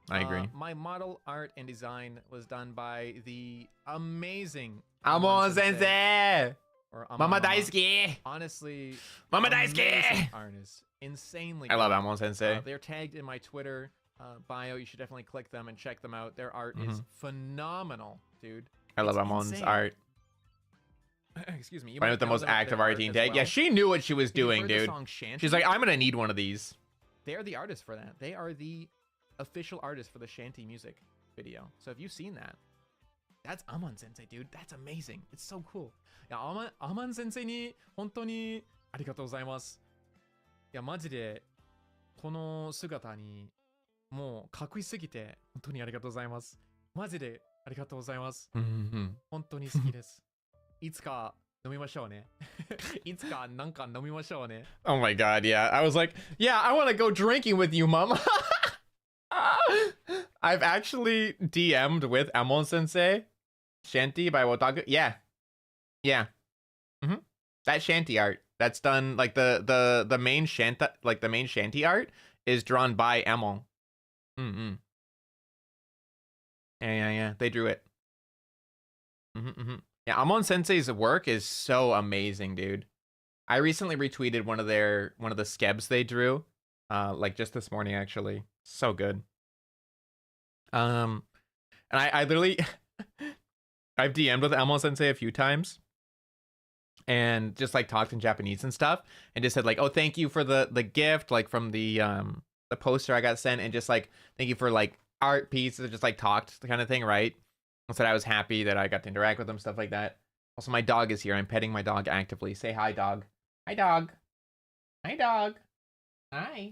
I agree. My model art and design was done by the amazing Amon Sensei. or Mama Amon. Daisuke. Honestly, Mama amazing Daisuke. artist, insanely. I love good. Amon Sensei. They're tagged in my Twitter bio. You should definitely click them and check them out. Their art is phenomenal, dude. I love It's Amon's insane. art. Excuse me. You One might with the know most them for active their art R18 as tag. well. Yeah, she knew what she was If you've doing, heard the dude. song Shanty, She's like, I'm gonna need one of these. they're the artists for that. They are the official artists for the Shanty music video. So if you've seen that, that's Amon Sensei, dude. That's amazing. It's so cool. いや、Amon Sensei に本当にありがとうございます。いや、マジでこの姿にもうかっこいいすぎて本当にありがとうございます。マジでありがとうございます。本当に好きです。いつか飲みましょうね。いつかなんか飲みましょうね。Oh my god, yeah. I was like, yeah, I want to go drinking with you, mom. I've actually DM'd with Amon Sensei. Shanty by Wotaku. Yeah. Yeah. That Shanty art. That's done like the main Shanta, like the main Shanty art is drawn by Amon. Yeah. They drew it. Yeah, Amon Sensei's work is so amazing, dude. I recently retweeted one of the skebs they drew, like just this morning actually. So good. And I literally I've DM'd with Amon Sensei a few times and just like talked in Japanese and stuff and just said like, oh, thank you for the gift, like from the poster I got sent, and just like thank you for like art pieces, just like talked kind of thing, right? I said I was happy that I got to interact with them, stuff like that. Also, my dog is here. I'm petting my dog actively. Say hi, dog. Hi, dog. Hi, dog. Hi.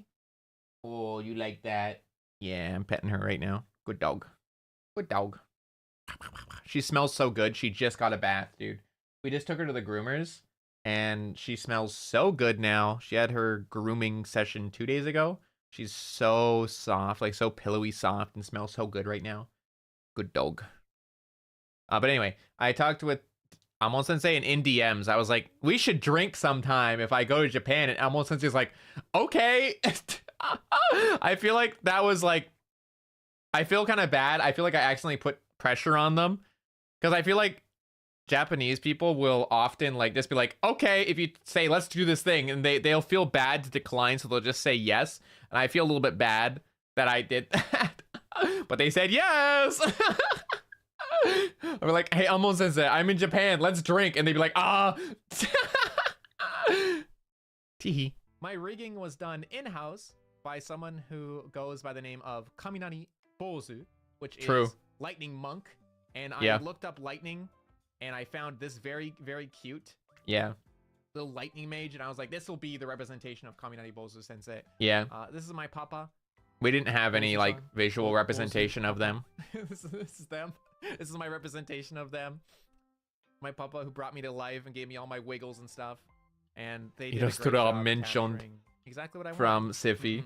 Oh, you like that? Yeah, I'm petting her right now. Good dog. Good dog. She smells so good. She just got a bath, dude. We just took her to the groomers, and she smells so good now. She had her grooming session 2 days ago. She's so soft, like so pillowy soft, and smells so good right now. Good dog. But anyway, I talked with Amon Sensei and in DMs. I was like, we should drink sometime if I go to Japan. And Amon Sensei's like, okay. I feel like that was like, I feel kind of bad. I feel like I accidentally put pressure on them. Because I feel like Japanese people will often like just be like, okay, if you say, let's do this thing. And they'll feel bad to decline. So they'll just say yes. And I feel a little bit bad that I did that. But they said yes. We're like, hey, Amon Sensei, I'm in Japan. Let's drink. And they'd be like, ah. Teehee. My rigging was done in-house by someone who goes by the name of Kaminari Bozu, which True. is Lightning Monk. And I Yeah. looked up Lightning, and I found this very, very cute Yeah. little Lightning Mage, and I was like, this will be the representation of Kaminari Bozu Sensei. Yeah. This is my papa. We didn't have any like Bozu-san. visual Bozu representation of papa. them. this is them. This is my representation of them. My papa who brought me to life and gave me all my wiggles and stuff. And they did a great Illustrator job mentioned capturing exactly what I From wanted. Siffy.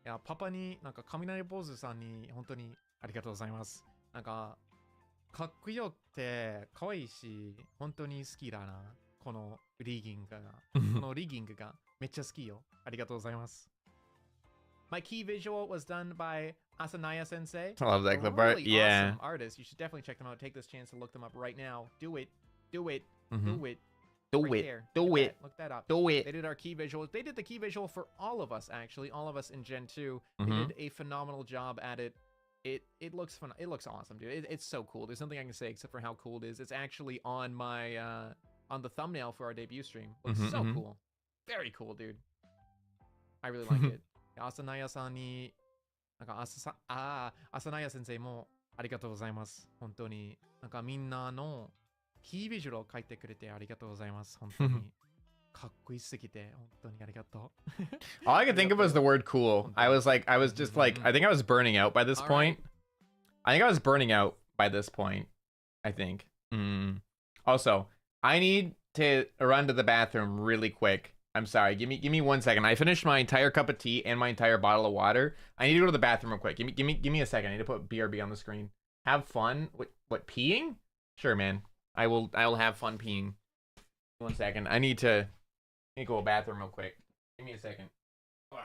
いや、パパになんか雷坊主さんに本当にありがとうございます。なんかかっこよくて可愛いし本当に好きだなこのリギングがこのリギングがめっちゃ好きよありがとうございます My key visual was done by Asanaya sensei. I love that A clip art. really Yeah. awesome artist. You should definitely check them out. Take this chance to look them up right now. Do it. Do it. Mhm. Do it. Do Right it. there. Do Look at it. that. Look that up. Do They it. did our key visual. They did the key visual for all of us, actually. All of us in Gen 2. Mhm. They did a phenomenal job at it. It looks fun. It looks awesome, dude. It's so cool. There's nothing I can say except for how cool it is. It's actually on my on the thumbnail for our debut stream. Looks Mhm, so mhm. cool. Very cool, dude. I really like it. Asanaya-sanになんかAsanaya先生もありがとうございます。本当になんかみんなのキービジュアルを書いてくれてありがとうございます。本当にかっこいいすぎて本当にありがとう。All I could think of was the word cool. I was just like, I think I was burning out by this All point. I think I was burning out by this point. I think. Also, I need to run to the bathroom really quick. I'm sorry. Give me 1 second. I finished my entire cup of tea and my entire bottle of water. I need to go to the bathroom real quick. Give me a second. I need to put BRB on the screen. Have fun. What peeing? Sure, man. I'll have fun peeing. 1 second. I need to go to the bathroom real quick. Give me a second. Ugh.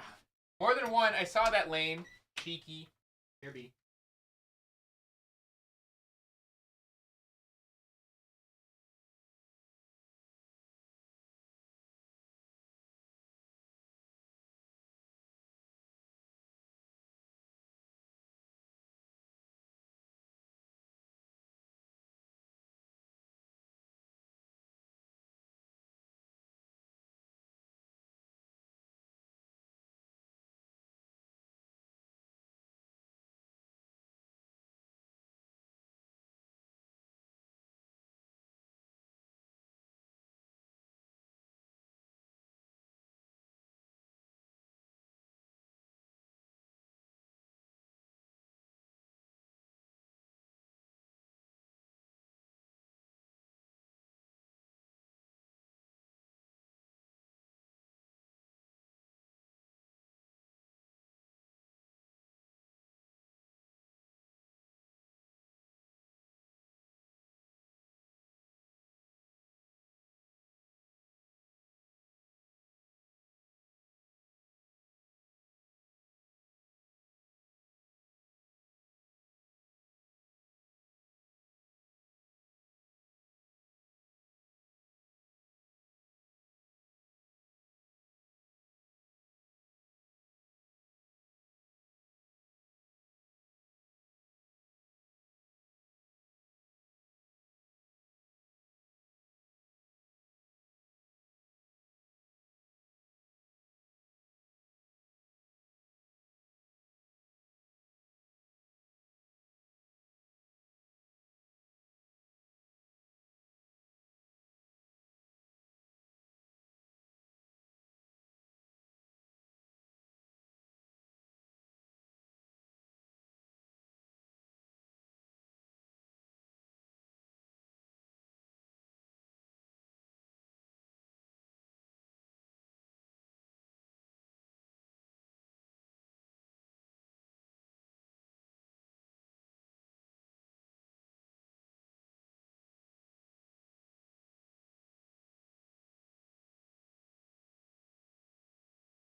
More than one. I saw that lane. Cheeky. BRB.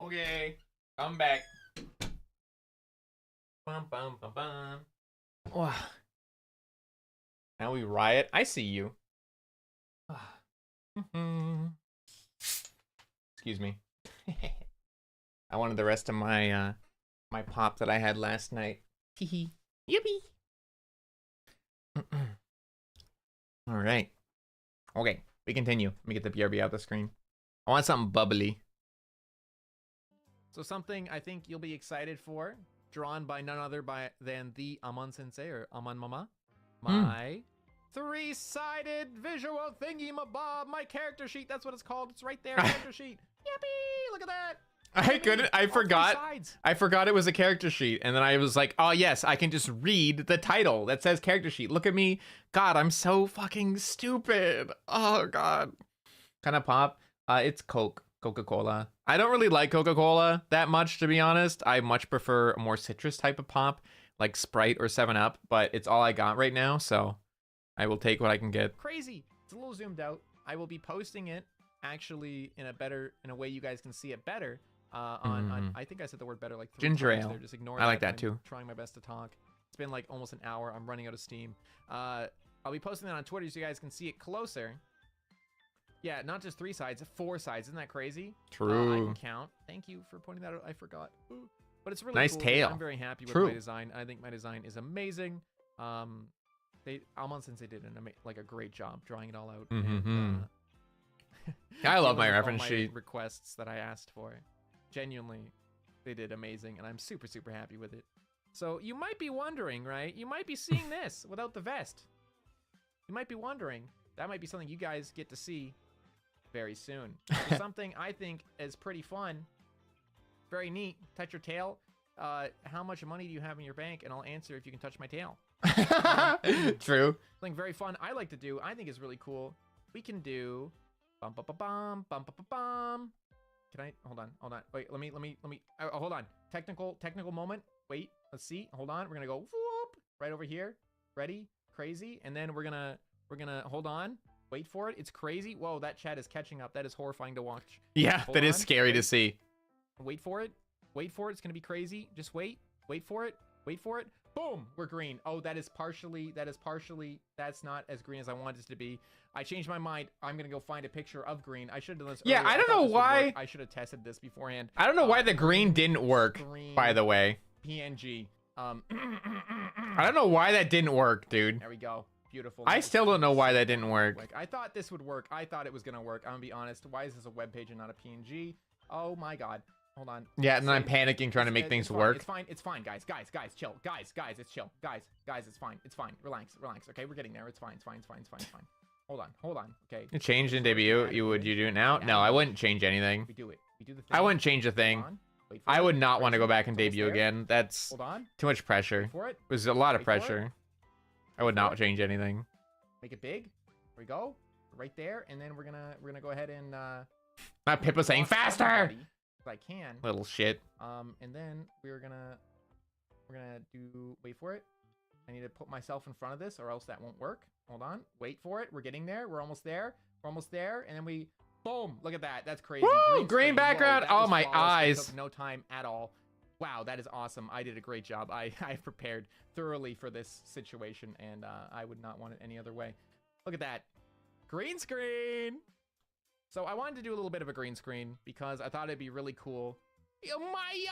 Okay, I'm back. Bum, bum, bum, bum. Wow. Now we riot. I see you. Excuse me. I wanted the rest of my my pop that I had last night. Hee Yippee. All right. Okay, we continue. Let me get the BRB out the screen. I want something bubbly. So something I think you'll be excited for, drawn by none other than the Aman Sensei or Aman Mama. My three-sided visual thingy-mabob, my character sheet. That's what it's called. It's right there, character sheet. Yippee! Look at that. I couldn't. I All three forgot. sides. I forgot it was a character sheet, and then I was like, "Oh yes, I can just read the title that says character sheet." Look at me, God, I'm so fucking stupid. Oh God, kind of pop. It's Coca-Cola. I don't really like Coca-Cola that much, to be honest. I much prefer a more citrus type of pop, like Sprite or 7-Up. But it's all I got right now, so I will take what I can get. Crazy. It's a little zoomed out. I will be posting it actually in a way you guys can see it better. On I think I said the word better like 3 Ginger times ale. there. Just ignore I like that I'm too. Trying my best to talk. It's been like almost an hour. I'm running out of steam. I'll be posting that on Twitter so you guys can see it closer. Yeah, not just 3 sides, 4 sides. Isn't that crazy? True. I can count. Thank you for pointing that out. I forgot. Ooh. But it's really Nice cool. tail. I'm very happy with True. my design. I think my design is amazing. Almond Sensei did a great job drawing it all out. And, I love my dealing with all reference sheet. requests that I asked for. Genuinely, they did amazing, and I'm super, super happy with it. So you might be wondering, right? You might be seeing this without the vest. You might be wondering. That might be something you guys get to see very soon. So something I think is pretty fun, very neat. Touch your tail. How much money do you have in your bank? And I'll answer if you can touch my tail. True. Something very fun I like to do, I think is really cool. We can do bum bum bum bum bum bum bum bum. Can I hold on? Wait, let me hold on. Technical moment. Wait, let's see. Hold on. We're gonna go whoop right over here. Ready? Crazy. And then we're gonna hold on. Wait for it. It's crazy. Whoa, that chat is catching up. That is horrifying to watch. Yeah, Hold that is on. scary to see. Wait for it. Wait for it. It's gonna be crazy. Just wait. Wait for it. Wait for it. Boom. We're green. Oh, that's not as green as I wanted it to be. I changed my mind. I'm gonna go find a picture of green. I should have done this Yeah, earlier. I don't thought know this would why. work. I should have tested this beforehand. I don't know why the green didn't work, Green by the way. PNG. I don't know why that didn't work, dude. There we go. Beautiful. I still don't know why that didn't work. Like, I thought this would work. I thought it was gonna work. I'm gonna be honest. Why is this a web page and not a PNG? Oh my god. Hold on. Yeah, and then I'm Save. panicking trying to make things fine. work. It's fine, guys, chill. Guys, it's chill. Guys, it's fine. Relax. Okay, we're getting there. It's fine. Hold on. Okay. It changed in debut. Would you do it now? No, I wouldn't change anything. We do it. We do the thing. I wouldn't change a thing. Hold on. Wait for I it. would not want to go Crazy. back and It's almost debut there. again. That's Hold on. too much pressure. Wait for it. It was a lot of Wait for it. pressure. I would not change anything. Make it big. Here we go. Right there. And then we're gonna go ahead and Not Pippa saying walk faster. everybody if I can. Little shit. And then we're gonna do. Wait for it. I need to put myself in front of this, or else that won't work. Hold on. Wait for it. We're getting there. We're almost there. And then we. Boom! Look at that. That's crazy. Woo! Green screen. Whoa, background. that Oh, was my flawless. That eyes. took no time at all. Wow, that is awesome. I did a great job. I prepared thoroughly for this situation, and I would not want it any other way. Look at that. Green screen. So I wanted to do a little bit of a green screen because I thought it'd be really cool. Oh, my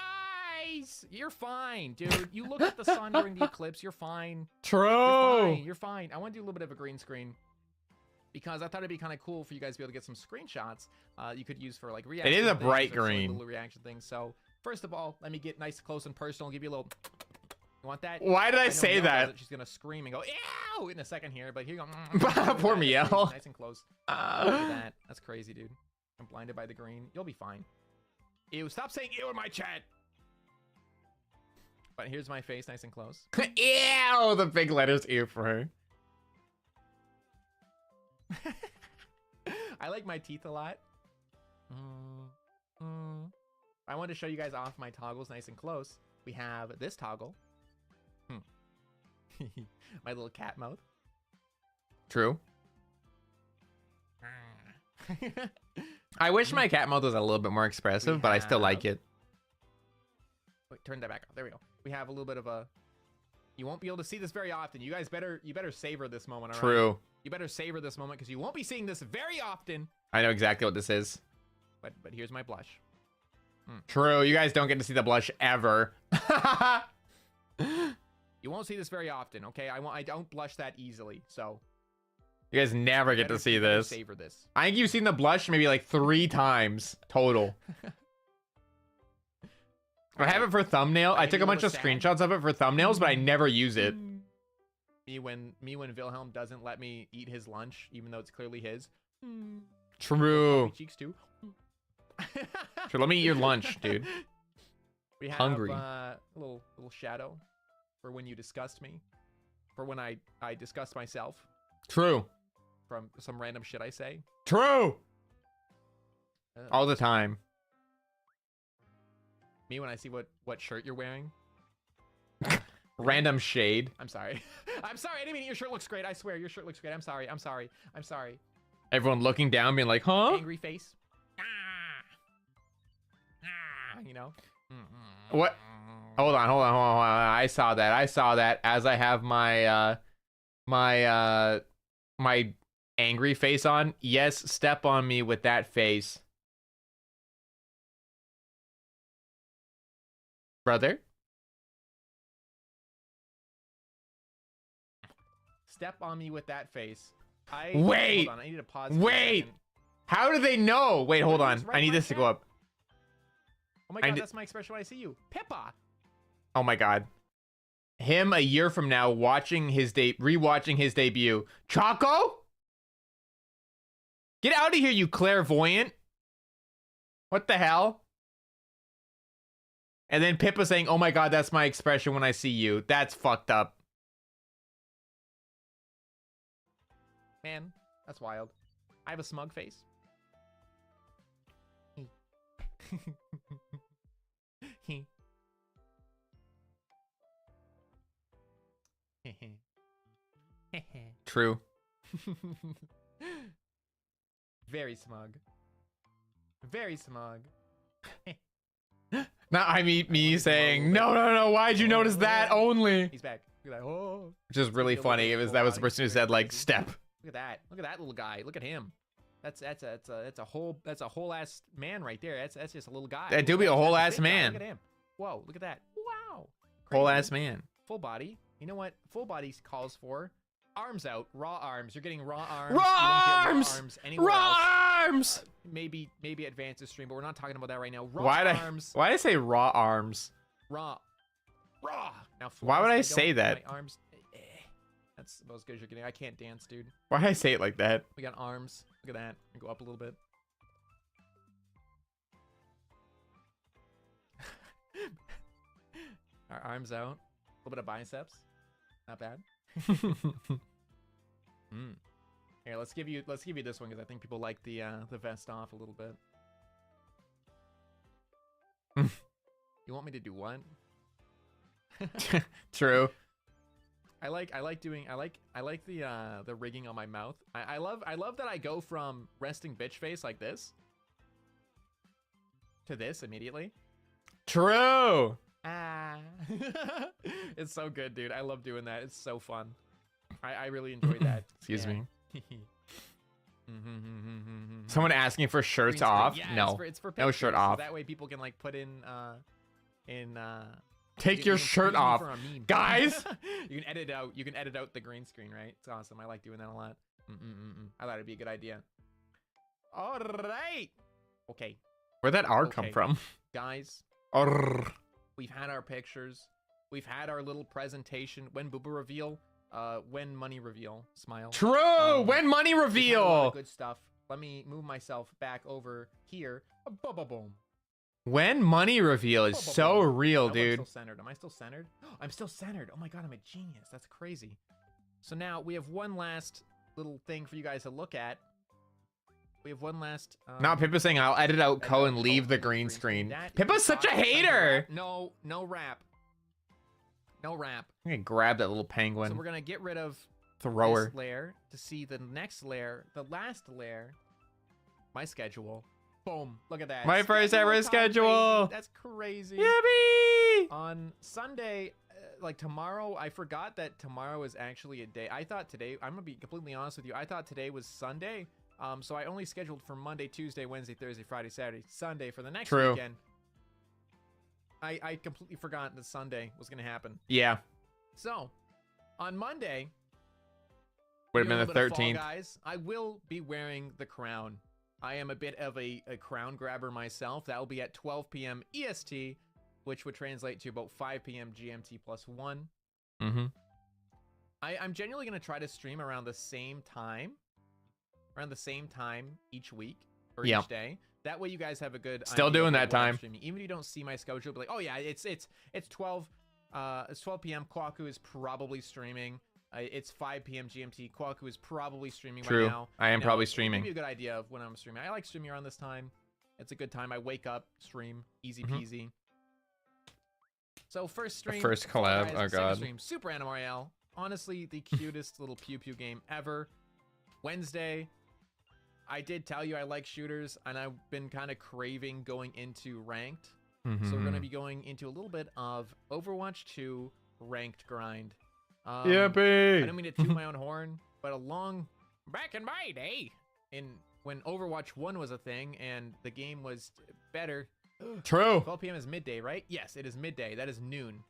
eyes! You're fine, dude. You look at the sun during the eclipse. You're fine. True. You're fine. I want to do a little bit of a green screen because I thought it'd be kind of cool for you guys to be able to get some screenshots you could use for like reaction. It is a things bright or silly green. little reaction things. So first of all, let me get nice, close, and personal. Give you a little. You want that? Why did I know say Mel that? does it. She's gonna scream and go ew in a second here, but here you go. Poor Miel. Nice and close. Look at that. That's crazy, dude. I'm blinded by the green. You'll be fine. Ew! Stop saying ew in my chat. But here's my face, nice and close. Ew, the big letters ew for her. I like my teeth a lot. I wanted to show you guys off my toggles nice and close. We have this toggle. My little cat mouth. True. I wish my cat mouth was a little bit more expressive, but I still like it. Wait, turn that back on. There we go. We have a little bit of a. You won't be able to see this very often. You guys better savor this moment. All right? True. You better savor this moment because you won't be seeing this very often. I know exactly what this is. But here's my blush. True. You guys don't get to see the blush ever. You won't see this very often, okay? I don't blush that easily, so. You guys never get to see this. Savor this. I think you've seen the blush maybe like 3 times total. I have it for thumbnail. I took a bunch of screenshots of it for thumbnails, but I never use it. Me when Wilhelm doesn't let me eat his lunch, even though it's clearly his. True. Cheeks too. Sure, let me eat your lunch, dude. We have Hungry. A little shadow for when you disgust me, for when I disgust myself True. from some random shit I say. True. All the time. Me when I see what shirt you're wearing. Random shade. I'm sorry. I'm sorry. I didn't mean your shirt looks great. I swear your shirt looks great. I'm sorry. I'm sorry. I'm sorry. Everyone looking down, being like, huh? Angry face. You know? What? Hold on. I saw that as I have my my angry face on. Yes, step on me with that face. Brother? Step on me with that face. Wait. Hold on. I need to pause. For a Wait. second. How do they know? Wait, hold on. Right I need in this my to go chat. up. Oh my god, that's my expression when I see you. Pippa. Oh my god. Him a year from now watching his rewatching his debut. Choco? Get out of here, you clairvoyant. What the hell? And then Pippa saying, oh my god, that's my expression when I see you. That's fucked up. Man, that's wild. I have a smug face. True. Very smug. Very smug. Now I mean me saying, no, why'd you notice that only? He's back. Look at that. Oh. Which is really funny. That was the person who said like step. Look at that. Look at that little guy. Look at him. That's a whole ass man right there. That's just a little guy. That do be a whole ass man. Look at him. Whoa, look at that. Wow. Whole Crazy. ass man. Full body. You know what? Full body calls for arms out, raw arms. You're getting raw arms. Raw You don't get arms! Raw arms anywhere Raw else. arms! Maybe advance the stream, but we're not talking about that right now. Raw Why'd arms. I say raw arms? Raw. Now, Why would I don't- say that? My arms. That's about as good as you're getting. I can't dance, dude. Why'd I say it like that? We got arms. Look at that. And go up a little bit. Our arms out. A little bit of biceps. Not bad. Here, let's give you this one because I think people like the vest off a little bit. You want me to do what? True. I like the rigging on my mouth. I love that I go from resting bitch face like this to this immediately. True. Ah. It's so good, dude. I love doing that. It's so fun. I really enjoy that. Excuse Yeah. me. Someone asking for shirts Green screen. off? Yeah, No. it's for No pictures, shirt so off. that way people can like put in Take you your can shirt use me off. for a meme. Guys! You can edit out the green screen, right? It's awesome. I like doing that a lot. I thought it'd be a good idea. All right. Okay, Where'd that R come Okay. from? guys, Arr. we've had our pictures. We've had our little presentation. When booba reveal, when money reveal. Smile. True! When money We've had a lot reveal! of good stuff. Let me move myself back over here. Boom. When money reveal is so real, I'm dude. still centered. Am I still centered? I'm still centered. Oh my god, I'm a genius. That's crazy. So now we have one last little thing for you guys to look at. We have one last. Now Pippa's saying I'll edit out edit Co out and Co leave the and green screen. That Pippa's is such a awesome. hater! No rap. No rap. I'm gonna grab that little So penguin. we're gonna get rid of Thrower. this layer to see the next layer, the last layer. My schedule. Boom. Look at that. My first ever time, schedule. baby. That's crazy. Yippee! On Sunday, like tomorrow, I forgot that tomorrow is actually a day. I thought today, I'm gonna be completely honest with you, I thought today was Sunday. So I only scheduled for Monday, Tuesday, Wednesday, Thursday, Friday, Saturday, Sunday for the next True. weekend. I completely forgot that Sunday was gonna happen. Yeah. So on Monday, Would have doing been a the little bit of Fall 13th. Guys, I will be wearing the crown. I am a bit of a crown grabber myself. That will be at 12 p.m. EST, which would translate to about 5 p.m. GMT plus 1. Mm-hmm. I'm genuinely going to try to stream around the same time each week or Yeah. each day. That way you guys have a good Still idea doing of that what I'm time. streaming. Even if you don't see my schedule, be like, oh yeah, it's 12 p.m. Kohaku is probably streaming. It's 5 p.m. GMT. Kohaku is probably streaming True. right now. I am You know, probably it'll streaming. Give you a good idea of when I'm streaming. I like streaming around this time. It's a good time. I wake up, stream, easy Mhm. peasy. So first stream, first Fall collab, Guys, oh second god. stream, Super Animal Royale. Honestly, the cutest little pew pew game ever. Wednesday, I did tell you I like shooters, and I've been kind of craving going into ranked. So we're going to be going into a little bit of Overwatch 2 ranked grind. I Yippee! don't mean to toot my own horn, but back in my day, when Overwatch 1 was a thing and the game was better. True. 12 p.m. is midday, right? Yes, it is midday. That is noon.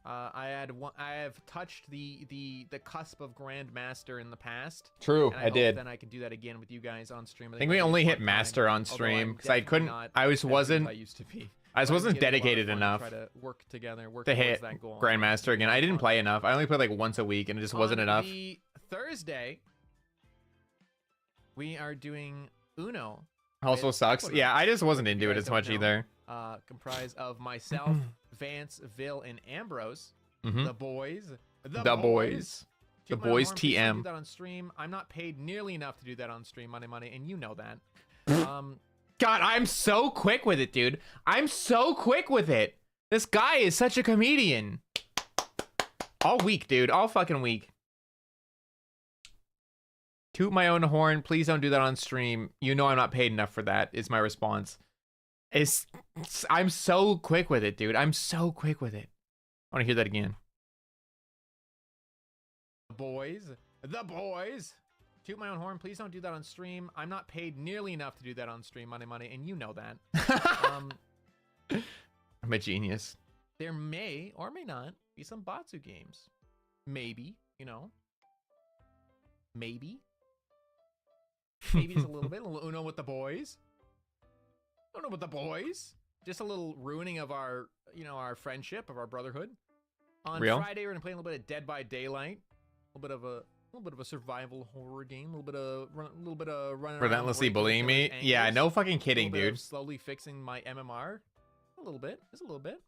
I have touched the cusp of Grandmaster in the past. True, And I hope did. Then I can do that again with you guys on stream. I think we that'd be only a hit fun master time, on although stream I'm because I definitely couldn't. not I as good as wasn't. I used to be. I just But wasn't it'd be a lot of dedicated fun enough Try to work together, work to towards hit that goal. Grandmaster again. I didn't play enough. I only played like once a week, and it just wasn't On enough. The Thursday, we are doing Uno. Also with sucks. Ecuador, Yeah, I just wasn't which into you it guys as don't much know, either. Comprised of myself, Vance, Vil, and Ambrose. Mhm. The boys. The boys. The Toot my own boys horn, please don't TM. do that on stream. I'm not paid nearly enough to do that on stream, money, and you know that. God, I'm so quick with it, dude. I'm so quick with it. This guy is such a comedian. All week, dude. All fucking week. Toot my own horn. Please don't do that on stream. You know I'm not paid enough for that, is my response. I'm so quick with it, dude. I'm so quick with it. I want to hear that again. The boys. Toot my own horn. Please don't do that on stream. I'm not paid nearly enough to do that on stream, money, and you know that. I'm a genius. There may or may not be some Batsu games. Maybe, you know. Maybe. Maybe just a little bit. A little Uno with the boys. Uno with the boys. Just a little ruining of our, our friendship, of our brotherhood. On Real? Friday, we're gonna play a little bit of Dead by Daylight. A little bit of a survival horror game. A little bit of running Relentlessly around, breaking bullying each me? other's Yeah, ankles. no fucking A kidding, little bit of dude. slowly fixing my MMR. A little bit. Just a little bit.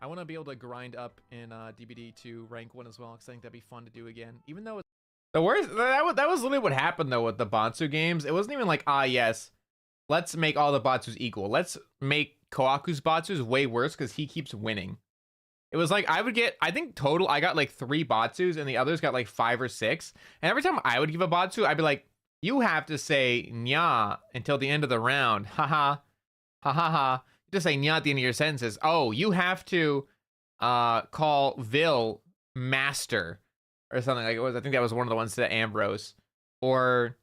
I want to be able to grind up in DBD to rank 1 as well, because I think that'd be fun to do again. Even though it's The worst, that was literally what happened though with the Batsu games. It wasn't even like, yes, let's make all the Batsus equal. Let's make Kohaku's Batsus way worse because he keeps winning. It was like I think total I got like 3 Batsus and the others got like 5 or 6. And every time I would give a Batsu, I'd be like, you have to say nya until the end of the round. Haha. Ha ha ha. You just say nya at the end of your sentences. Oh, you have to call Vil master or something like it was. I think that was one of the ones to Ambrose. Or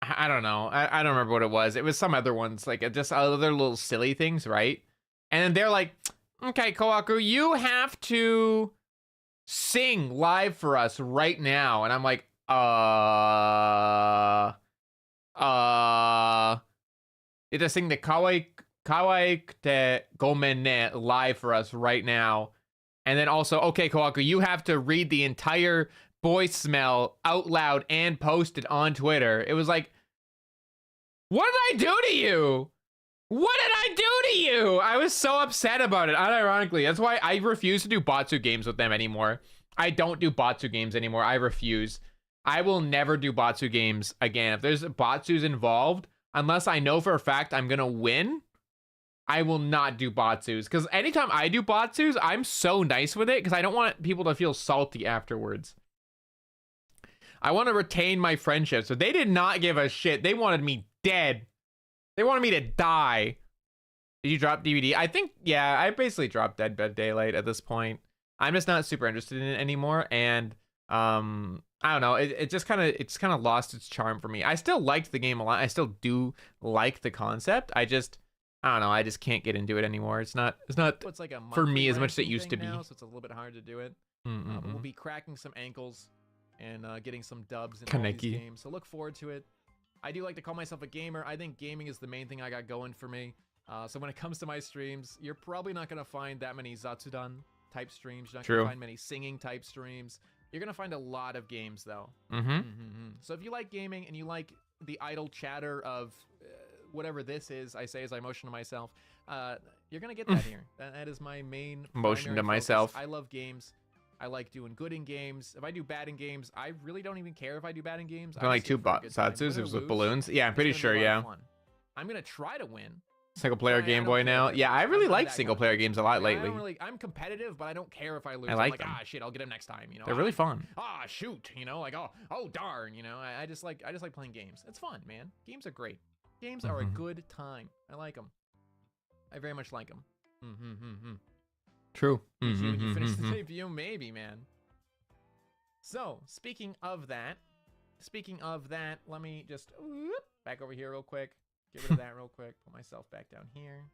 I don't know. I don't remember what it was. It was some other ones, like just other little silly things, right? And then they're like, okay, Kohaku, you have to sing live for us right now. And I'm like, you have to sing the kawaii te gomen ne live for us right now. And then also, okay, Kohaku, you have to read the entire voicemail out loud and post it on Twitter. It was like, what did I do to you? What did I do to you? I was so upset about it, unironically. That's why I refuse to do Batsu games with them anymore. I don't do Batsu games anymore. I refuse. I will never do Batsu games again. If there's Batsus involved, unless I know for a fact I'm going to win, I will not do Batsus. Because anytime I do Batsus, I'm so nice with it because I don't want people to feel salty afterwards. I want to retain my friendship. So they did not give a shit. They wanted me dead. They wanted me to die. Did you drop DVD? I think, yeah, I basically dropped Dead by Daylight at this point. I'm just not super interested in it anymore. And I don't know. It's kind of lost its charm for me. I still liked the game a lot. I still do like the concept. I don't know. I just can't get into it anymore. It's not it's like a for me monthly as much as it ranking used to thing be. now, so it's a little bit hard to do it. But we'll be cracking some ankles and getting some dubs in all these Kaneki. games. So look forward to it. I do like to call myself a gamer. I think gaming is the main thing I got going for me. So when it comes to my streams, you're probably not going to find that many Zatsudan type streams. You're not going to find many singing type streams. You're going to find a lot of games though. So if you like gaming and you like the idle chatter of whatever this is, I say as I motion to myself, you're going to get that here. That is my main Motion primary to focus. myself. I love games. I like doing good in games. If I do bad in games, I really don't even care if I do bad in games. Kind of like 2 Satsus. It was with balloons. Yeah, I'm pretty sure. Yeah. I'm gonna try to win. Single player I Game don't Boy care now. if Yeah, it's- I really I'm not like that kind single of player person. games a lot Like, I lately. don't really, I'm competitive, but I don't care if I lose. I I'm like like, them. ah, shit, I'll get him next time. You know, They're really fun. Ah, shoot, you know, like, oh, darn, you know. I just like playing games. It's fun, man. Games are great. Games are a Mhm. good time. I like them. I very much like them. True. When you finish the debut, maybe, man. So, speaking of that, let me just back over here real quick. Get rid of that real quick. Put myself back down here.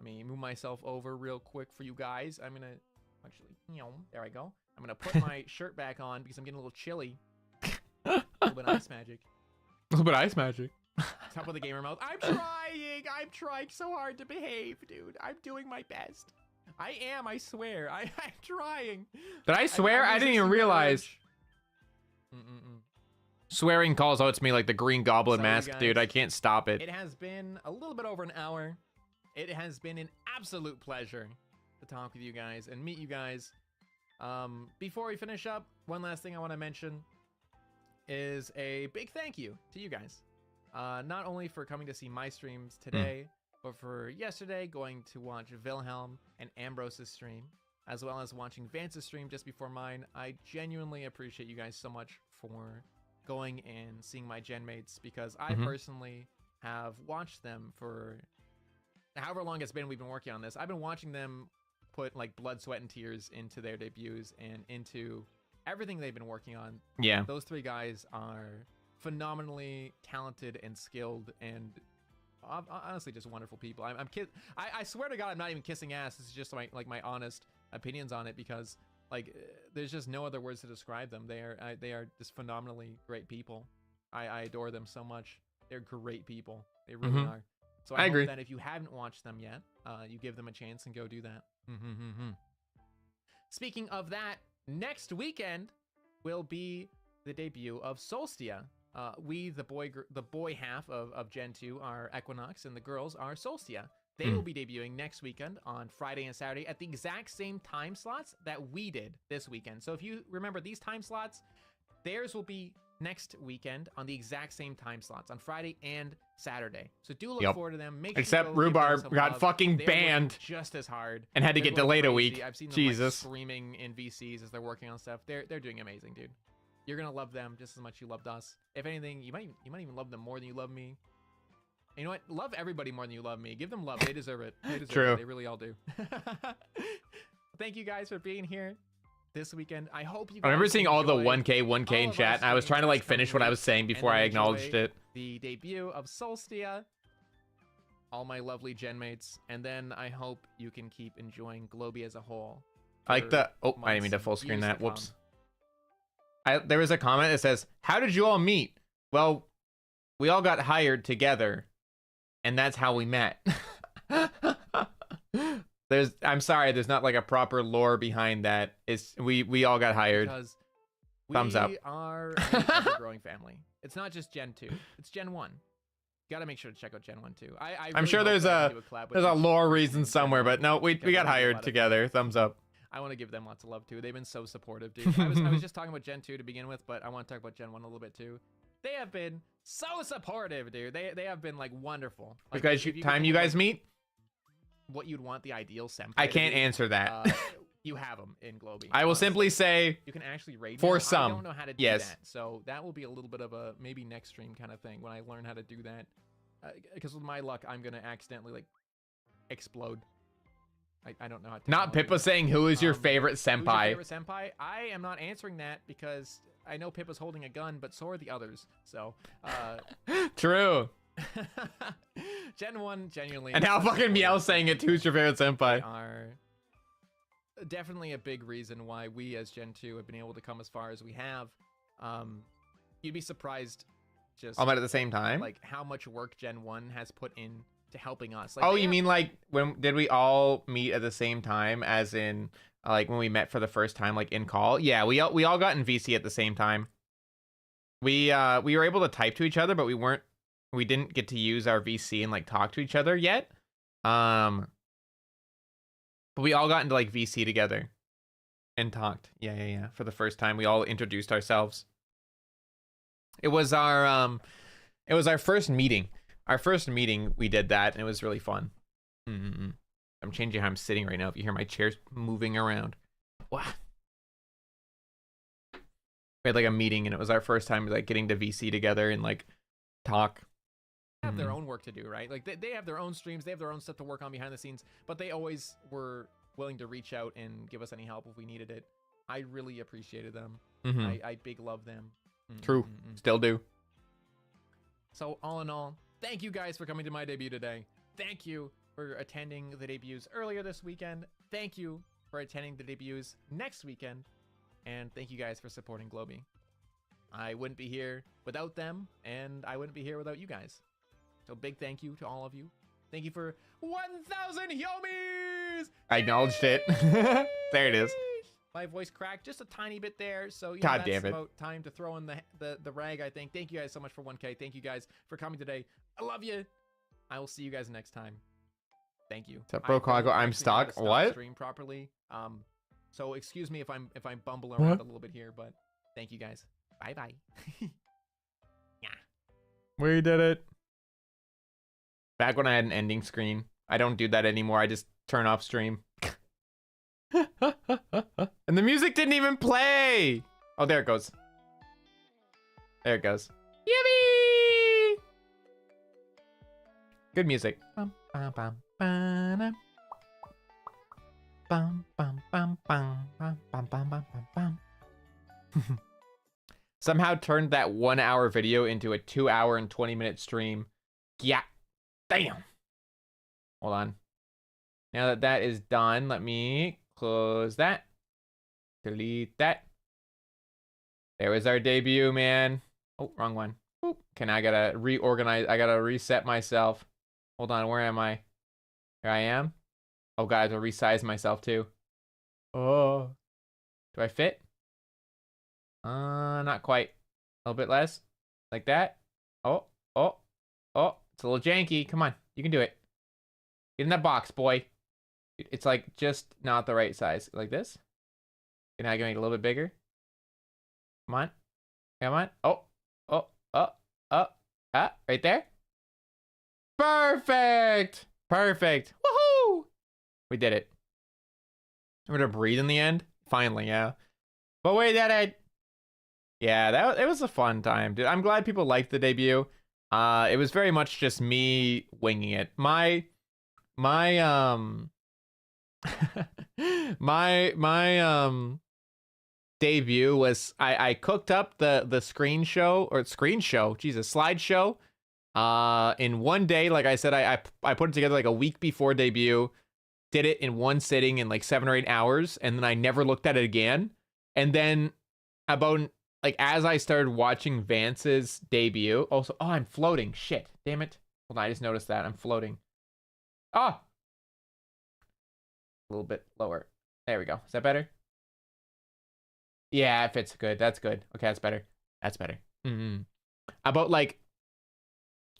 Let me move myself over real quick for you guys. I'm gonna actually, there I go. I'm gonna put my shirt back on because I'm getting a little chilly. A little bit of ice magic. A little bit of ice magic. Top of the gamer mouth. I'm trying so hard to behave, dude. I'm doing my best. I am, I swear. I'm trying. Did I swear? I didn't even realize. Swearing calls out to me like the Green Goblin Sorry, mask, guys. dude. I can't stop it. It has been a little bit over an hour. It has been an absolute pleasure to talk with you guys and meet you guys. Before we finish up, one last thing I want to mention is a big thank you to you guys. Not only for coming to see my streams today, but for yesterday going to watch Wilhelm and Ambrose's stream, as well as watching Vance's stream just before mine. I genuinely appreciate you guys so much for going and seeing my gen mates, because I personally have watched them for however long it's been we've been working on this. I've been watching them put like blood, sweat, and tears into their debuts and into everything they've been working on. Yeah. Those three guys are phenomenally talented and skilled and honestly just wonderful people. I swear to God, I'm not even kissing ass. This is just my honest opinions on it, because like there's just no other words to describe them. They are just phenomenally great people. I adore them so much. They're great people. They really are. So I hope agree. that if you haven't watched them yet, you give them a chance and go do that. Speaking of that, next weekend will be the debut of Solstia. We, the boy half of Gen 2, are Equinox, and the girls are Solstia. They will be debuting next weekend on Friday and Saturday at the exact same time slots that we did this weekend. So if you remember these time slots, theirs will be next weekend on the exact same time slots on Friday and Saturday. So do look forward to them. Make sure Except you go give them Rhubarb some got love. fucking They're working banned just as hard and had to They're get going delayed a crazy. week. I've seen them Jesus. like screaming in VCs as they're working on stuff. They're doing amazing, dude. You're gonna love them just as much as you loved us. If anything, you might even love them more than you love me. And you know what? Love everybody more than you love me. Give them love. They deserve it. They deserve True. it. They really all do. Thank you guys for being here this weekend. I hope you guys I remember seeing all the enjoyed 1K all in of chat, our and I was trying to streams like this coming finish what I week, was saying and before then I enjoy acknowledged it. The debut of Solstia, all my lovely gen mates, and then I hope you can keep enjoying Globie as a whole. I like for the I didn't mean months to and full screen years that. to Whoops. come. There was a comment that says, "How did you all meet?" Well, we all got hired together, and that's how we met. I'm sorry, there's not like a proper lore behind that. It's we all got hired. Because Thumbs up. we are an ever-growing family. It's not just Gen 2. It's Gen 1. You gotta make sure to check out Gen 1 too. I'm really sure hope there's that I a can do collab with there's a each lore person reason in Gen somewhere, 1, but no, we because got I think hired about it. together. Thumbs up. I want to give them lots of love too. They've been so supportive, dude. I was just talking about Gen 2 to begin with, but I want to talk about Gen 1 a little bit too. They have been so supportive, dude. They have been like wonderful. Like, Because if you could time think you of, guys like, meet, what you'd want the ideal senpai. I to can't be, answer that. you have them in Globie. I will honestly. simply say You can actually rate for them. some, I don't know how to do yes. that, so that will be a little bit of a maybe next stream kind of thing when I learn how to do that. Because with my luck, I'm gonna accidentally like explode. I don't know how to. not Pippa saying who is your favorite Who's your senpai. favorite senpai? I am not answering that because I know Pippa's holding a gun, but so are the others. So, True. Gen 1 genuinely. And how fucking Meow saying it, who's your favorite senpai? Are definitely a big reason why we as Gen 2 have been able to come as far as we have. You'd be surprised just All met at the same time? like how much work Gen 1 has put in to helping us. Like, Oh, they you have- mean like when did we all meet at the same time, as in like when we met for the first time, like in call? Yeah, we all got in VC at the same time. We were able to type to each other, but we didn't get to use our VC and like talk to each other yet. But we all got into like VC together and talked. Yeah. For the first time, we all introduced ourselves. It was our first meeting. Our first meeting, we did that, and it was really fun. I'm changing how I'm sitting right now. If you hear my chairs moving around, wow. We had like a meeting, and it was our first time like getting to VC together and like talk. Have their own work to do, right? Like they have their own streams, they have their own stuff to work on behind the scenes, but they always were willing to reach out and give us any help if we needed it. I really appreciated them. I big love them. True. Still do. So all in all, thank you guys for coming to my debut today. Thank you for attending the debuts earlier this weekend. Thank you for attending the debuts next weekend. And thank you guys for supporting globie. I wouldn't be here without them, and I wouldn't be here without you guys. So big thank you to all of you. Thank you for 1,000 Hyomis! I acknowledged it. There it is. My voice cracked just a tiny bit there, so you know, God that's damn it. about time to throw in the rag, I think. Thank you guys so much for 1K. Thank you guys for coming today. I love you. I will see you guys next time. Thank you. What's up, bro? I don't I'm actually know how to stuck. stop What? Stream properly. So excuse me if I'm bumbling around a little bit here, but thank you guys. Bye bye. Yeah. We did it. Back when I had an ending screen. I don't do that anymore. I just turn off stream. And the music didn't even play. Oh, there it goes. There it goes. Yippee! Good music. Bum, bum, bum, ba-dum. Bum, bum, bum, bum, bum, bum, bum, bum, bum, bum. Somehow turned that 1 hour video into a 2 hour and 20-minute stream. Yeah. Damn. Hold on. Now that that is done, let me close that. Delete that. There was our debut, man. Oh, wrong one. Oop. Okay, now I gotta reorganize. I gotta reset myself. Hold on, where am I? Here I am. Oh, guys, I'll resize myself too. Oh. Do I fit? Not quite. A little bit less. Like that. Oh. It's a little janky. Come on. You can do it. Get in that box, boy. It's like just not the right size. Like this. Can I make it a little bit bigger? Come on. Come on. Right there. Perfect. Perfect. Woohoo! We did it. We're gonna breathe in the end. Finally, yeah. But we did it. Yeah, it was a fun time, dude. I'm glad people liked the debut. It was very much just me winging it. My debut was I cooked up the slideshow in one day. Like I said, I put it together like a week before debut, did it in one sitting in like 7 or 8 hours, and then I never looked at it again. And then about like as I started watching Vance's debut, also, oh, I'm floating. Shit, damn it. Hold on, I just noticed that I'm floating. Oh, a little bit lower. There we go. Is that better? Yeah, it fits good. That's good. Okay, that's better. That's better. About like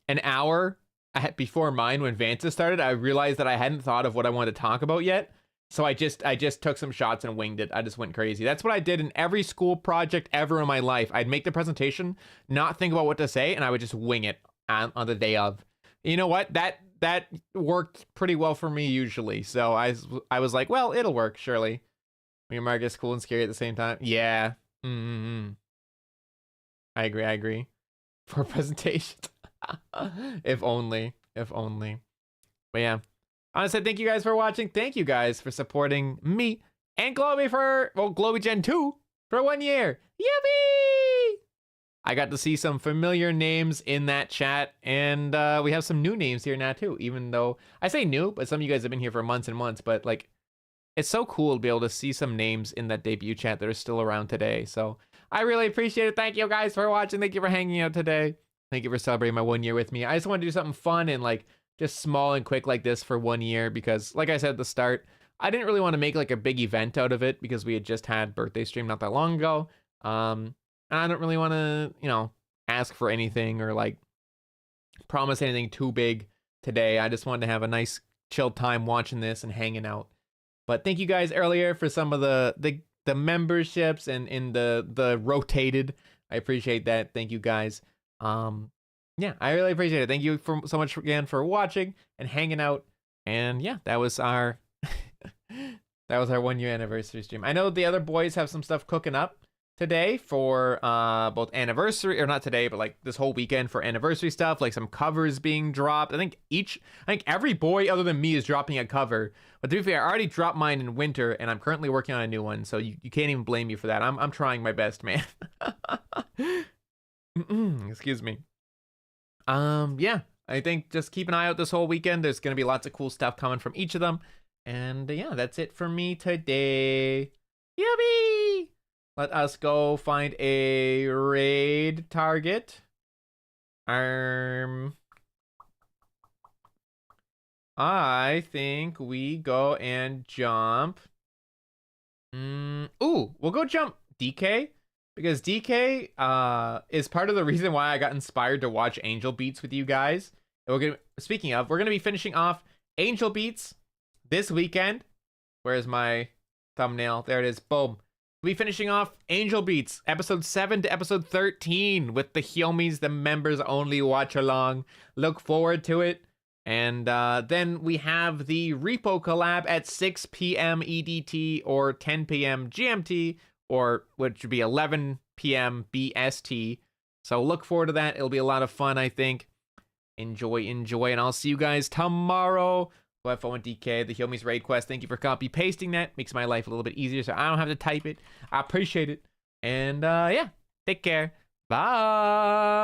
an hour before mine, when Vance's started, I realized that I hadn't thought of what I wanted to talk about yet. So I just took some shots and winged it. I just went crazy. That's what I did in every school project ever in my life. I'd make the presentation, not think about what to say, and I would just wing it on the day of. You know what? That worked pretty well for me usually. So I was like, well, it'll work, surely. When your market is cool and scary at the same time. Yeah. I agree. For presentations. If only. But yeah. Honestly, thank you guys for watching. Thank you guys for supporting me and globie globie Gen 2 for 1 year. Yippee! I got to see some familiar names in that chat, and we have some new names here now too, even though I say new, but some of you guys have been here for months and months, but like, it's so cool to be able to see some names in that debut chat that are still around today. So I really appreciate it. Thank you guys for watching. Thank you for hanging out today. Thank you for celebrating my 1 year with me. I just want to do something fun and like just small and quick like this for 1 year, because like I said at the start, I didn't really want to make like a big event out of it because we had just had birthday stream not that long ago. And I don't really want to, ask for anything or like promise anything too big today. I just wanted to have a nice chill time watching this and hanging out. But thank you guys earlier for some of the memberships and in the rotated. I appreciate that. Thank you guys. yeah, I really appreciate it. Thank you so much again for watching and hanging out. And yeah, that was our that was our 1 year anniversary stream. I know the other boys have some stuff cooking up today for both anniversary, or not today, but like this whole weekend for anniversary stuff, like some covers being dropped. I think every boy other than me is dropping a cover. But to be fair, I already dropped mine in winter, and I'm currently working on a new one, so you can't even blame me for that. I'm trying my best, man. Excuse me. Yeah, I think just keep an eye out this whole weekend. There's gonna be lots of cool stuff coming from each of them. And yeah, that's it for me today. Yippee! Let us go find a raid target. I think we go and jump. Ooh, we'll go jump DK. Because DK is part of the reason why I got inspired to watch Angel Beats with you guys. And speaking of, we're gonna be finishing off Angel Beats this weekend. Where's my thumbnail? There it is. Boom. We'll be finishing off Angel Beats, episode 7 to episode 13 with the Hyoumis, the members only watch along. Look forward to it. And then we have the Repo collab at 6 p.m. EDT or 10 p.m. GMT, or which would be 11 p.m. BST. So look forward to that. It'll be a lot of fun, I think. Enjoy, and I'll see you guys tomorrow. Go have fun with DK, the Hyoumi's raid quest. Thank you for copy pasting that. Makes my life a little bit easier so I don't have to type it. I appreciate it. And yeah, take care. Bye.